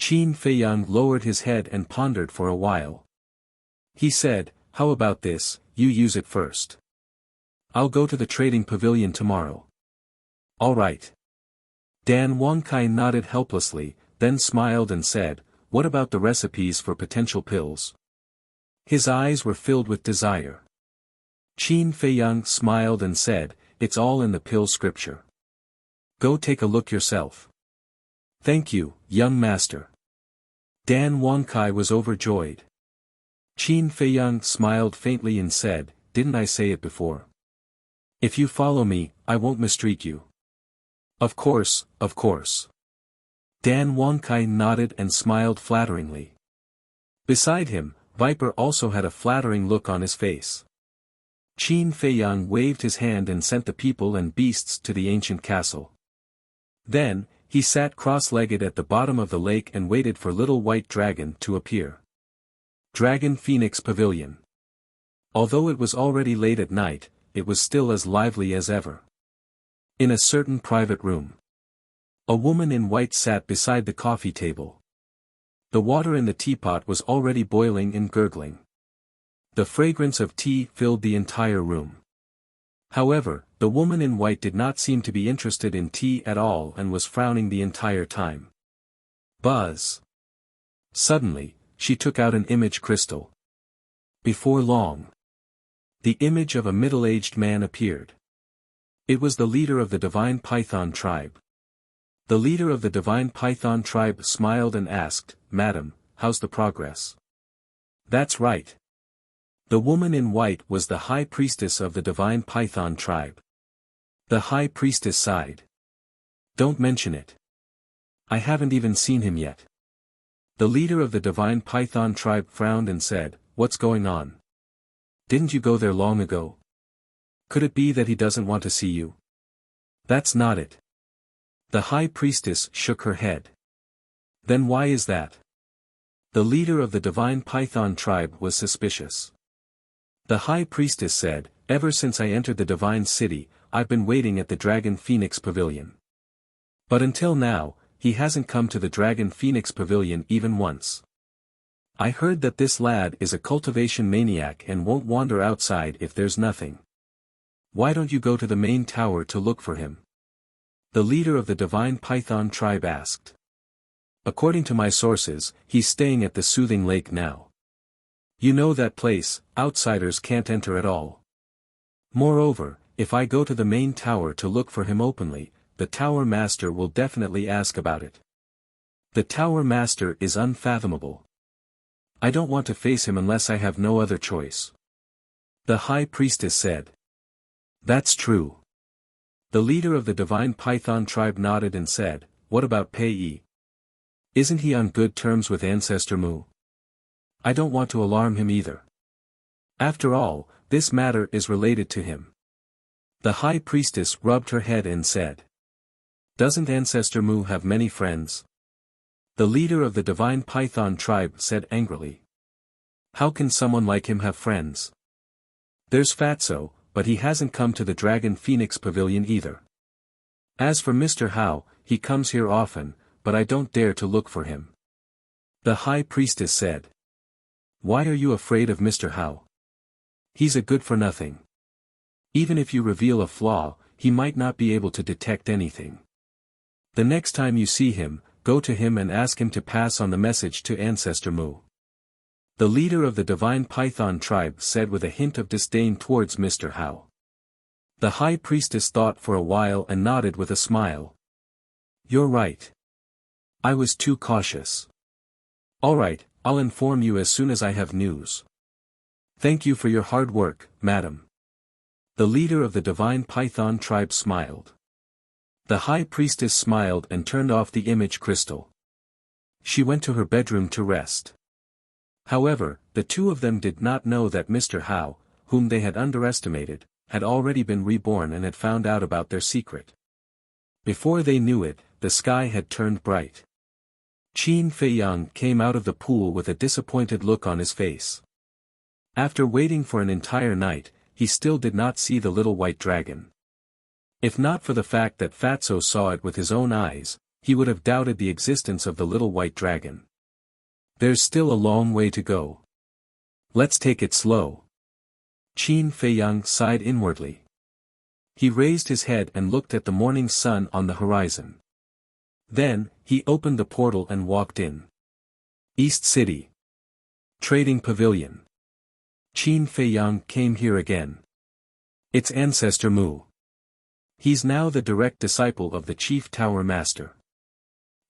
Qin Feiyang lowered his head and pondered for a while. He said, how about this, you use it first. I'll go to the trading pavilion tomorrow. All right. Dan Wangkai nodded helplessly, then smiled and said, what about the recipes for potential pills? His eyes were filled with desire. Qin Feiyang smiled and said, it's all in the pill scripture. Go take a look yourself. Thank you, young master. Dan Wangkai was overjoyed. Qin Feiyang smiled faintly and said, didn't I say it before? If you follow me, I won't mistreat you. Of course, of course. Dan Wangkai nodded and smiled flatteringly. Beside him, Viper also had a flattering look on his face. Qin Feiyang waved his hand and sent the people and beasts to the ancient castle. Then, he sat cross-legged at the bottom of the lake and waited for Little White Dragon to appear. Dragon Phoenix Pavilion. Although it was already late at night, it was still as lively as ever. In a certain private room, a woman in white sat beside the coffee table. The water in the teapot was already boiling and gurgling. The fragrance of tea filled the entire room. However, the woman in white did not seem to be interested in tea at all and was frowning the entire time. Buzz. Suddenly, she took out an image crystal. Before long, the image of a middle-aged man appeared. It was the leader of the divine python tribe. The leader of the divine python tribe smiled and asked, Madam, how's the progress? That's right. The woman in white was the high priestess of the divine python tribe. The high priestess sighed. Don't mention it. I haven't even seen him yet. The leader of the divine python tribe frowned and said, what's going on? Didn't you go there long ago? Could it be that he doesn't want to see you? That's not it. The high priestess shook her head. Then why is that? The leader of the divine python tribe was suspicious. The high priestess said, ever since I entered the divine city, I've been waiting at the Dragon Phoenix Pavilion. But until now, he hasn't come to the Dragon Phoenix Pavilion even once. I heard that this lad is a cultivation maniac and won't wander outside if there's nothing. Why don't you go to the main tower to look for him? The leader of the divine python tribe asked. According to my sources, he's staying at the Soothing Lake now. You know that place, outsiders can't enter at all. Moreover, if I go to the main tower to look for him openly, the tower master will definitely ask about it. The tower master is unfathomable. I don't want to face him unless I have no other choice. The high priestess said. That's true. The leader of the divine python tribe nodded and said, what about Pei? Isn't he on good terms with Ancestor Mu? I don't want to alarm him either. After all, this matter is related to him. The high priestess rubbed her head and said. Doesn't Ancestor Mu have many friends? The leader of the divine python tribe said angrily. How can someone like him have friends? There's Fatso, but he hasn't come to the Dragon Phoenix Pavilion either. As for Mr. Hao, he comes here often, but I don't dare to look for him. The high priestess said. Why are you afraid of Mr. Hao? He's a good-for-nothing. Even if you reveal a flaw, he might not be able to detect anything. The next time you see him, go to him and ask him to pass on the message to Ancestor Mu. The leader of the divine python tribe said with a hint of disdain towards Mr. Hao. The high priestess thought for a while and nodded with a smile. You're right. I was too cautious. All right, I'll inform you as soon as I have news. Thank you for your hard work, madam. The leader of the divine python tribe smiled. The high priestess smiled and turned off the image crystal. She went to her bedroom to rest. However, the two of them did not know that Mr. Hao, whom they had underestimated, had already been reborn and had found out about their secret. Before they knew it, the sky had turned bright. Qin Feiyang came out of the pool with a disappointed look on his face. After waiting for an entire night, he still did not see the little white dragon. If not for the fact that Fatso saw it with his own eyes, he would have doubted the existence of the little white dragon. There's still a long way to go. Let's take it slow. Qin Feiyang sighed inwardly. He raised his head and looked at the morning sun on the horizon. Then, he opened the portal and walked in. East City. Trading Pavilion. Qin Feiyang came here again. It's Ancestor Mu. He's now the direct disciple of the Chief Tower Master.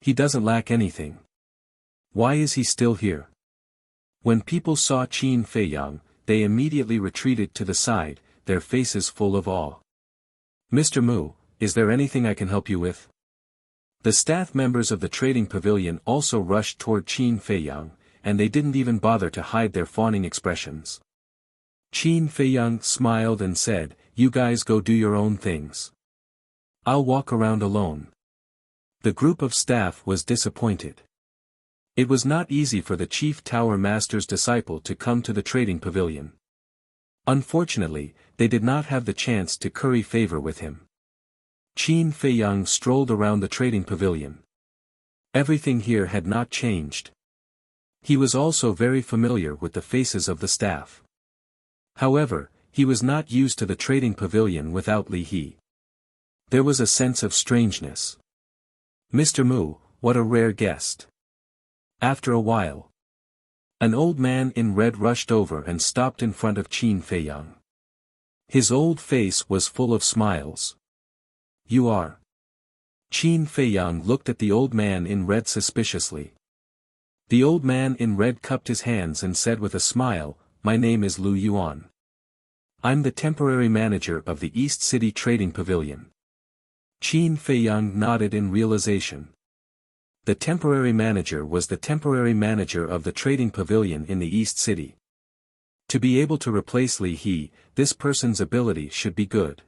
He doesn't lack anything. Why is he still here? When people saw Qin Feiyang, they immediately retreated to the side, their faces full of awe. Mr. Mu, is there anything I can help you with? The staff members of the trading pavilion also rushed toward Qin Feiyang, and they didn't even bother to hide their fawning expressions. Qin Feiyang smiled and said, you guys go do your own things. I'll walk around alone. The group of staff was disappointed. It was not easy for the Chief Tower Master's disciple to come to the trading pavilion. Unfortunately, they did not have the chance to curry favor with him. Qin Feiyang strolled around the trading pavilion. Everything here had not changed. He was also very familiar with the faces of the staff. However, he was not used to the trading pavilion without Li He. There was a sense of strangeness. Mr. Mu, what a rare guest. After a while, an old man in red rushed over and stopped in front of Qin Feiyang. His old face was full of smiles. You are. Qin Feiyang looked at the old man in red suspiciously. The old man in red cupped his hands and said with a smile, my name is Lu Yuan. I'm the temporary manager of the East City Trading Pavilion. Qin Feiyang nodded in realization. The temporary manager was the temporary manager of the trading pavilion in the East City. To be able to replace Li He, this person's ability should be good.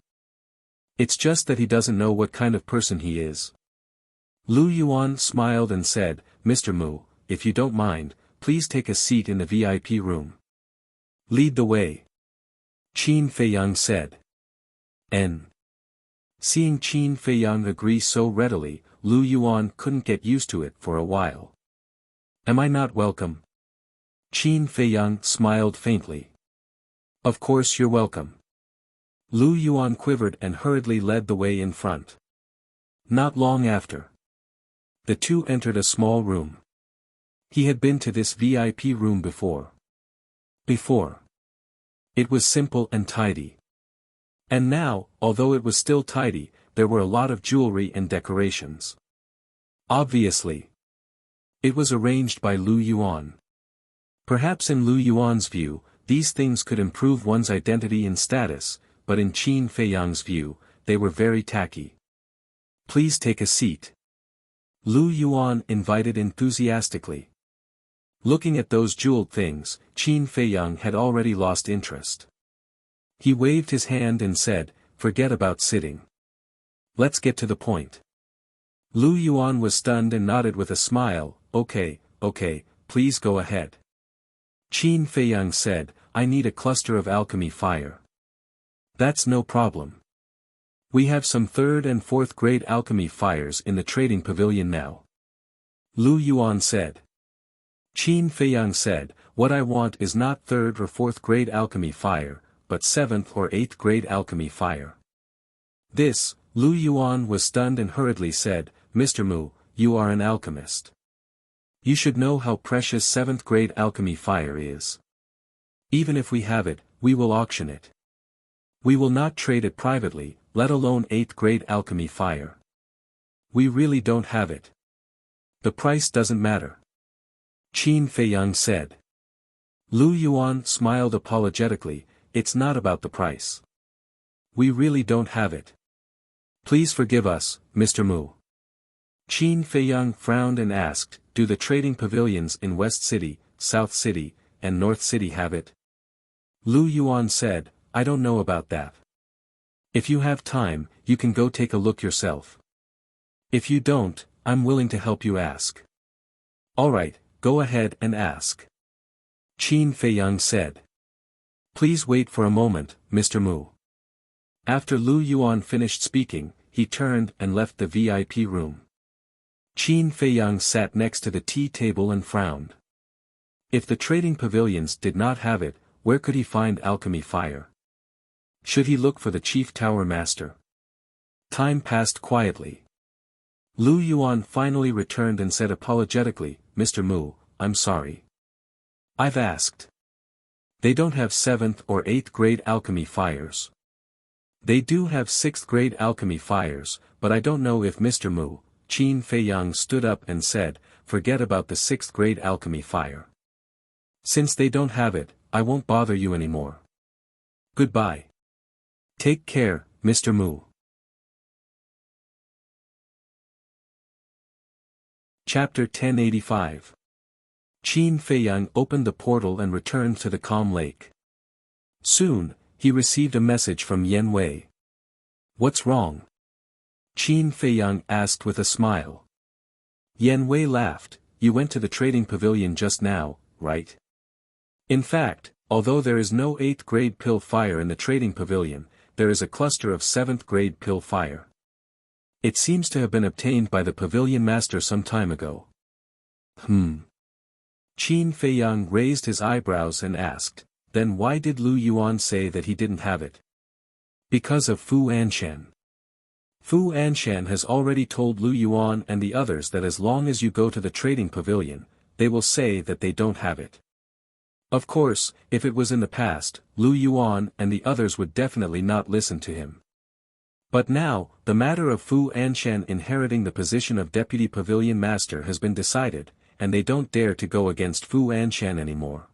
It's just that he doesn't know what kind of person he is. Lu Yuan smiled and said, Mr. Mu, if you don't mind, please take a seat in the VIP room. Lead the way. Qin Feiyang said. Seeing Qin Feiyang agree so readily, Lu Yuan couldn't get used to it for a while. Am I not welcome? Qin Feiyang smiled faintly. Of course you're welcome. Lu Yuan quivered and hurriedly led the way in front. Not long after, the two entered a small room. He had been to this VIP room before. It was simple and tidy. And now, although it was still tidy, there were a lot of jewelry and decorations. Obviously, it was arranged by Lu Yuan. Perhaps in Lu Yuan's view, these things could improve one's identity and status, but in Qin Feiyang's view, they were very tacky. "Please take a seat," Lu Yuan invited enthusiastically. Looking at those jeweled things, Qin Feiyang had already lost interest. He waved his hand and said, "Forget about sitting. Let's get to the point." Lu Yuan was stunned and nodded with a smile. Okay, please go ahead." Qin Feiyang said, "I need a cluster of alchemy fire." "That's no problem. We have some 3rd and 4th grade alchemy fires in the trading pavilion now," Lu Yuan said. Qin Feiyang said, "What I want is not 3rd or 4th grade alchemy fire, but 7th or 8th grade alchemy fire." This, Lu Yuan was stunned and hurriedly said, "Mr. Mu, you are an alchemist. You should know how precious 7th grade alchemy fire is. Even if we have it, we will auction it. We will not trade it privately, let alone 8th grade alchemy fire. We really don't have it. The price doesn't matter," Qin Feiyang said. Lu Yuan smiled apologetically, "It's not about the price. We really don't have it. Please forgive us, Mr. Mu." Qin Feiyang frowned and asked, "Do the trading pavilions in West City, South City, and North City have it?" Lu Yuan said, "I don't know about that. If you have time, you can go take a look yourself. If you don't, I'm willing to help you ask." "Alright, go ahead and ask," Qin Feiyang said. "Please wait for a moment, Mr. Mu." After Lu Yuan finished speaking, he turned and left the VIP room. Qin Feiyang sat next to the tea table and frowned. If the trading pavilions did not have it, where could he find alchemy fire? Should he look for the chief tower master? Time passed quietly. Lu Yuan finally returned and said apologetically, "Mr. Mu, I'm sorry. I've asked. They don't have 7th or 8th grade alchemy fires. They do have 6th grade alchemy fires, but I don't know if Mr. Mu." Qin Feiyang stood up and said, "Forget about the 6th grade alchemy fire. Since they don't have it, I won't bother you anymore. Goodbye. Take care, Mr. Mu." Chapter 1085. Qin Feiyang opened the portal and returned to the calm lake. Soon, he received a message from Yan Wei. "What's wrong?" Qin Feiyang asked with a smile. Yan Wei laughed, "You went to the trading pavilion just now, right? In fact, although there is no 8th grade pill fire in the trading pavilion, there is a cluster of 7th grade pill fire. It seems to have been obtained by the pavilion master some time ago." Qin Feiyang raised his eyebrows and asked, "Then why did Lu Yuan say that he didn't have it?" "Because of Fu Anshan. Fu Anshan has already told Lu Yuan and the others that as long as you go to the trading pavilion, they will say that they don't have it. Of course, if it was in the past, Lu Yuan and the others would definitely not listen to him. But now, the matter of Fu Anshan inheriting the position of deputy pavilion master has been decided, and they don't dare to go against Fu Anshan anymore.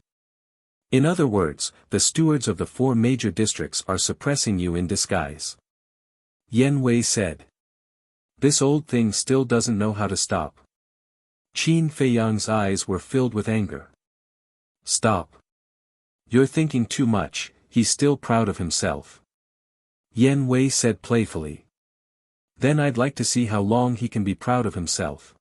In other words, the stewards of the 4 major districts are suppressing you in disguise." Yan Wei said. "This old thing still doesn't know how to stop." Qin Feiyang's eyes were filled with anger. "Stop. You're thinking too much, he's still proud of himself," Yan Wei said playfully. "Then I'd like to see how long he can be proud of himself."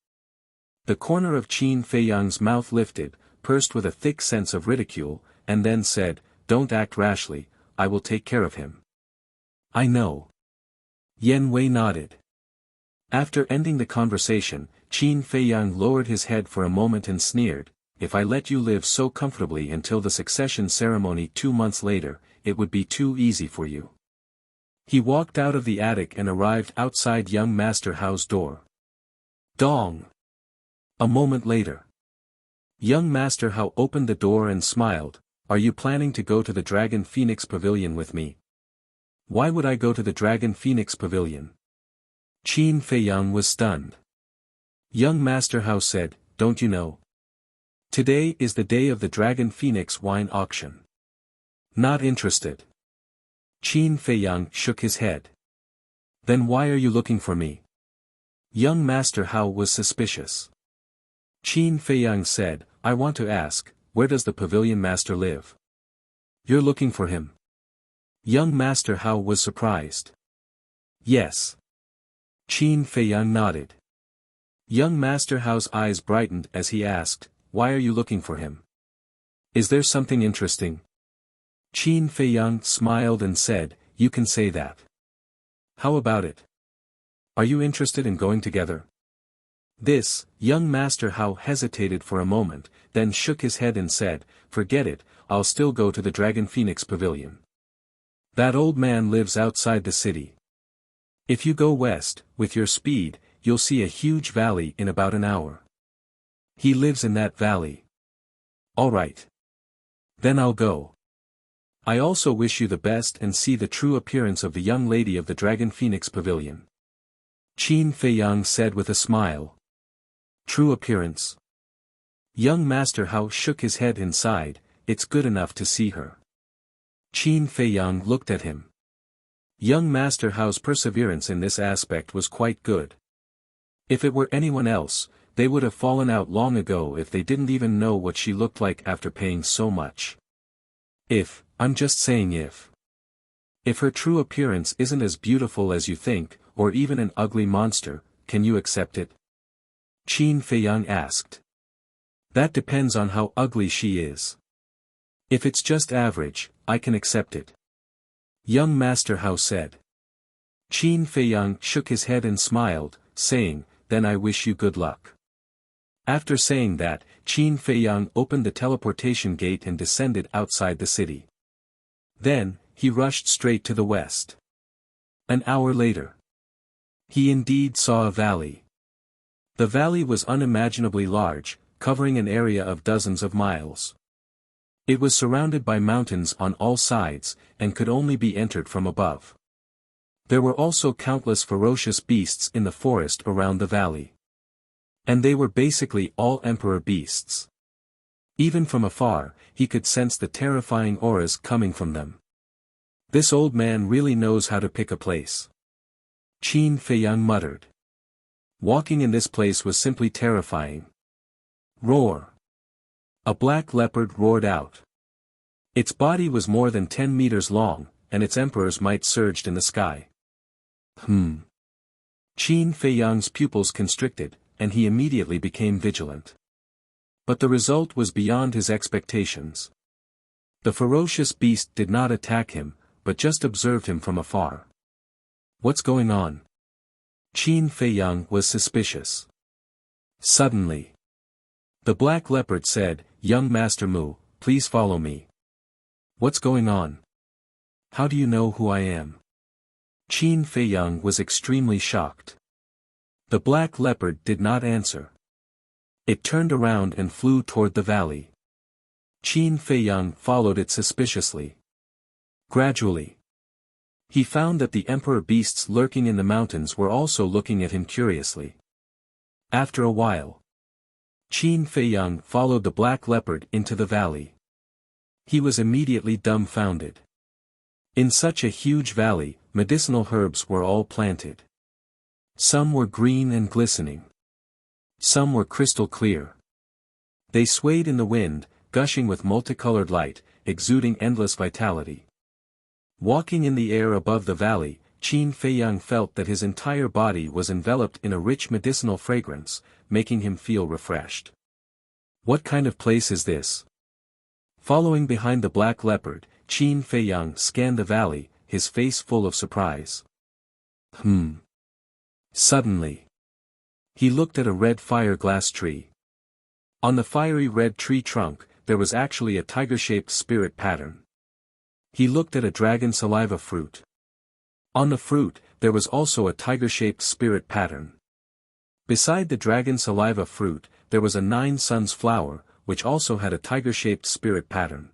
The corner of Qin Feiyang's mouth lifted, pursed with a thick sense of ridicule, and then said, "Don't act rashly, I will take care of him." "I know." Yan Wei nodded. After ending the conversation, Qin Feiyang lowered his head for a moment and sneered, "If I let you live so comfortably until the succession ceremony 2 months later, it would be too easy for you." He walked out of the attic and arrived outside young Master Hao's door. Dong! A moment later. Young Master Hao opened the door and smiled, "Are you planning to go to the Dragon Phoenix Pavilion with me?" "Why would I go to the Dragon Phoenix Pavilion?" Qin Feiyang was stunned. Young Master Hao said, "Don't you know? Today is the day of the Dragon Phoenix wine auction." "Not interested." Qin Feiyang shook his head. Then why are you looking for me? Young Master Hao was suspicious. Qin Feiyang said, I want to ask, where does the pavilion master live? You're looking for him? Young Master Hao was surprised. Yes. Qin Feiyang nodded. Young Master Hao's eyes brightened as he asked, why are you looking for him? Is there something interesting? Qin Feiyang smiled and said, you can say that. How about it? Are you interested in going together? This, young Master Hao hesitated for a moment, then shook his head and said, forget it, I'll still go to the Dragon Phoenix Pavilion. That old man lives outside the city. If you go west, with your speed, you'll see a huge valley in about an hour. He lives in that valley. All right. Then I'll go. I also wish you the best and see the true appearance of the young lady of the Dragon Phoenix Pavilion. Qin Feiyang said with a smile. True appearance. Young Master Hao shook his head and sighed, it's good enough to see her. Qin Feiyang looked at him. Young Master Hao's perseverance in this aspect was quite good. If it were anyone else, they would have fallen out long ago if they didn't even know what she looked like after paying so much. I'm just saying if her true appearance isn't as beautiful as you think, or even an ugly monster, can you accept it? Qin Feiyang asked. That depends on how ugly she is. If it's just average, I can accept it. Young Master Hao said. Qin Feiyang shook his head and smiled, saying, then I wish you good luck. After saying that, Qin Feiyang opened the teleportation gate and descended outside the city. Then, he rushed straight to the west. An hour later. He indeed saw a valley. The valley was unimaginably large, covering an area of dozens of miles. It was surrounded by mountains on all sides, and could only be entered from above. There were also countless ferocious beasts in the forest around the valley. And they were basically all emperor beasts. Even from afar, he could sense the terrifying auras coming from them. This old man really knows how to pick a place. Qin Feiyang muttered. Walking in this place was simply terrifying. Roar! A black leopard roared out. Its body was more than 10 meters long, and its emperor's might surged in the sky. Qin Feiyang's pupils constricted, and he immediately became vigilant. But the result was beyond his expectations. The ferocious beast did not attack him, but just observed him from afar. What's going on? Qin Feiyang was suspicious. Suddenly, the black leopard said, Young Master Mu, please follow me. What's going on? How do you know who I am? Qin Feiyang was extremely shocked. The black leopard did not answer. It turned around and flew toward the valley. Qin Feiyang followed it suspiciously. Gradually, he found that the emperor beasts lurking in the mountains were also looking at him curiously. After a while, Qin Feiyang followed the black leopard into the valley. He was immediately dumbfounded. In such a huge valley, medicinal herbs were all planted. Some were green and glistening. Some were crystal clear. They swayed in the wind, gushing with multicolored light, exuding endless vitality. Walking in the air above the valley, Qin Feiyang felt that his entire body was enveloped in a rich medicinal fragrance, making him feel refreshed. What kind of place is this? Following behind the black leopard, Qin Feiyang scanned the valley, his face full of surprise. Suddenly, he looked at a red fire-glass tree. On the fiery red tree trunk, there was actually a tiger-shaped spirit pattern. He looked at a dragon saliva fruit. On the fruit, there was also a tiger-shaped spirit pattern. Beside the dragon saliva fruit, there was a 9 suns flower, which also had a tiger-shaped spirit pattern.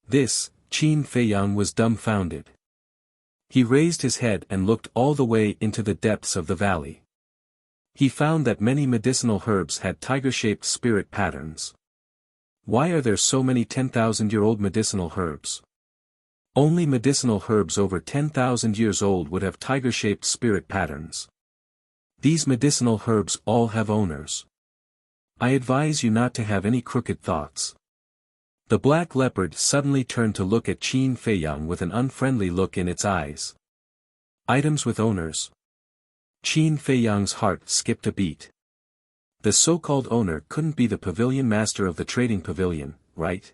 This, Qin Feiyang was dumbfounded. He raised his head and looked all the way into the depths of the valley. He found that many medicinal herbs had tiger-shaped spirit patterns. Why are there so many 10,000-year-old medicinal herbs? Only medicinal herbs over 10,000 years old would have tiger-shaped spirit patterns. These medicinal herbs all have owners. I advise you not to have any crooked thoughts. The black leopard suddenly turned to look at Qin Feiyang with an unfriendly look in its eyes. Items with owners. Qin Feiyang's heart skipped a beat. The so-called owner couldn't be the pavilion master of the trading pavilion, right?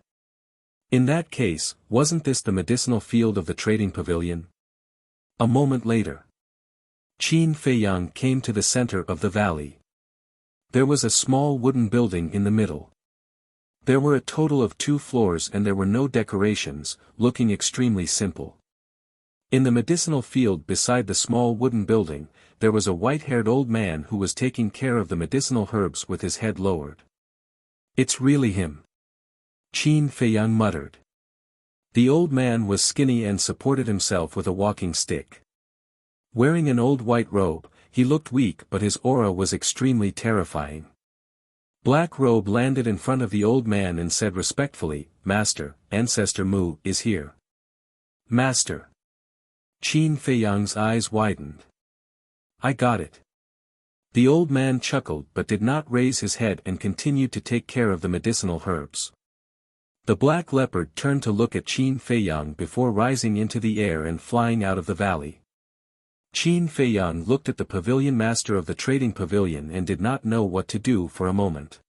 In that case, wasn't this the medicinal field of the trading pavilion? A moment later, Qin Feiyang came to the center of the valley. There was a small wooden building in the middle. There were a total of 2 floors and there were no decorations, looking extremely simple. In the medicinal field beside the small wooden building, there was a white-haired old man who was taking care of the medicinal herbs with his head lowered. It's really him. Qin Feiyang muttered. The old man was skinny and supported himself with a walking stick. Wearing an old white robe, he looked weak but his aura was extremely terrifying. Black Robe landed in front of the old man and said respectfully, "Master, Ancestor Mu is here." "Master." Qin Feiyang's eyes widened. "I got it." The old man chuckled but did not raise his head and continued to take care of the medicinal herbs. The black leopard turned to look at Qin Feiyang before rising into the air and flying out of the valley. Qin Feiyang looked at the pavilion master of the trading pavilion and did not know what to do for a moment.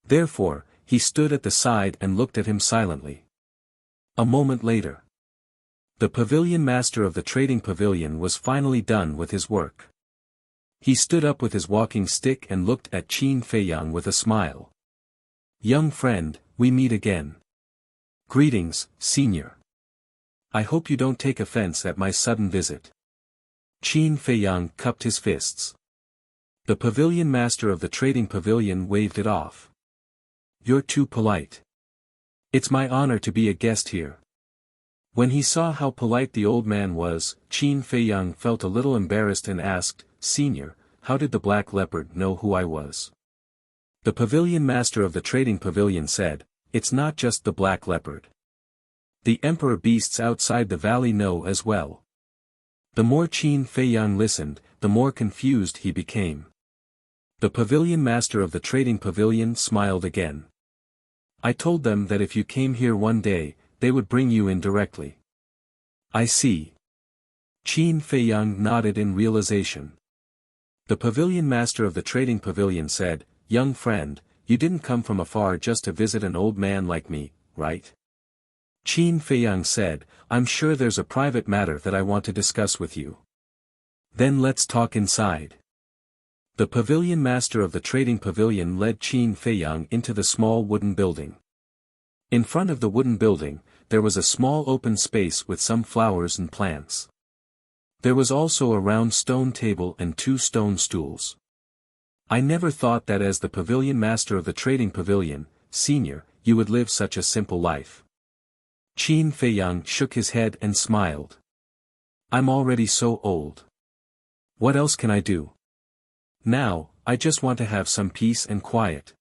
Therefore, he stood at the side and looked at him silently. A moment later, the pavilion master of the trading pavilion was finally done with his work. He stood up with his walking stick and looked at Qin Feiyang with a smile. "Young friend, we meet again. Greetings, senior. I hope you don't take offense at my sudden visit." Qin Feiyang cupped his fists. The pavilion master of the trading pavilion waved it off. "You're too polite. It's my honor to be a guest here." When he saw how polite the old man was, Qin Feiyang felt a little embarrassed and asked, "Senior, how did the black leopard know who I was?" The pavilion master of the trading pavilion said, "It's not just the black leopard. The emperor beasts outside the valley know as well." The more Qin Feiyang listened, the more confused he became. The pavilion master of the trading pavilion smiled again. "I told them that if you came here one day, they would bring you in directly." "I see." Qin Feiyang nodded in realization. The pavilion master of the trading pavilion said, "Young friend, you didn't come from afar just to visit an old man like me, right?" Qin Feiyang said, "I'm sure there's a private matter that I want to discuss with you." "Then let's talk inside." The pavilion master of the trading pavilion led Qin Feiyang into the small wooden building. In front of the wooden building, there was a small open space with some flowers and plants. There was also a round stone table and 2 stone stools. "I never thought that as the pavilion master of the trading pavilion, senior, you would live such a simple life." Qin Feiyang shook his head and smiled. "I'm already so old. What else can I do? Now, I just want to have some peace and quiet."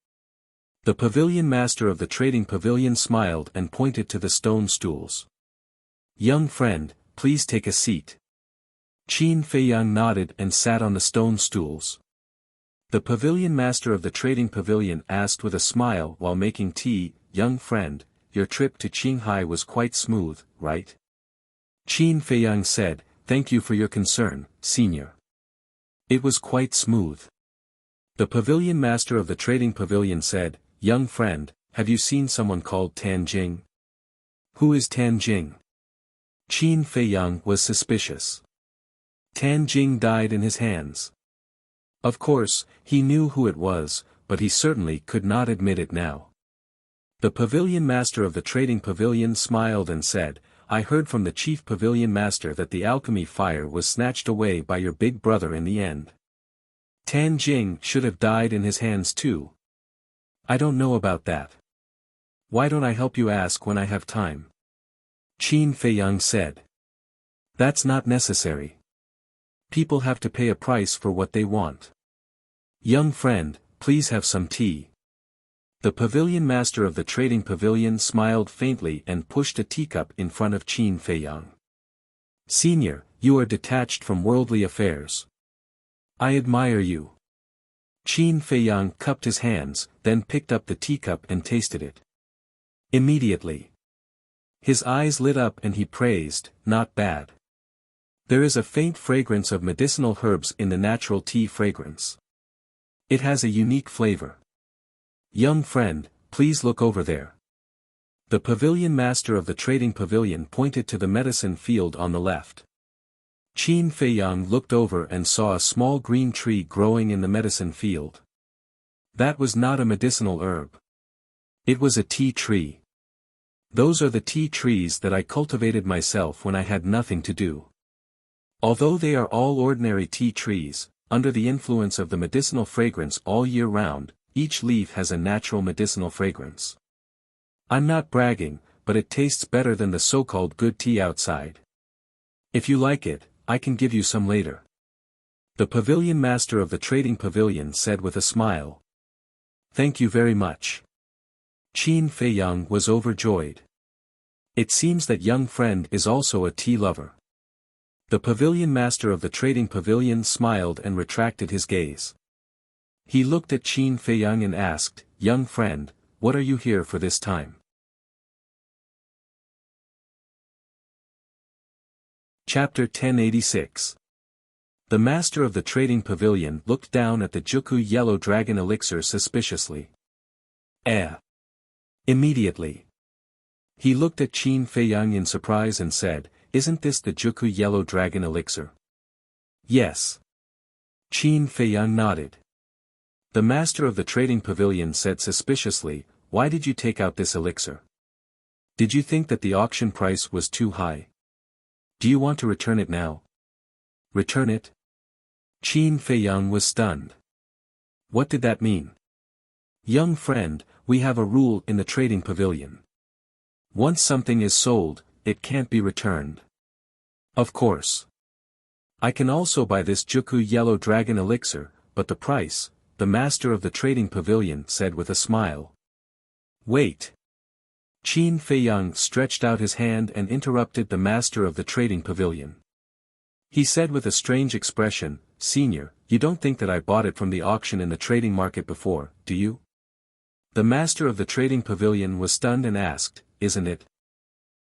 The pavilion master of the trading pavilion smiled and pointed to the stone stools. "Young friend, please take a seat." Qin Feiyang nodded and sat on the stone stools. The pavilion master of the trading pavilion asked with a smile while making tea, "Young friend, your trip to Qinghai was quite smooth, right?" Qin Feiyang said, "Thank you for your concern, senior. It was quite smooth." The pavilion master of the trading pavilion said, "Young friend, have you seen someone called Tan Jing?" "Who is Tan Jing?" Qin Feiyang was suspicious. Tan Jing died in his hands. Of course, he knew who it was, but he certainly could not admit it now. The pavilion master of the trading pavilion smiled and said, "I heard from the chief pavilion master that the alchemy fire was snatched away by your big brother in the end. Tan Jing should have died in his hands too." "I don't know about that. Why don't I help you ask when I have time?" Qin Feiyang said. "That's not necessary. People have to pay a price for what they want. Young friend, please have some tea." The pavilion master of the trading pavilion smiled faintly and pushed a teacup in front of Qin Feiyang. Senior, you are detached from worldly affairs. I admire you. Qin Feiyang cupped his hands, then picked up the teacup and tasted it. Immediately, his eyes lit up and he praised, not bad. There is a faint fragrance of medicinal herbs in the natural tea fragrance. It has a unique flavor. Young friend, please look over there. The pavilion master of the trading pavilion pointed to the medicine field on the left. Qin Feiyang looked over and saw a small green tree growing in the medicine field. That was not a medicinal herb. It was a tea tree. Those are the tea trees that I cultivated myself when I had nothing to do. Although they are all ordinary tea trees, under the influence of the medicinal fragrance all year round, each leaf has a natural medicinal fragrance. I'm not bragging, but it tastes better than the so-called good tea outside. If you like it, I can give you some later. The pavilion master of the trading pavilion said with a smile. Thank you very much. Qin Feiyang was overjoyed. It seems that young friend is also a tea lover. The pavilion master of the trading pavilion smiled and retracted his gaze. He looked at Qin Feiyang and asked, young friend, what are you here for this time? Chapter 1086. The master of the trading pavilion looked down at the Juku yellow dragon elixir suspiciously. Immediately, he looked at Qin Feiyang in surprise and said, isn't this the Juku yellow dragon elixir? Yes. Qin Feiyang nodded. The master of the trading pavilion said suspiciously, why did you take out this elixir? Did you think that the auction price was too high? Do you want to return it now? Return it? Qin Feiyang was stunned. What did that mean? Young friend, we have a rule in the trading pavilion. Once something is sold, it can't be returned. Of course. I can also buy this Juku yellow dragon elixir, but the price, the master of the trading pavilion said with a smile. Wait. Qin Feiyang stretched out his hand and interrupted the master of the trading pavilion. He said with a strange expression, Senior, you don't think that I bought it from the auction in the trading market before, do you? The master of the trading pavilion was stunned and asked, isn't it?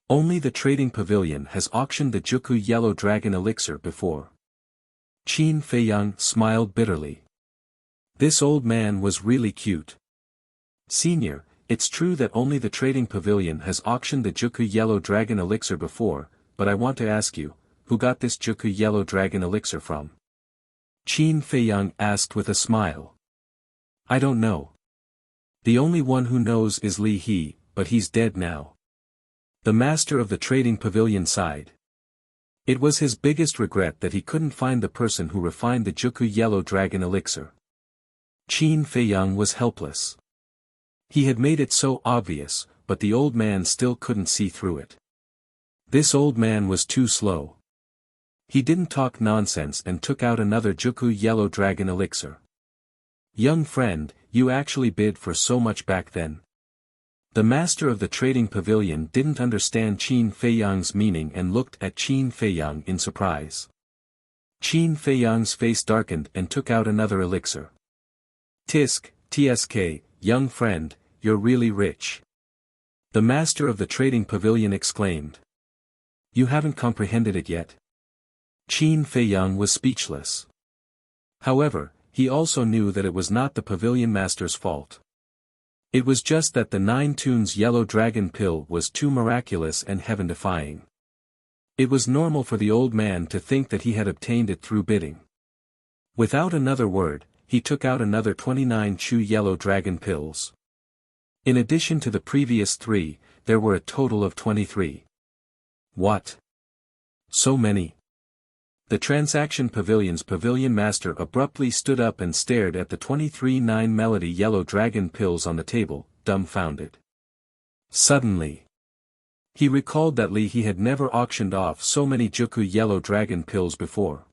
Only the trading pavilion has auctioned the Juku yellow dragon elixir before. Qin Feiyang smiled bitterly. This old man was really cute. Senior, it's true that only the trading pavilion has auctioned the Juku yellow dragon elixir before, but I want to ask you, who got this Juku yellow dragon elixir from? Qin Feiyang asked with a smile. I don't know. The only one who knows is Li He, but he's dead now. The master of the trading pavilion sighed. It was his biggest regret that he couldn't find the person who refined the Juku yellow dragon elixir. Qin Feiyang was helpless. He had made it so obvious, but the old man still couldn't see through it. This old man was too slow. He didn't talk nonsense and took out another Juku yellow dragon elixir. Young friend, you actually bid for so much back then? The master of the trading pavilion didn't understand Qin Feiyang's meaning and looked at Qin Feiyang in surprise. Qin Feiyang's face darkened and took out another elixir. Tsk, young friend, you're really rich. The master of the trading pavilion exclaimed. You haven't comprehended it yet? Qin Feiyang was speechless. However, he also knew that it was not the pavilion master's fault. It was just that the 9 tunes yellow dragon pill was too miraculous and heaven-defying. It was normal for the old man to think that he had obtained it through bidding. Without another word, he took out another 29 Chu yellow dragon pills. In addition to the previous 3, there were a total of 23. What? So many? The transaction pavilion's pavilion master abruptly stood up and stared at the 23 9 melody yellow dragon pills on the table, dumbfounded. Suddenly, he recalled that he had never auctioned off so many Juku yellow dragon pills before.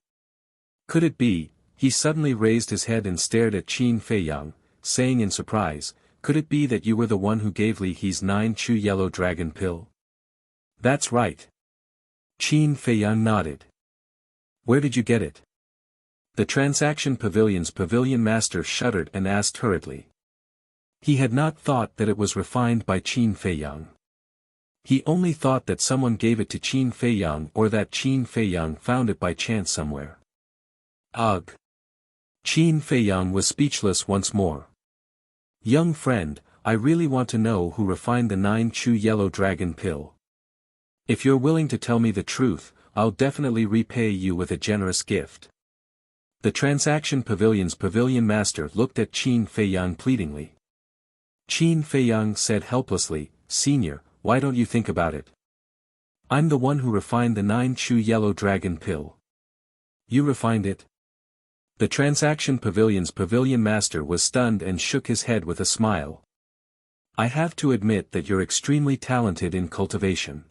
Could it be? He suddenly raised his head and stared at Qin Feiyang, saying in surprise, could it be that you were the one who gave Li He's 9-chew yellow dragon pill? That's right. Qin Feiyang nodded. Where did you get it? The Transaction Pavilion's pavilion master shuddered and asked hurriedly. He had not thought that it was refined by Qin Feiyang. He only thought that someone gave it to Qin Feiyang or that Qin Feiyang found it by chance somewhere. Ugh! Qin Feiyang was speechless once more. Young friend, I really want to know who refined the 9-chew yellow dragon pill. If you're willing to tell me the truth, I'll definitely repay you with a generous gift. The Transaction Pavilion's pavilion master looked at Qin Feiyang pleadingly. Qin Feiyang said helplessly, Senior, why don't you think about it? I'm the one who refined the 9-chew yellow dragon pill. You refined it? The Transaction Pavilion's pavilion master was stunned and shook his head with a smile. I have to admit that you're extremely talented in cultivation.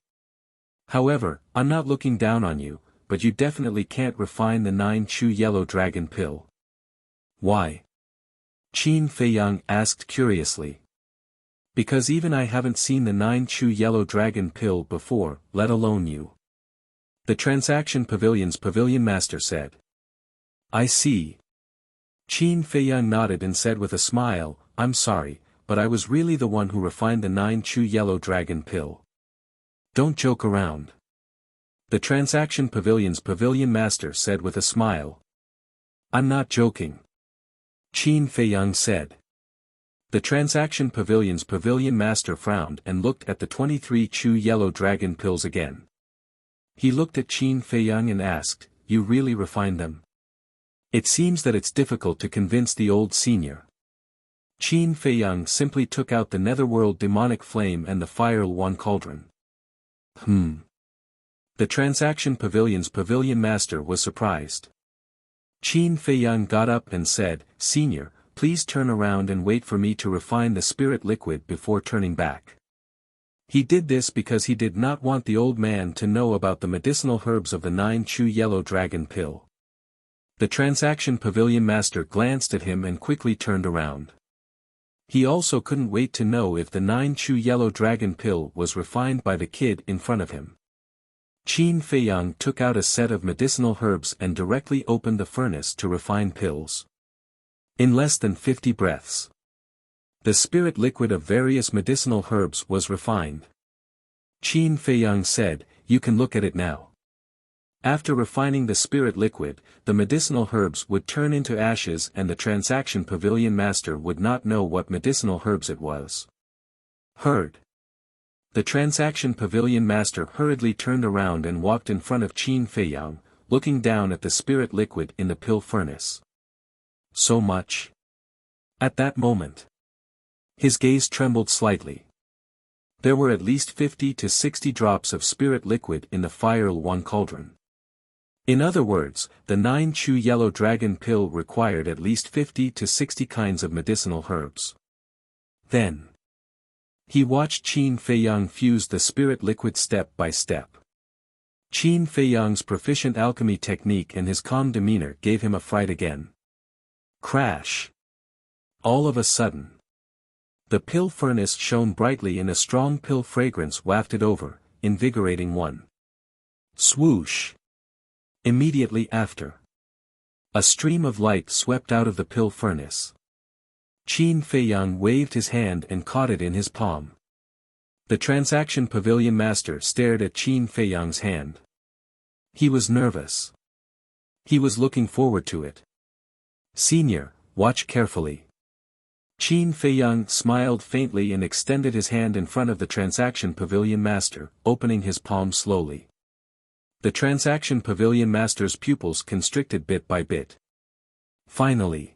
However, I'm not looking down on you, but you definitely can't refine the 9-chew yellow dragon pill. Why? Qin Feiyang asked curiously. Because even I haven't seen the 9-chew yellow dragon pill before, let alone you. The Transaction Pavilion's pavilion master said. I see. Qin Feiyang nodded and said with a smile, I'm sorry, but I was really the one who refined the 9-chew yellow dragon pill. Don't joke around. The Transaction Pavilion's pavilion master said with a smile. I'm not joking. Qin Feiyang said. The Transaction Pavilion's pavilion master frowned and looked at the 23-chew yellow dragon pills again. He looked at Qin Feiyang and asked, You really refined them? It seems that it's difficult to convince the old senior. Qin Feiyang simply took out the netherworld demonic flame and the fire one cauldron. The Transaction Pavilion's pavilion master was surprised. Qin Feiyang got up and said, Senior, please turn around and wait for me to refine the spirit liquid before turning back. He did this because he did not want the old man to know about the medicinal herbs of the 9-chew yellow dragon pill. The Transaction Pavilion master glanced at him and quickly turned around. He also couldn't wait to know if the 9-chew yellow dragon pill was refined by the kid in front of him. Qin Feiyang took out a set of medicinal herbs and directly opened the furnace to refine pills. In less than 50 breaths, the spirit liquid of various medicinal herbs was refined. Qin Feiyang said, You can look at it now. After refining the spirit liquid, the medicinal herbs would turn into ashes and the Transaction Pavilion master would not know what medicinal herbs it was. Heard. The Transaction Pavilion master hurriedly turned around and walked in front of Qin Feiyang, looking down at the spirit liquid in the pill furnace. So much? At that moment, his gaze trembled slightly. There were at least 50 to 60 drops of spirit liquid in the fire one cauldron. In other words, the 9-chew yellow dragon pill required at least 50 to 60 kinds of medicinal herbs. Then, he watched Qin Feiyang fuse the spirit liquid step by step. Qin Feiyang's proficient alchemy technique and his calm demeanor gave him a fright again. Crash! All of a sudden, the pill furnace shone brightly and a strong pill fragrance wafted over, invigorating one. Swoosh! Immediately after, a stream of light swept out of the pill furnace. Qin Feiyang waved his hand and caught it in his palm. The Transaction Pavilion master stared at Qin Feiyang's hand. He was nervous. He was looking forward to it. Senior, watch carefully. Qin Feiyang smiled faintly and extended his hand in front of the Transaction Pavilion master, opening his palm slowly. The Transaction Pavilion master's pupils constricted bit by bit. Finally,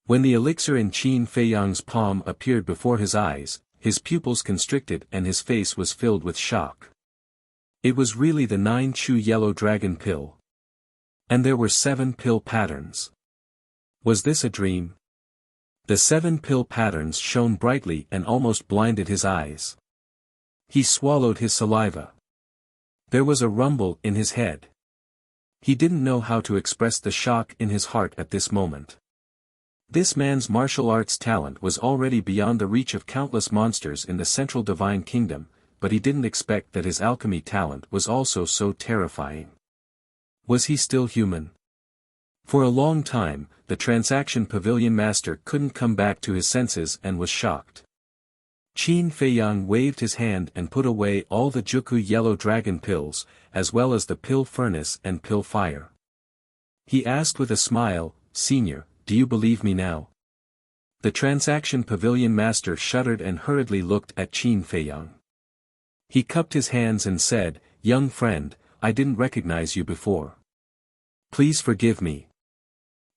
when the elixir in Qin Feiyang's palm appeared before his eyes, his pupils constricted and his face was filled with shock. It was really the 9-chew yellow dragon pill. And there were 7 pill patterns. Was this a dream? The 7 pill patterns shone brightly and almost blinded his eyes. He swallowed his saliva. There was a rumble in his head. He didn't know how to express the shock in his heart at this moment. This man's martial arts talent was already beyond the reach of countless monsters in the central divine kingdom, but he didn't expect that his alchemy talent was also so terrifying. Was he still human? For a long time, the transaction pavilion master couldn't come back to his senses and was shocked. Qin Feiyang waved his hand and put away all the Juku yellow dragon pills, as well as the pill furnace and pill fire. He asked with a smile, "Senior, do you believe me now?" The transaction pavilion master shuddered and hurriedly looked at Qin Feiyang. He cupped his hands and said, "Young friend, I didn't recognize you before. Please forgive me.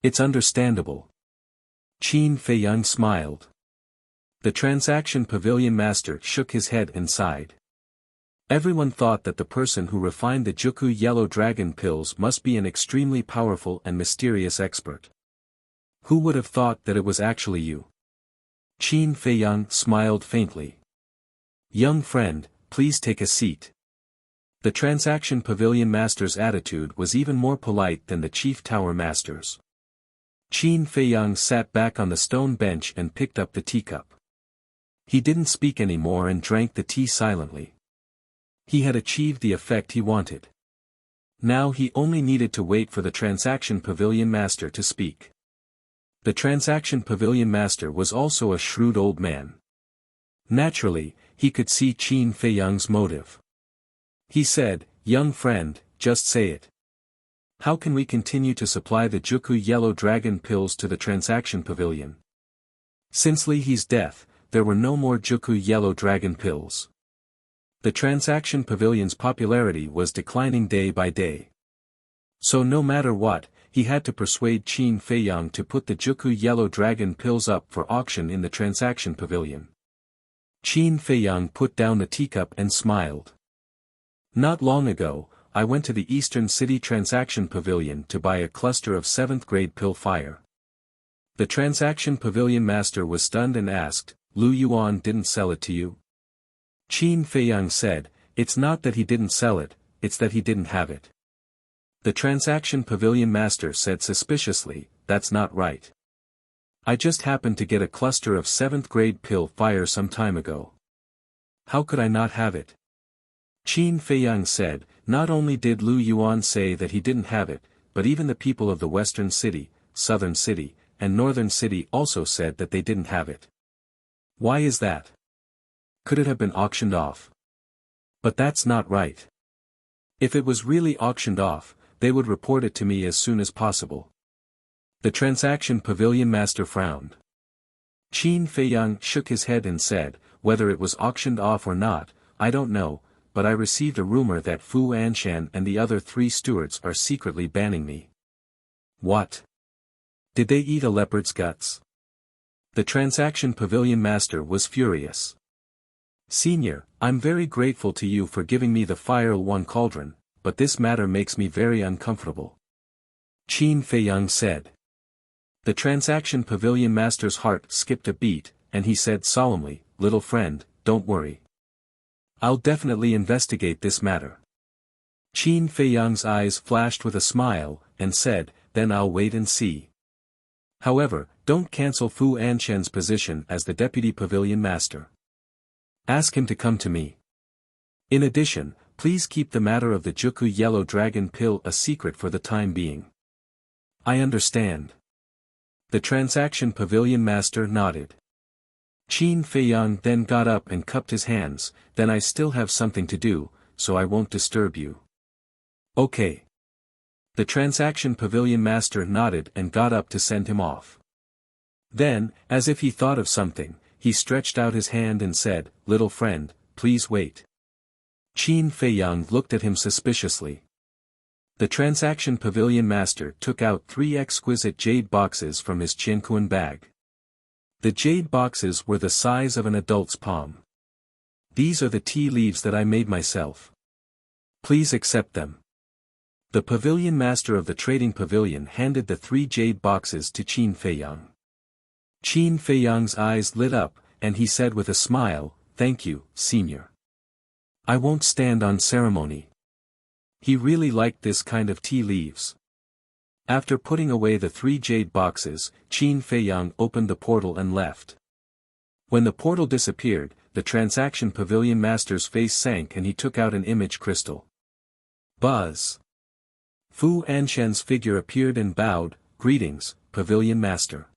It's understandable." Qin Feiyang smiled. The transaction pavilion master shook his head and sighed. Everyone thought that the person who refined the Juku yellow dragon pills must be an extremely powerful and mysterious expert. Who would have thought that it was actually you? Qin Feiyang smiled faintly. "Young friend, please take a seat." The transaction pavilion master's attitude was even more polite than the chief tower master's. Qin Feiyang sat back on the stone bench and picked up the teacup. He didn't speak anymore and drank the tea silently. He had achieved the effect he wanted. Now he only needed to wait for the transaction pavilion master to speak. The transaction pavilion master was also a shrewd old man. Naturally, he could see Qin Feiyang's motive. He said, "Young friend, just say it. How can we continue to supply the Juku yellow dragon pills to the transaction pavilion? Since Li He's death, there were no more Juku yellow dragon pills. The transaction pavilion's popularity was declining day by day. So no matter what, he had to persuade Qin Feiyang to put the Juku yellow dragon pills up for auction in the transaction pavilion." Qin Feiyang put down the teacup and smiled. "Not long ago, I went to the Eastern City Transaction Pavilion to buy a cluster of 7th grade pill fire." The transaction pavilion master was stunned and asked, "Lu Yuan didn't sell it to you?" Qin Feiyang said, "It's not that he didn't sell it, it's that he didn't have it." The transaction pavilion master said suspiciously, "That's not right. I just happened to get a cluster of 7th grade pill fire some time ago. How could I not have it?" Qin Feiyang said, "Not only did Lu Yuan say that he didn't have it, but even the people of the Western City, Southern City, and Northern City also said that they didn't have it. Why is that? Could it have been auctioned off? But that's not right. If it was really auctioned off, they would report it to me as soon as possible." The transaction pavilion master frowned. Qin Feiyang shook his head and said, "Whether it was auctioned off or not, I don't know, but I received a rumor that Fu Anshan and the other 3 stewards are secretly banning me." "What? Did they eat a leopard's guts?" The transaction pavilion master was furious. "Senior, I'm very grateful to you for giving me the Fire One cauldron, but this matter makes me very uncomfortable," Qin Feiyang said. The transaction pavilion master's heart skipped a beat, and he said solemnly, "Little friend, don't worry. I'll definitely investigate this matter." Qin Feiyang's eyes flashed with a smile, and said, "Then I'll wait and see. However, don't cancel Fu Anshan's position as the deputy pavilion master. Ask him to come to me. In addition, please keep the matter of the Juku yellow dragon pill a secret for the time being." "I understand." The transaction pavilion master nodded. Qin Feiyang then got up and cupped his hands, "Then I still have something to do, so I won't disturb you." "Okay." The transaction pavilion master nodded and got up to send him off. Then, as if he thought of something, he stretched out his hand and said, "Little friend, please wait." Qin Feiyang looked at him suspiciously. The transaction pavilion master took out 3 exquisite jade boxes from his Qianquan bag. The jade boxes were the size of an adult's palm. "These are the tea leaves that I made myself. Please accept them." The pavilion master of the trading pavilion handed the 3 jade boxes to Qin Feiyang. Qin Feiyang's eyes lit up, and he said with a smile, "Thank you, senior. I won't stand on ceremony." He really liked this kind of tea leaves. After putting away the 3 jade boxes, Qin Feiyang opened the portal and left. When the portal disappeared, the transaction pavilion master's face sank and he took out an image crystal. Buzz! Fu Anshan's figure appeared and bowed, "Greetings, pavilion master."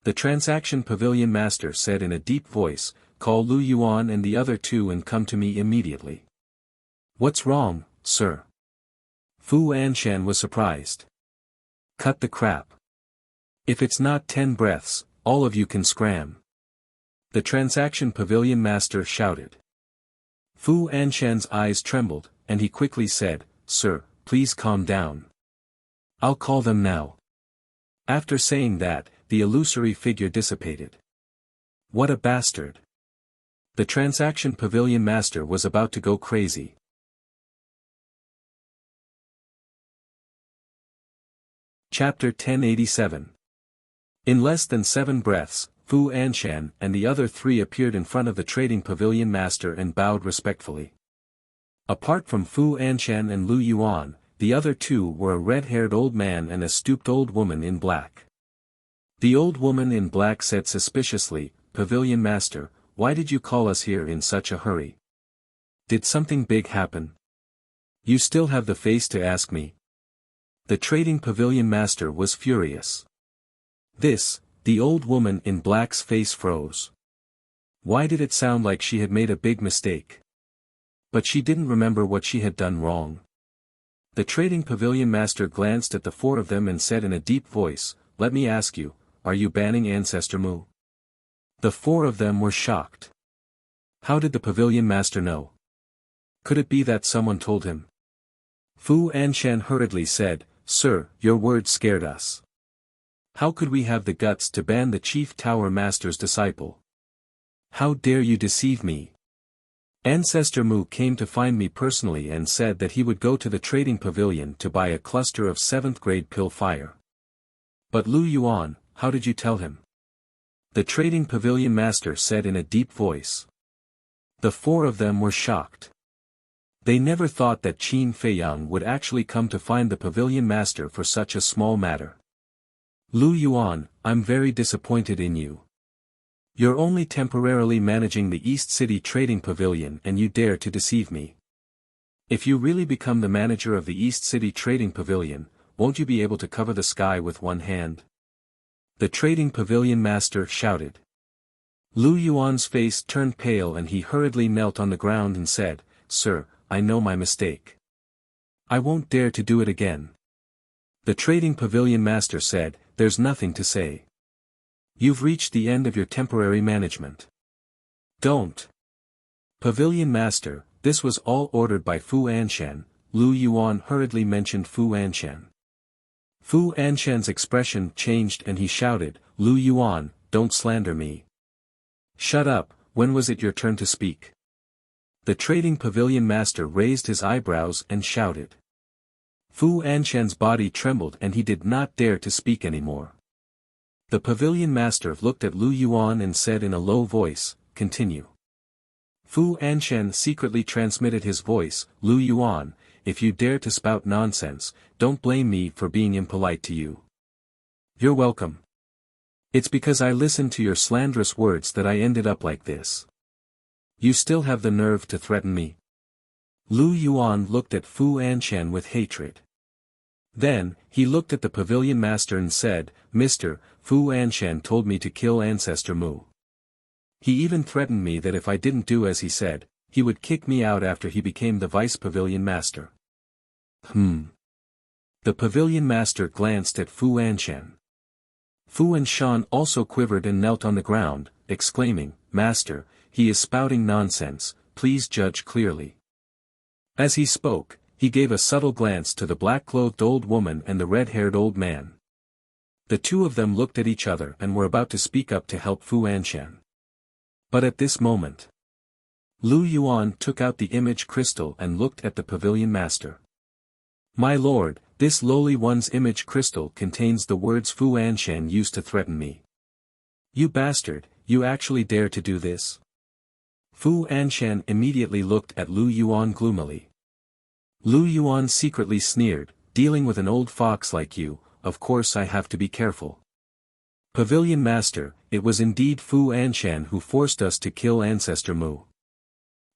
The transaction pavilion master said in a deep voice, "Call Lu Yuan and the other 2 and come to me immediately." "What's wrong, sir?" Fu Anshan was surprised. "Cut the crap. If it's not 10 breaths, all of you can scram." The transaction pavilion master shouted. Fu Anshan's eyes trembled, and he quickly said, "Sir, please calm down. I'll call them now." After saying that, the illusory figure dissipated. What a bastard! The transaction pavilion master was about to go crazy. Chapter 1087. In less than 7 breaths, Fu Anshan and the other 3 appeared in front of the trading pavilion master and bowed respectfully. Apart from Fu Anshan and Lu Yuan, the other 2 were a red-haired old man and a stooped old woman in black. The old woman in black said suspiciously, "Pavilion master, why did you call us here in such a hurry? Did something big happen? You still have the face to ask me?" The trading pavilion master was furious. The old woman in black's face froze. Why did it sound like she had made a big mistake? But she didn't remember what she had done wrong. The trading pavilion master glanced at the 4 of them and said in a deep voice, "Let me ask you, are you banning Ancestor Mu?" The 4 of them were shocked. How did the pavilion master know? Could it be that someone told him? Fu Anshan hurriedly said, "Sir, your words scared us. How could we have the guts to ban the chief tower master's disciple? How dare you deceive me? Ancestor Mu came to find me personally and said that he would go to the trading pavilion to buy a cluster of 7th grade pill fire. But Lu Yuan, how did you tell him?" The trading pavilion master said in a deep voice. The 4 of them were shocked. They never thought that Qin Feiyang would actually come to find the pavilion master for such a small matter. "Lu Yuan, I'm very disappointed in you. You're only temporarily managing the East City Trading Pavilion and you dare to deceive me. If you really become the manager of the East City Trading Pavilion, won't you be able to cover the sky with one hand?" The Trading Pavilion master shouted. Lu Yuan's face turned pale and he hurriedly knelt on the ground and said, "Sir, I know my mistake. I won't dare to do it again." The Trading Pavilion master said, "There's nothing to say. You've reached the end of your temporary management. Don't." "Pavilion master, this was all ordered by Fu Anshan." Lu Yuan hurriedly mentioned Fu Anshan. Fu Anshan's expression changed and he shouted, "Lu Yuan, don't slander me." "Shut up, when was it your turn to speak?" The Trading Pavilion master raised his eyebrows and shouted. Fu Anshan's body trembled and he did not dare to speak anymore. The pavilion master looked at Lu Yuan and said in a low voice, "Continue." Fu Anshan secretly transmitted his voice, "Lu Yuan, if you dare to spout nonsense, don't blame me for being impolite to you. You're welcome. It's because I listened to your slanderous words that I ended up like this. You still have the nerve to threaten me?" Lu Yuan looked at Fu Anshan with hatred. Then, he looked at the pavilion master and said, "Mr. Fu Anshan told me to kill Ancestor Mu. He even threatened me that if I didn't do as he said, he would kick me out after he became the vice pavilion master." The pavilion master glanced at Fu Anshan. Fu Anshan also quivered and knelt on the ground, exclaiming, "Master, he is spouting nonsense, please judge clearly." As he spoke, he gave a subtle glance to the black-clothed old woman and the red-haired old man. The 2 of them looked at each other and were about to speak up to help Fu Anshan. But at this moment, Lu Yuan took out the image crystal and looked at the pavilion master. "My lord, this lowly one's image crystal contains the words Fu Anshan used to threaten me. You bastard, you actually dare to do this?" Fu Anshan immediately looked at Lu Yuan gloomily. Lu Yuan secretly sneered, dealing with an old fox like you, of course I have to be careful. Pavilion Master, it was indeed Fu Anshan who forced us to kill Ancestor Mu.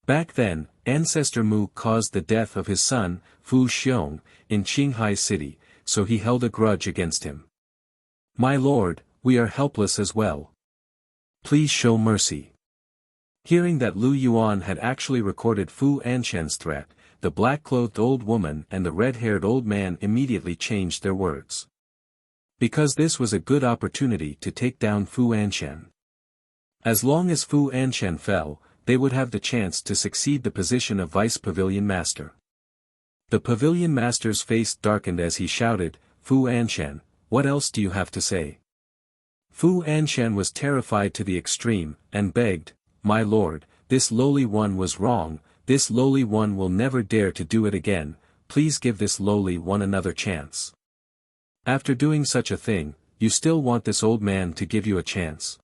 Back then, Ancestor Mu caused the death of his son, Fu Xiong, in Qinghai City, so he held a grudge against him. My lord, we are helpless as well. Please show mercy. Hearing that Lu Yuan had actually recorded Fu Anshan's threat, the black-clothed old woman and the red-haired old man immediately changed their words. Because this was a good opportunity to take down Fu Anshan. As long as Fu Anshan fell, they would have the chance to succeed the position of Vice Pavilion Master. The Pavilion Master's face darkened as he shouted, Fu Anshan, what else do you have to say? Fu Anshan was terrified to the extreme, and begged, My lord, this lowly one was wrong, this lowly one will never dare to do it again, please give this lowly one another chance. After doing such a thing, you still want this old man to give you a chance?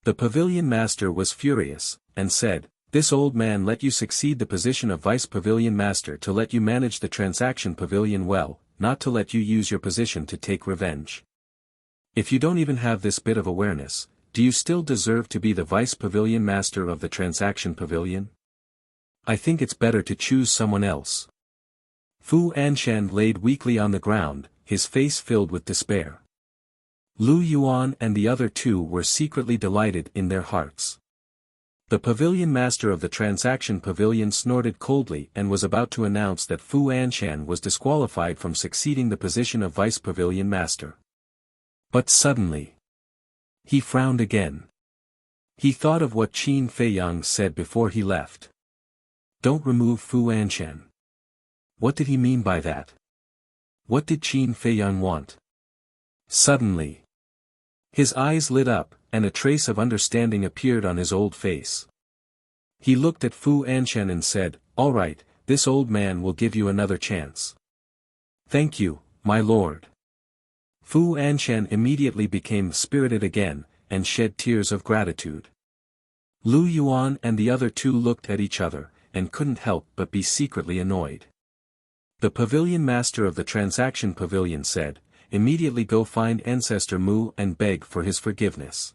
The Pavilion Master was furious, and said, This old man let you succeed the position of Vice Pavilion Master to let you manage the transaction pavilion well, not to let you use your position to take revenge. If you don't even have this bit of awareness, do you still deserve to be the Vice Pavilion Master of the Transaction Pavilion? I think it's better to choose someone else. Fu Anshan laid weakly on the ground, his face filled with despair. Lu Yuan and the other two were secretly delighted in their hearts. The Pavilion Master of the Transaction Pavilion snorted coldly and was about to announce that Fu Anshan was disqualified from succeeding the position of Vice Pavilion Master. But suddenly, he frowned again. He thought of what Qin Feiyang said before he left. Don't remove Fu Anshan. What did he mean by that? What did Qin Feiyang want? Suddenly, his eyes lit up, and a trace of understanding appeared on his old face. He looked at Fu Anshan and said, All right, this old man will give you another chance. Thank you, my lord. Fu Anshan immediately became spirited again, and shed tears of gratitude. Lu Yuan and the other two looked at each other, and couldn't help but be secretly annoyed. The Pavilion Master of the Transaction Pavilion said, Immediately go find Ancestor Mu and beg for his forgiveness.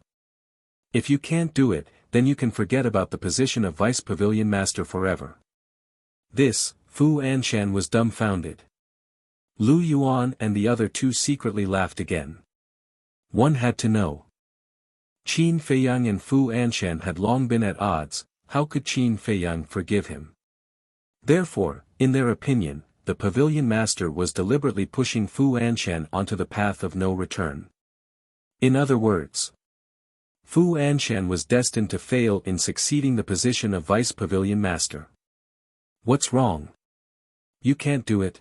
If you can't do it, then you can forget about the position of Vice Pavilion Master forever. This, Fu Anshan was dumbfounded. Lu Yuan and the other two secretly laughed again. One had to know. Qin Feiyang and Fu Anshan had long been at odds, how could Qin Feiyang forgive him? Therefore, in their opinion, the Pavilion Master was deliberately pushing Fu Anshan onto the path of no return. In other words, Fu Anshan was destined to fail in succeeding the position of Vice Pavilion Master. What's wrong? You can't do it?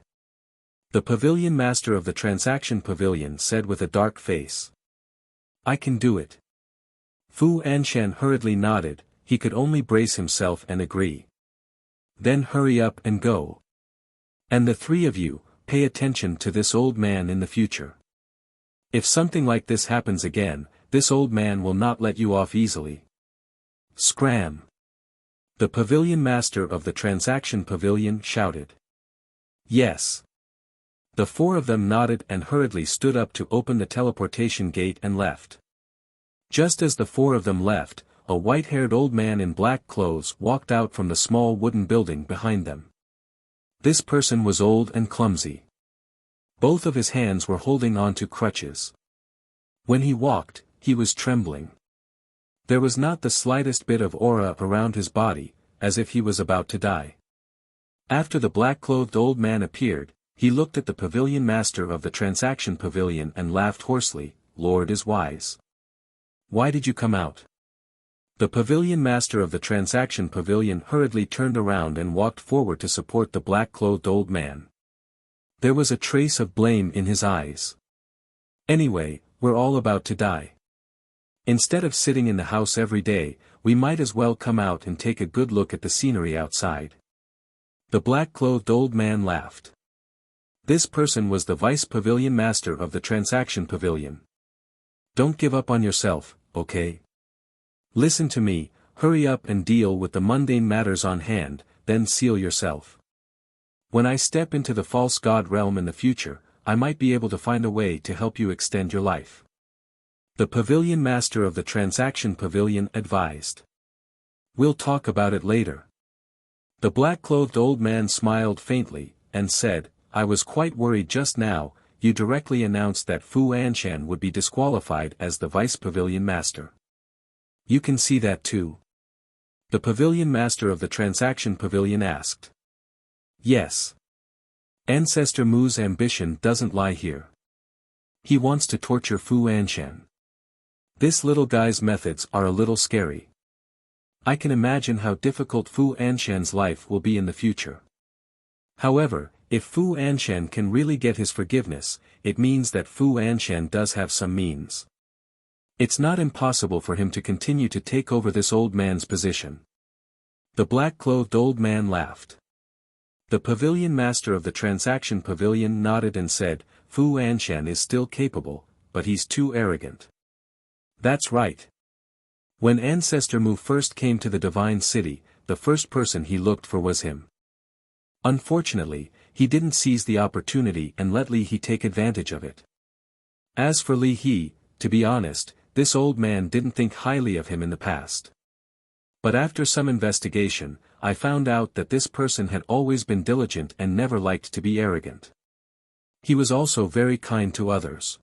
The Pavilion Master of the Transaction Pavilion said with a dark face. I can do it. Fu Anshan hurriedly nodded, he could only brace himself and agree. Then hurry up and go. And the three of you, pay attention to this old man in the future. If something like this happens again, this old man will not let you off easily. Scram! The Pavilion Master of the Transaction Pavilion shouted. Yes. The four of them nodded and hurriedly stood up to open the teleportation gate and left. Just as the four of them left, a white-haired old man in black clothes walked out from the small wooden building behind them. This person was old and clumsy. Both of his hands were holding on to crutches. When he walked, he was trembling. There was not the slightest bit of aura around his body, as if he was about to die. After the black-clothed old man appeared, he looked at the Pavilion Master of the Transaction Pavilion and laughed hoarsely, Lord is wise. Why did you come out? The Pavilion Master of the Transaction Pavilion hurriedly turned around and walked forward to support the black-clothed old man. There was a trace of blame in his eyes. Anyway, we're all about to die. Instead of sitting in the house every day, we might as well come out and take a good look at the scenery outside. The black-clothed old man laughed. This person was the Vice Pavilion Master of the Transaction Pavilion. Don't give up on yourself, okay? Listen to me, hurry up and deal with the mundane matters on hand, then seal yourself. When I step into the false god realm in the future, I might be able to find a way to help you extend your life. The pavilion master of the transaction pavilion advised. We'll talk about it later. The black-clothed old man smiled faintly, and said, I was quite worried just now. You directly announced that Fu Anshan would be disqualified as the vice pavilion master. You can see that too? The pavilion master of the transaction pavilion asked. Yes. Ancestor Mu's ambition doesn't lie here. He wants to torture Fu Anshan. This little guy's methods are a little scary. I can imagine how difficult Fu Anshan's life will be in the future. However, if Fu Anshan can really get his forgiveness, it means that Fu Anshan does have some means. It's not impossible for him to continue to take over this old man's position. The black-clothed old man laughed. The pavilion master of the transaction pavilion nodded and said, Fu Anshan is still capable, but he's too arrogant. That's right. When Ancestor Mu first came to the Divine City, the first person he looked for was him. Unfortunately, he didn't seize the opportunity and let Li He take advantage of it. As for Li He, to be honest, this old man didn't think highly of him in the past. But after some investigation, I found out that this person had always been diligent and never liked to be arrogant. He was also very kind to others.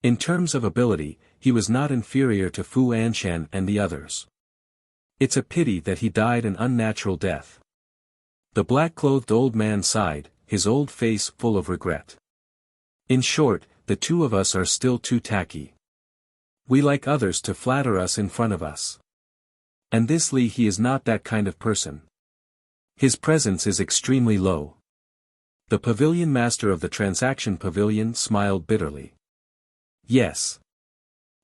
In terms of ability, he was not inferior to Fu Anshan and the others. It's a pity that he died an unnatural death. The black-clothed old man sighed, his old face full of regret. In short, the two of us are still too tacky. We like others to flatter us in front of us. And this Li He is not that kind of person. His presence is extremely low. The pavilion master of the transaction pavilion smiled bitterly. Yes.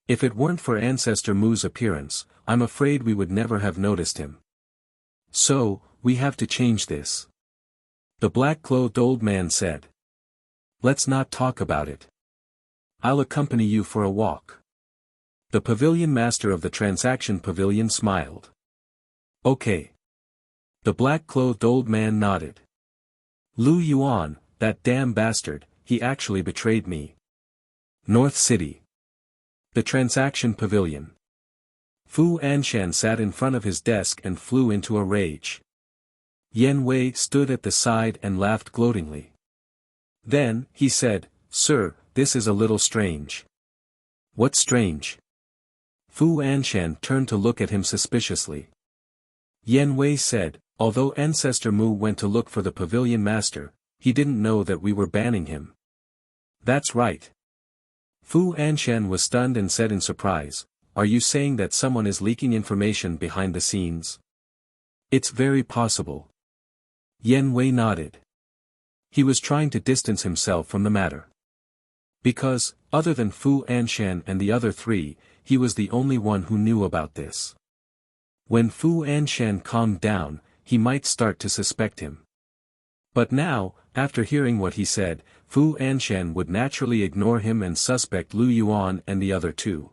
If it weren't for Ancestor Mu's appearance, I'm afraid we would never have noticed him. So, we have to change this. The black-clothed old man said. Let's not talk about it. I'll accompany you for a walk. The pavilion master of the transaction pavilion smiled. Okay. The black-clothed old man nodded. Lu Yuan, that damn bastard, he actually betrayed me. North City. The transaction pavilion. Fu Anshan sat in front of his desk and flew into a rage. Yen Wei stood at the side and laughed gloatingly. Then, he said, Sir, this is a little strange. What's strange? Fu Anshan turned to look at him suspiciously. Yen Wei said, although Ancestor Mu went to look for the pavilion master, he didn't know that we were banning him. That's right. Fu Anshan was stunned and said in surprise, Are you saying that someone is leaking information behind the scenes? It's very possible. Yen Wei nodded. He was trying to distance himself from the matter. Because, other than Fu Anshan and the other three, he was the only one who knew about this. When Fu Anshan calmed down, he might start to suspect him. But now, after hearing what he said, Fu Anshan would naturally ignore him and suspect Lu Yuan and the other two.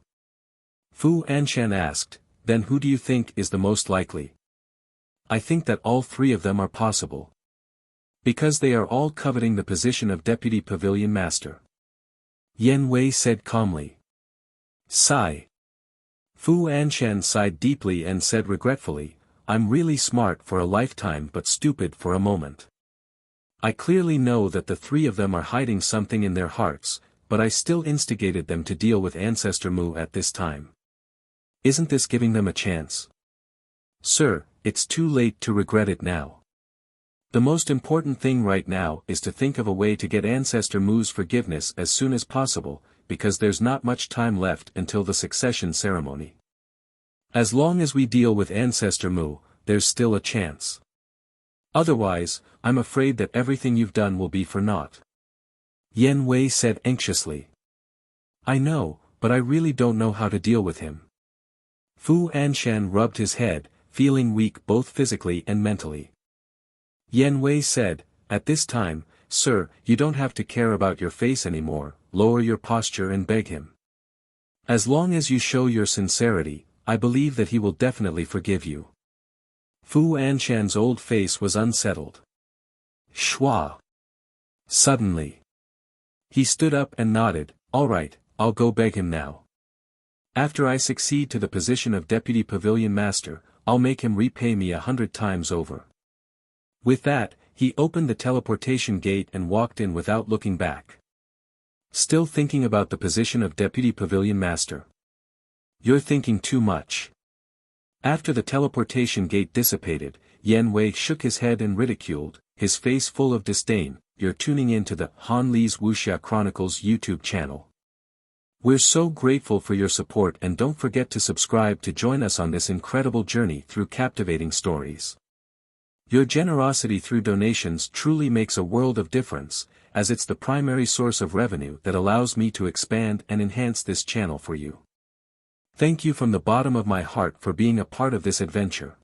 Fu Anshan asked, Then who do you think is the most likely? I think that all three of them are possible. Because they are all coveting the position of Deputy Pavilion Master. Yen Wei said calmly. Sigh. Fu Anshan sighed deeply and said regretfully, I'm really smart for a lifetime but stupid for a moment. I clearly know that the three of them are hiding something in their hearts, but I still instigated them to deal with Ancestor Mu at this time. Isn't this giving them a chance? Sir, it's too late to regret it now. The most important thing right now is to think of a way to get Ancestor Mu's forgiveness as soon as possible, because there's not much time left until the succession ceremony. As long as we deal with Ancestor Mu, there's still a chance. Otherwise, I'm afraid that everything you've done will be for naught. Yen Wei said anxiously. I know, but I really don't know how to deal with him. Fu Anshan rubbed his head, feeling weak both physically and mentally. Yen Wei said, At this time, sir, you don't have to care about your face anymore, lower your posture and beg him. As long as you show your sincerity, I believe that he will definitely forgive you. Fu Anshan's old face was unsettled. Schwa. Suddenly. He stood up and nodded, "All right, I'll go beg him now. After I succeed to the position of Deputy Pavilion Master, I'll make him repay me 100 times over." With that, he opened the teleportation gate and walked in without looking back. Still thinking about the position of Deputy Pavilion Master? You're thinking too much. After the teleportation gate dissipated, Yan Wei shook his head and ridiculed, his face full of disdain, "You're tuning in to the Han Li's Wuxia Chronicles YouTube channel. We're so grateful for your support, and don't forget to subscribe to join us on this incredible journey through captivating stories. Your generosity through donations truly makes a world of difference, as it's the primary source of revenue that allows me to expand and enhance this channel for you. Thank you from the bottom of my heart for being a part of this adventure.